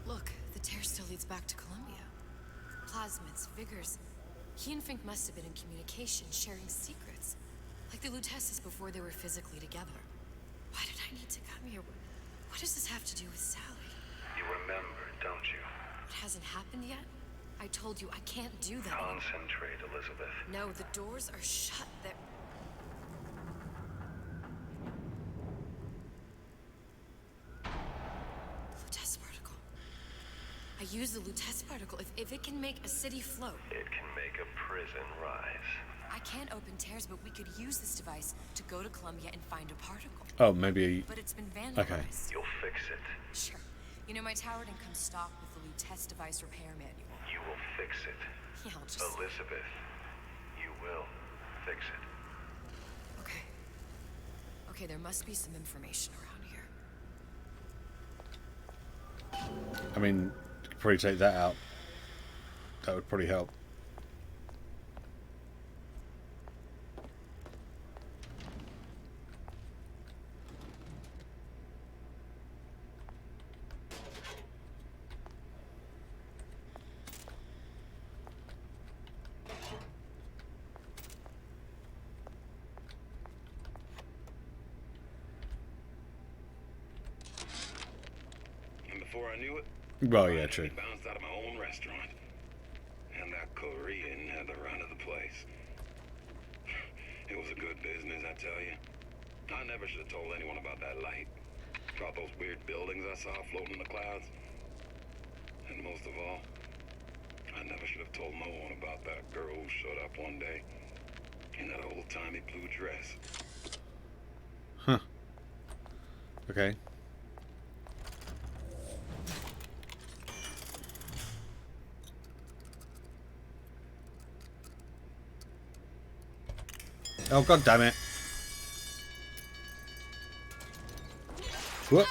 Look, the tear still leads back to Columbia. Plasmids, Vigors. He and Fink must have been in communication, sharing secrets. Like the Luteces before they were physically together. Why did I need to come here? What does this have to do with Sally? You remember, don't you? It hasn't happened yet? I told you I can't do that. Concentrate, Elizabeth. No, the doors are shut. They're... Lutece particle. I use the Lutece particle. If it can make a city float. It can make a prison rise. I can't open tears, but we could use this device to go to Columbia and find a particle. Oh, maybe. But it's been vandalized. Okay. You'll fix it. Sure. You know, my tower didn't come stocked with the Lutece device repair manual. You will fix it. Yeah, I'll just... Elizabeth, you will fix it. Okay. Okay, there must be some information around here. I mean, you could probably take that out. That would probably help. Before I knew it, Well, yeah, true. bounced out of my own restaurant. And that Korean had the run of the place. It was a good business, I tell you. I never should have told anyone about that light. About those weird buildings I saw floating in the clouds. And most of all, I never should have told no one about that girl who showed up one day in that old-timey blue dress. Huh. Okay. Oh, god damn it. Whoop.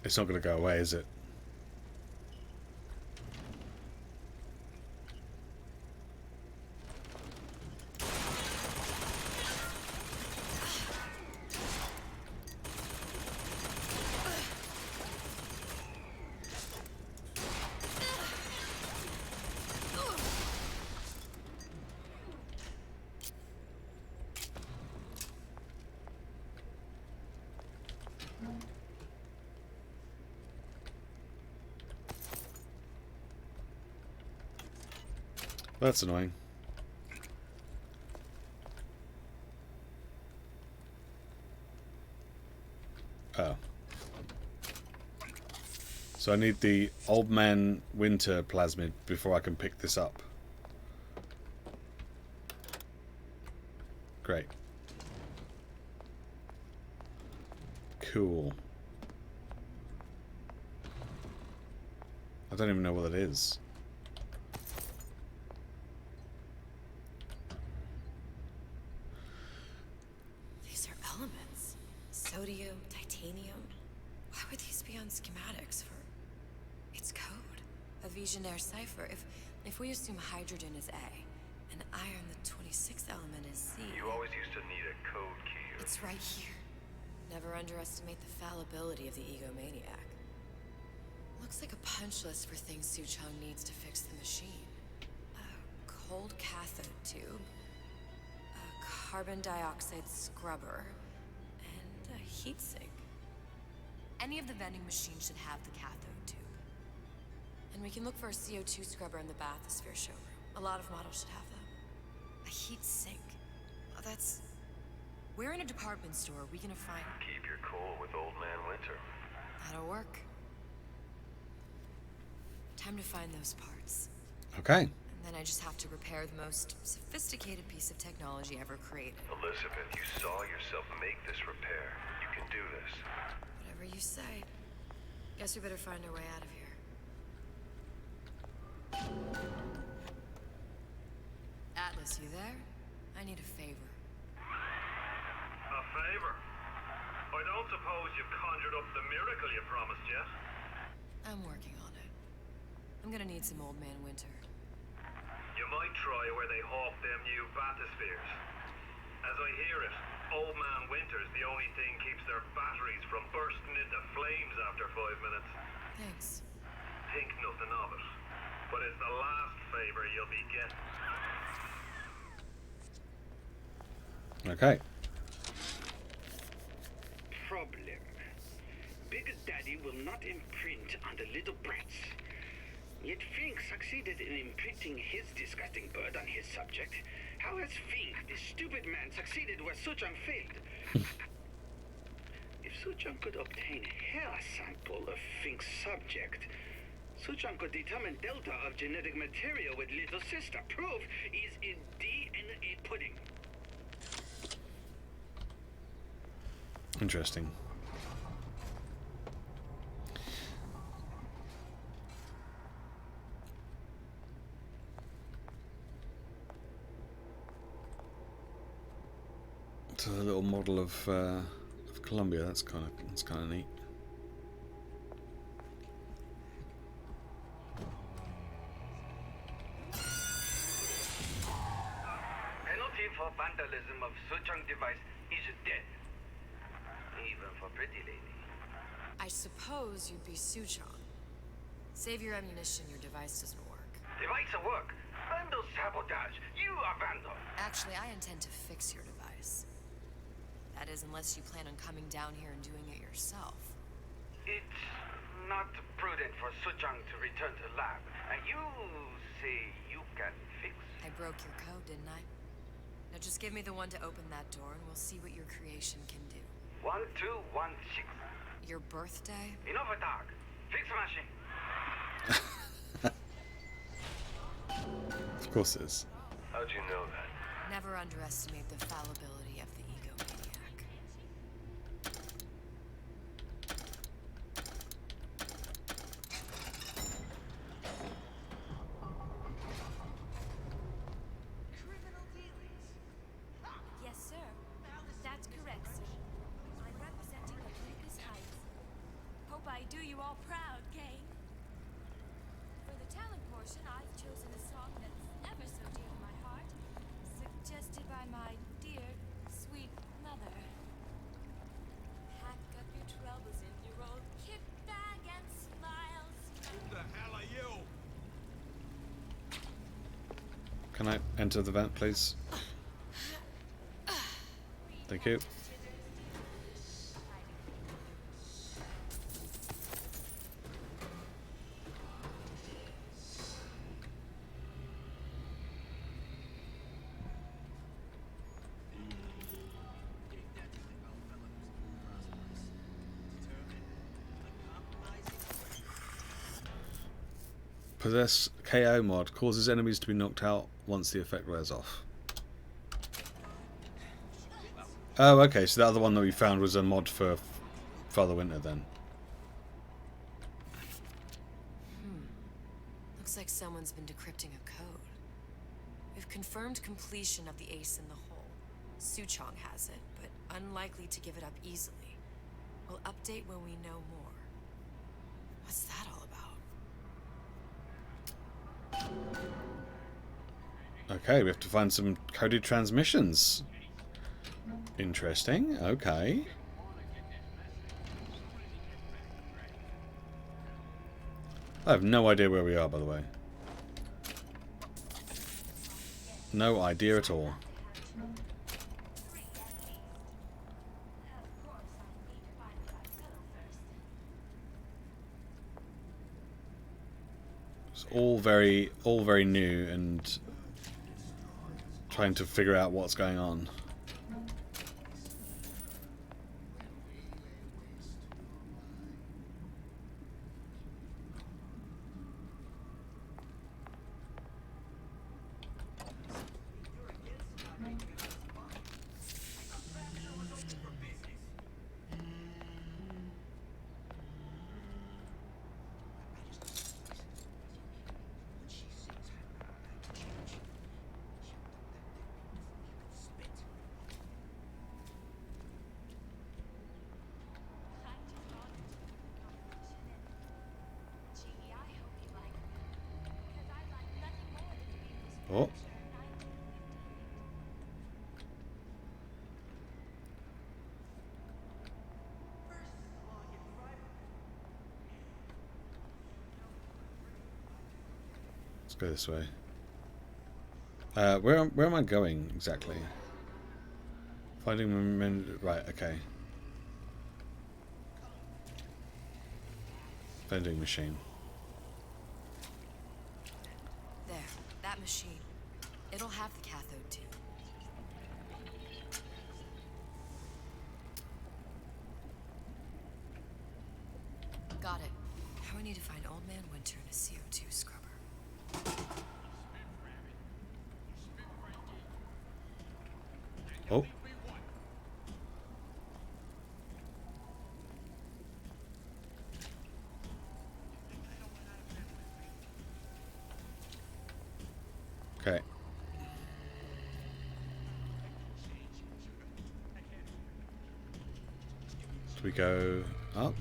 It's not going to go away, is it? That's annoying. Oh. So I need the Old Man Winter plasmid before I can pick this up. Great. Cool. I don't even know what that is. These are elements. Sodium, titanium. Why would these be on schematics for... It's code. A Visionaire cipher. If we assume hydrogen is A, and iron, the 26th element, is Z... You always used to need a code key. It's right here. Never underestimate the fallibility of the egomaniac. Looks like a punch list for things Suchong needs to fix the machine. A cold cathode tube, a carbon dioxide scrubber, and a heat sink. Any of the vending machines should have the cathode tube. And we can look for a CO2 scrubber in the bathysphere showroom. A lot of models should have them. A heat sink. Oh, that's... Where in a department store are we gonna find... Keep your cool with Old Man Winter. That'll work. Time to find those parts. Okay. And Then I just have to repair the most sophisticated piece of technology ever created. Elizabeth, you saw yourself make this repair. You can do this. Whatever you say. Guess we better find our way out of here. Atlas, you there? I need a favor. A favor? I don't suppose you've conjured up the miracle you promised yet? I'm working on it. I'm gonna need some Old Man Winter. You might try where they hawk them new bathyspheres. As I hear it, Old Man Winter's the only thing keeps their batteries from bursting into flames after 5 minutes. Thanks. Think nothing of it. But it's the last favor you'll be getting. Okay. Problem. Big Daddy will not imprint on the little brats. Yet Fink succeeded in imprinting his disgusting bird on his subject. How has Fink, this stupid man, succeeded where Suchong failed? If Suchong could obtain a hair sample of Fink's subject, Suchong could determine delta of genetic material with little sister. Proof is in DNA pudding. Interesting. It's a little model of Columbia. That's kind of neat. Penalty for vandalism of Suchong device is death. Even for pretty lady. I suppose you'd be Suchong. Save your ammunition, your device doesn't work. Device at work. Vandal sabotage. You are vandal. Actually, I intend to fix your device. That is, unless you plan on coming down here and doing it yourself. It's not prudent for Suchong to return to lab. And you say you can fix? I broke your code, didn't I? Now just give me the one to open that door and we'll see what your creation can do. 1216. Your birthday? Enough talk. Fix machine. Of course it is. How'd you know that? Never underestimate the fallibility of the egomaniac. Yes, sir. That's correct, sir. I'm representing Olympus Heights. Hope I do you all proud, gang. For the talent portion, I've chosen a song that's ever so dear to my heart, suggested by my dear, sweet mother. Pack up your troubles in your old kit bag and smile. Who the hell are you? Can I enter the vent, please? Thank you. Possess KO mod causes enemies to be knocked out once the effect wears off. Oh, okay, so the other one that we found was a mod for Father Winter then. Looks like someone's been decrypting a code. We've confirmed completion of the ace in the hole. Suchong has it, but unlikely to give it up easily. We'll update when we know more. What's that all about? Okay, we have to find some coded transmissions. Interesting, okay. I have no idea where we are, by the way. No idea at all. It's all very new and trying to figure out what's going on. Oh. Let's go this way. Where am I going exactly? Finding men. Right. Okay. Vending machine. There, that machine. It'll have the cathode too. Got it. Now we need to find Old Man Winter and a CO2 scrubber. Oh. Okay. Do we go up?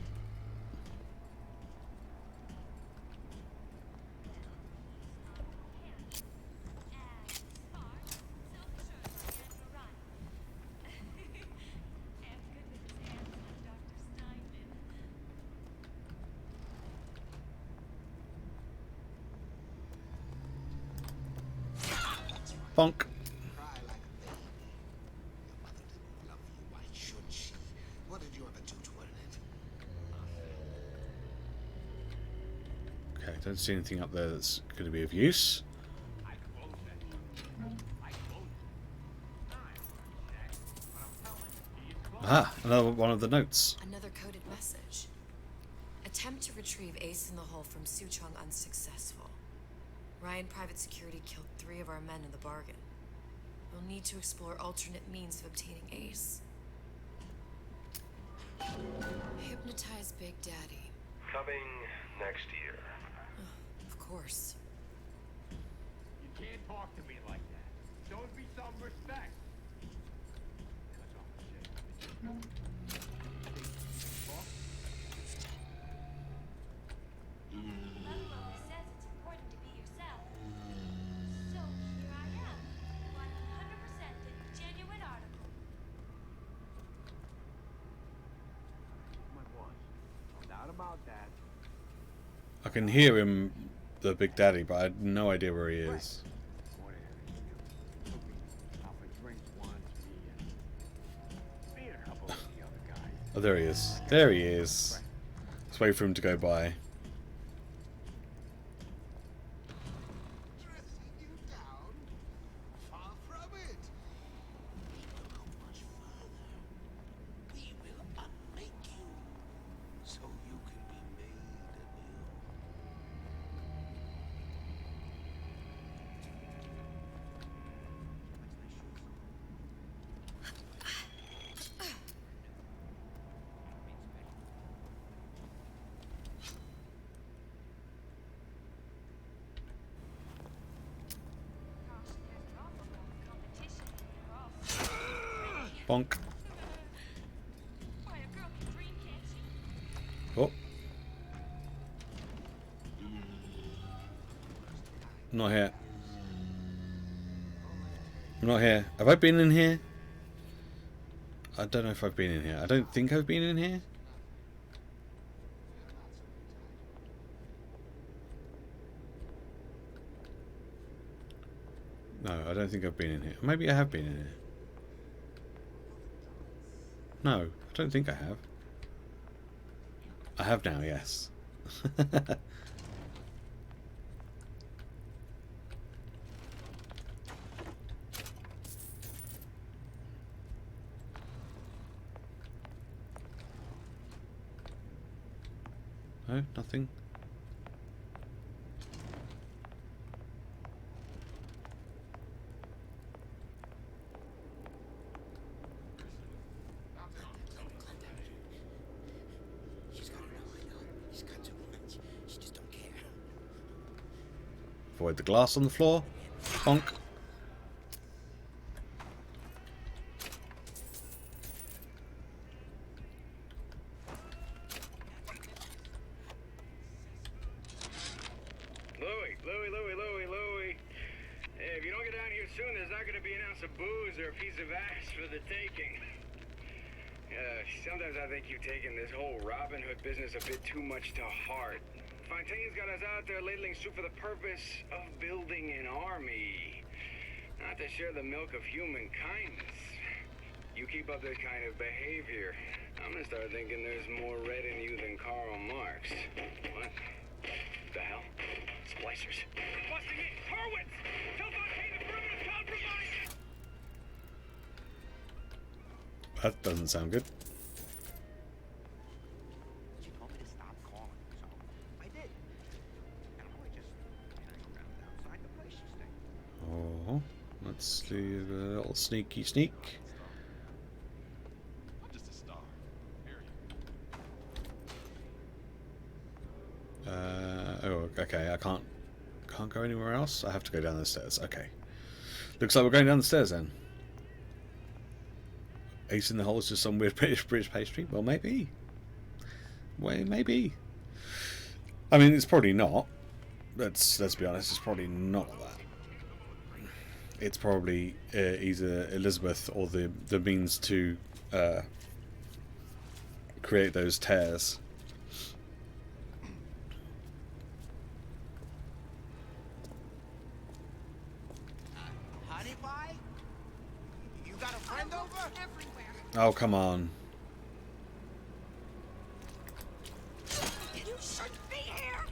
Bonk. Why should she? What did you ever do to her? Okay, don't see anything up there that's going to be of use. Ah, another one of the notes. Another coded message. Attempt to retrieve Ace in the Hole from Suchong unsuccessful. Ryan Private Security killed 3 of our men in the bargain. We'll need to explore alternate means of obtaining Ace. Hypnotize Big Daddy. Coming next year. Of course. You can't talk to me like that. Don't be some respect. I can hear him, the Big Daddy, but I had no idea where he is. Oh, there he is. There he is. Let's wait for him to go by. Bonk. Oh. I'm not here. I'm not here. Have I been in here? I don't know if I've been in here. I don't think I've been in here. No, I don't think I've been in here. Maybe I have been in here. No, I don't think I have. I have now, yes. No, nothing. Avoid the glass on the floor. Bonk. Louie. Hey, if you figure soon there's not gonna be an ounce of booze or a piece of ass for the taking. Sometimes I think you've taken this whole Robin Hood business a bit too much to heart. Fontaine's got us out there ladling soup for the purpose of building an army, not to share the milk of human kindness. You keep up this kind of behavior, I'm gonna start thinking there's more red in you than Karl Marx. What the hell? Splicers. We're busting in! Horwitz! Tell Fontaine the perimeter's compromised! That doesn't sound good. She told me to stop calling, so I did. And I was just hanging around outside the place she stayed. Oh, let's do the little sneaky sneak. I'm just a star. Oh, okay. I can't go anywhere else. I have to go down the stairs. Okay. Looks like we're going down the stairs then. Ace in the hole is just some weird British pastry. Well, maybe. Well, maybe. I mean, it's probably not. Let's be honest. It's probably not that. It's probably either Elizabeth or the means to create those tears. Honey pie? You got a friend over? Oh, come on. You shouldn't be here!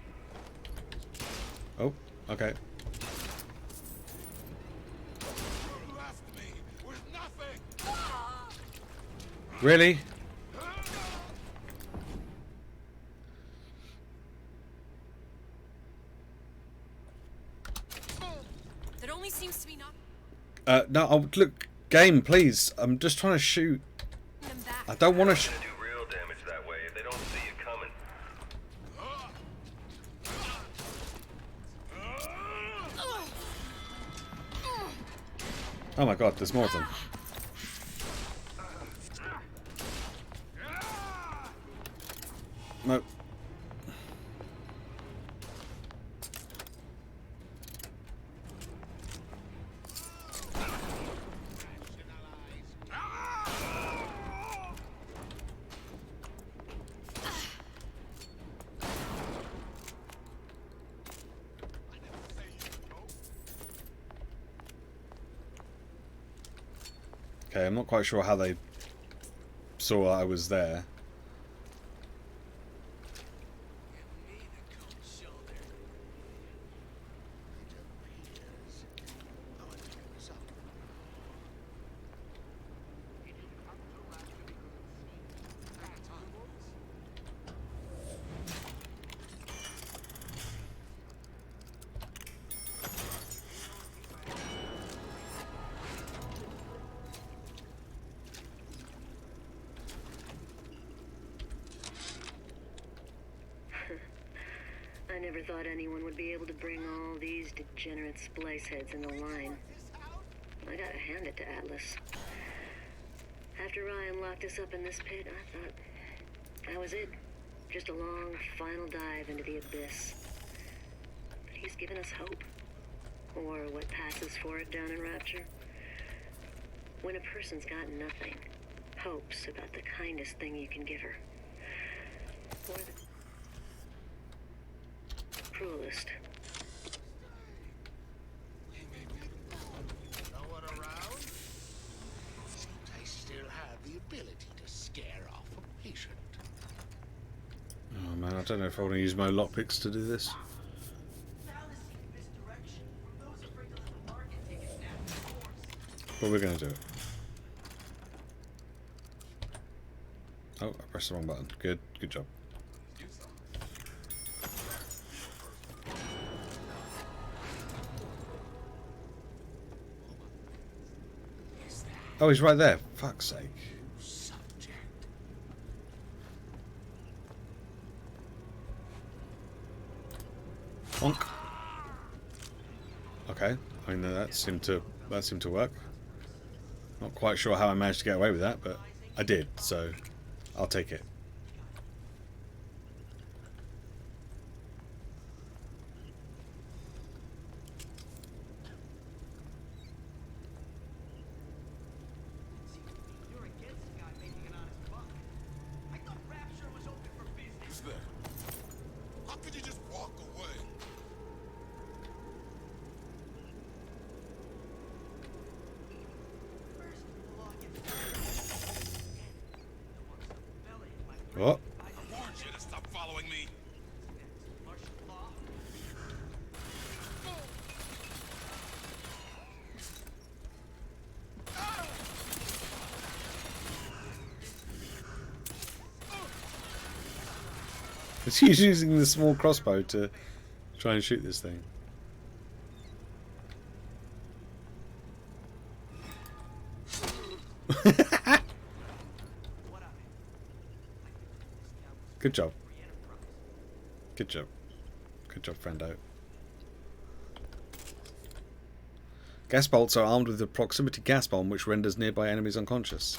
Oh, okay. You left me with nothing! Really? That only seems to be not No, look, game, please. I'm just trying to shoot. them back. I don't want to. Do real damage that way if they don't see you coming. Oh my god, there's more of them. Nope. Okay, I'm not quite sure how they saw I was there. I never thought anyone would be able to bring all these degenerate splice heads in the line. I gotta hand it to Atlas. After Ryan locked us up in this pit, I thought that was it. Just a long, final dive into the abyss. But he's given us hope. Or what passes for it down in Rapture. When a person's got nothing, hope's about the kindest thing you can give her. Or the cruelest. No one around? Seems I still have the ability to scare off a patient. Oh man, I don't know if I want to use my lockpicks to do this. But we're going to do it. Oh, I pressed the wrong button. Good job. Oh, he's right there. Fuck's sake. Bonk. Okay, I mean that seemed to work. Not quite sure how I managed to get away with that, but I did, so I'll take it. What? I warned you to stop following me. He's using the small crossbow to try and shoot this thing. Good job. Good job. Good job, friendo. Gas bolts are armed with a proximity gas bomb which renders nearby enemies unconscious.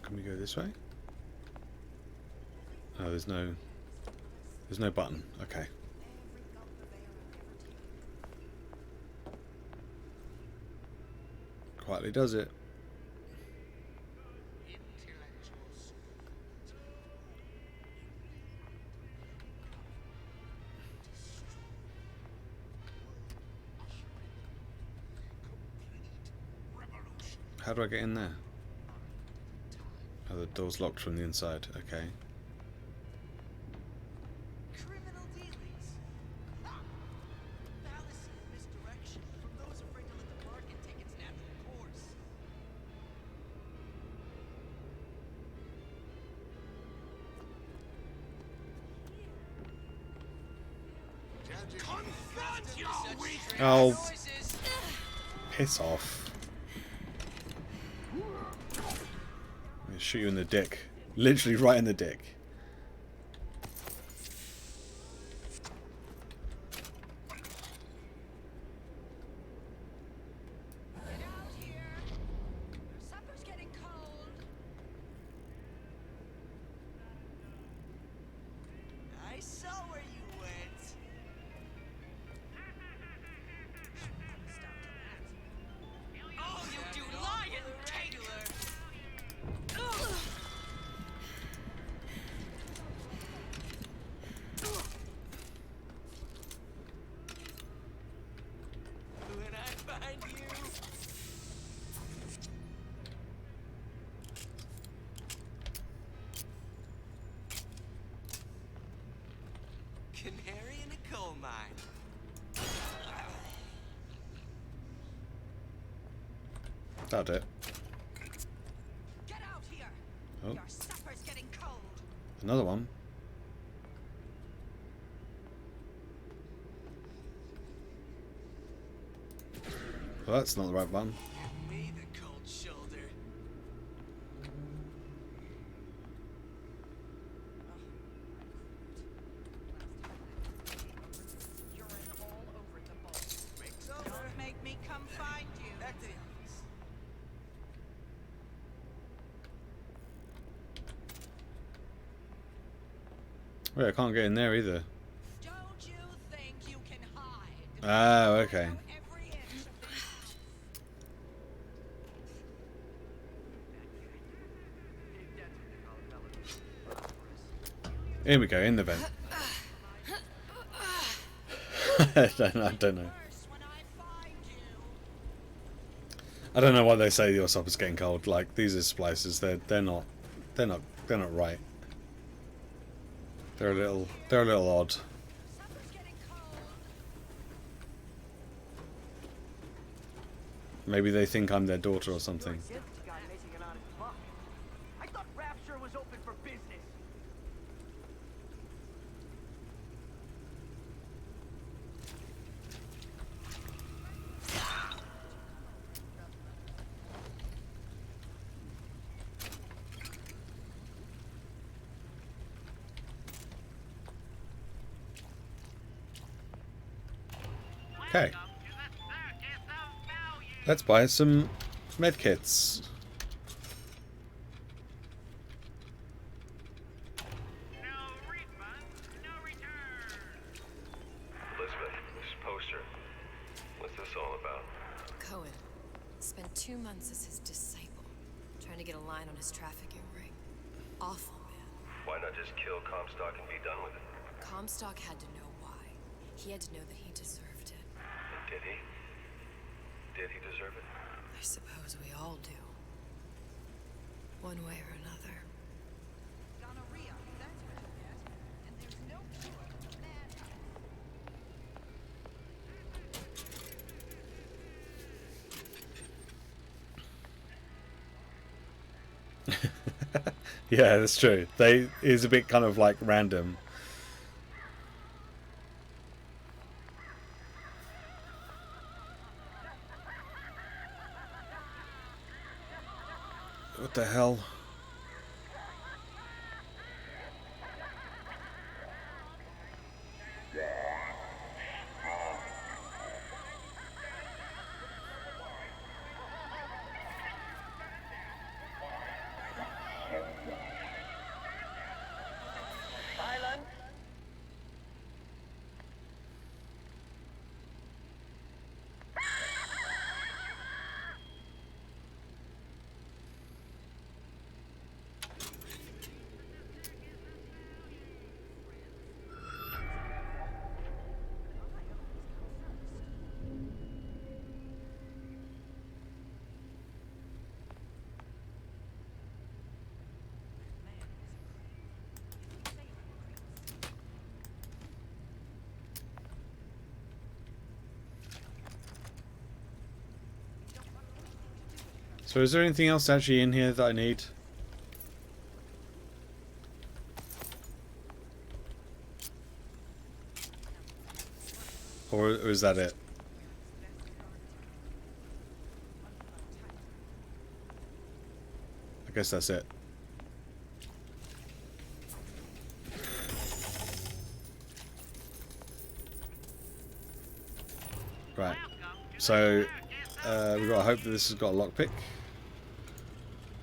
Can we go this way? Oh, there's no button. Okay. Quietly does it. How do I get in there? Oh, the door's locked from the inside. Okay. Criminal dealings. Ha! Fallacy and misdirection from those afraid to let the market take its natural course. Confront your weakness! Oh, piss off. I'm gonna shoot you in the dick. Literally right in the dick. Supper's getting cold. I saw where you went. Oh, you do lion cake! When I find you. Canary in a coal mine. That'll do it. Get out here. Oh, Your supper's getting cold. another one. Well, that's not the right one. Give me the cold shoulder. Urine all over the bowl. Don't make me come find you. Back to the office. Wait, I can't get in there either. Don't you think you can hide? Ah, okay. Every inch of this. Here we go, in the vent. I don't know. I don't know why they say your supper's getting cold. Like, these are splices. They're not right. They're a little odd. Maybe they think I'm their daughter or something. I thought Rapture was open for business. Okay. Let's buy some medkits. Elizabeth, this poster. What's this all about? Cohen spent 2 months as his disciple, trying to get a line on his trafficking ring. Awful, man. Why not just kill Comstock and be done with it? Comstock had to know why. He had to know that he deserved it. And did he? Did he deserve it? I suppose we all do. One way or another. Gonorrhea, that's what you get. And there's no cure for bad. Yeah, that's true. They is a bit kind of like random. What the hell? Silence. So is there anything else actually in here that I need? Or is that it? I guess that's it. Right. So we've got to hope that this has got a lockpick,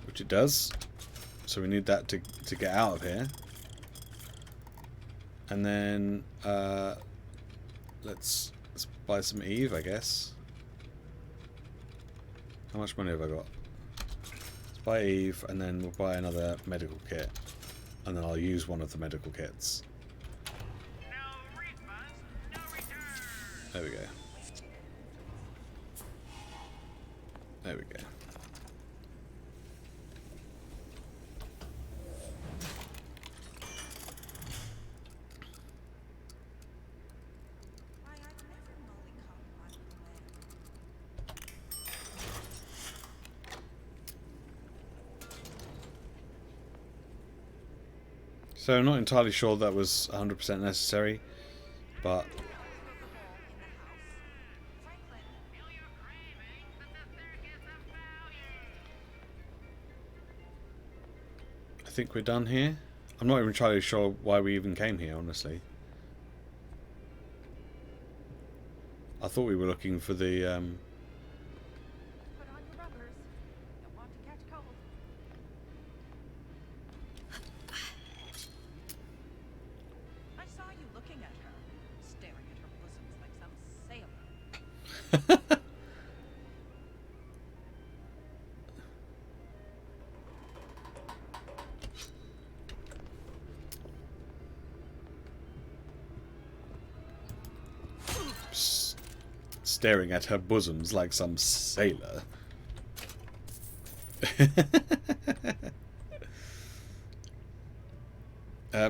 which it does. So we need that to get out of here. And then let's buy some Eve, I guess. How much money have I got? Let's buy Eve, and then we'll buy another medical kit, and then I'll use one of the medical kits. There we go. There we go. So I'm not entirely sure that was 100% necessary, but I think we're done here. I'm not even entirely sure why we even came here, honestly. I thought we were looking for the Put on your rubbers. Don't want to catch cold. I saw you looking at her, staring at her bosoms like some sailor. Staring at her bosoms like some sailor.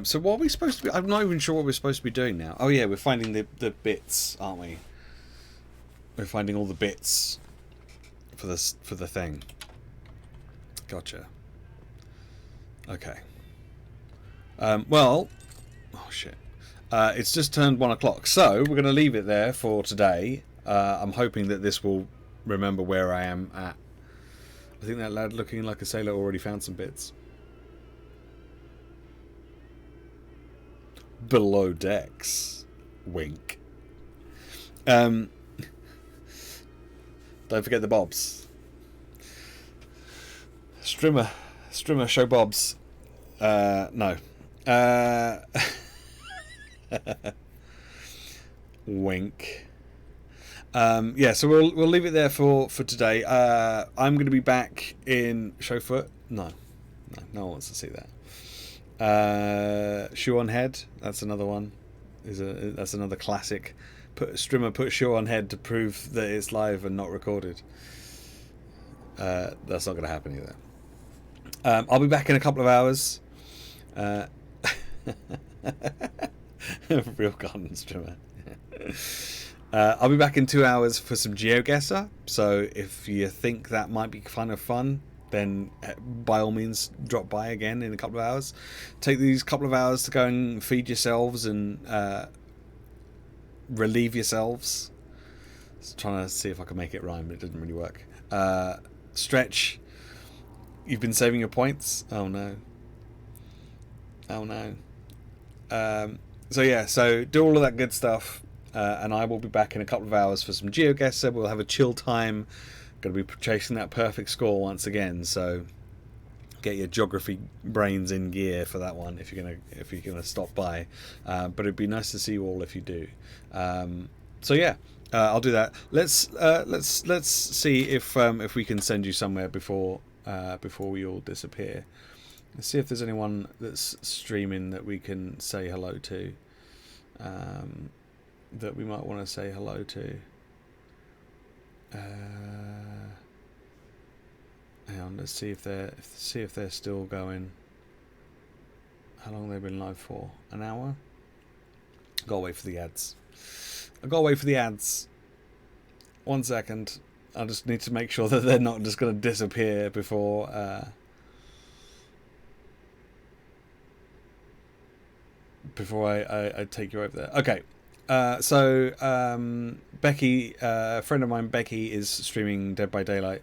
So what are we supposed to be? I'm not even sure what we're supposed to be doing now. Oh yeah, we're finding the bits, aren't we? We're finding all the bits for this for the thing. Gotcha. Okay. Well, oh shit. It's just turned 1 o'clock, so we're going to leave it there for today. I'm hoping that this will remember where I am at. I think that lad looking like a sailor already found some bits. Below decks. Wink. Don't forget the bobs. Strimmer, show bobs. No. Wink. Yeah, so we'll leave it there for today. I'm going to be back in Showfoot. No one wants to see that. Shoe on head. That's another one. That's another classic. Strimmer put shoe on head to prove that it's live and not recorded. That's not going to happen either. I'll be back in a couple of hours. Real garden Strimmer. I'll be back in 2 hours for some GeoGuessr. So if you think that might be kind of fun, then by all means drop by again in a couple of hours. Take these couple of hours to go and feed yourselves and relieve yourselves. Just trying to see if I can make it rhyme, but it didn't really work. Stretch. You've been saving your points. Oh no. So yeah, so do all of that good stuff. And I will be back in a couple of hours for some GeoGuessr. We'll have a chill time. Going to be chasing that perfect score once again. So get your geography brains in gear for that one if you're gonna stop by. But it'd be nice to see you all if you do. So yeah, I'll do that. Let's see if we can send you somewhere before we all disappear. Let's see if there's anyone that's streaming that we can say hello to. That we might want to say hello to. Hang on, let's see if they're still going. How long have they been live for? An hour? Gotta wait for the ads. I gotta wait for the ads. 1 second. I just need to make sure that they're not just gonna disappear before I take you over there. Okay. So Becky, a friend of mine, Becky, is streaming Dead by Daylight.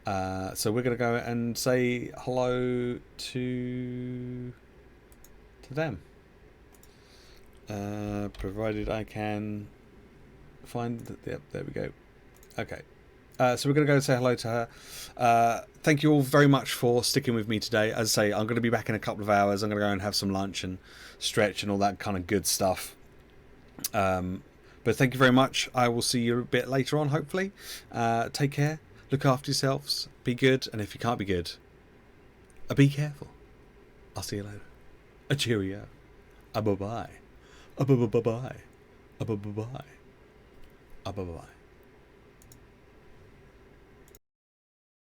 So we're going to go and say hello to them. Provided I can find... Yep, there we go. Okay. So we're going to go and say hello to her. Thank you all very much for sticking with me today. As I say, I'm going to be back in a couple of hours. I'm going to go and have some lunch and stretch and all that kind of good stuff. But thank you very much. I will see you a bit later on, hopefully. Take care. Look after yourselves. Be good. And if you can't be good, be careful. I'll see you later. A cheerio. A bye-bye. A bye-bye. A bye-bye. A bye-bye.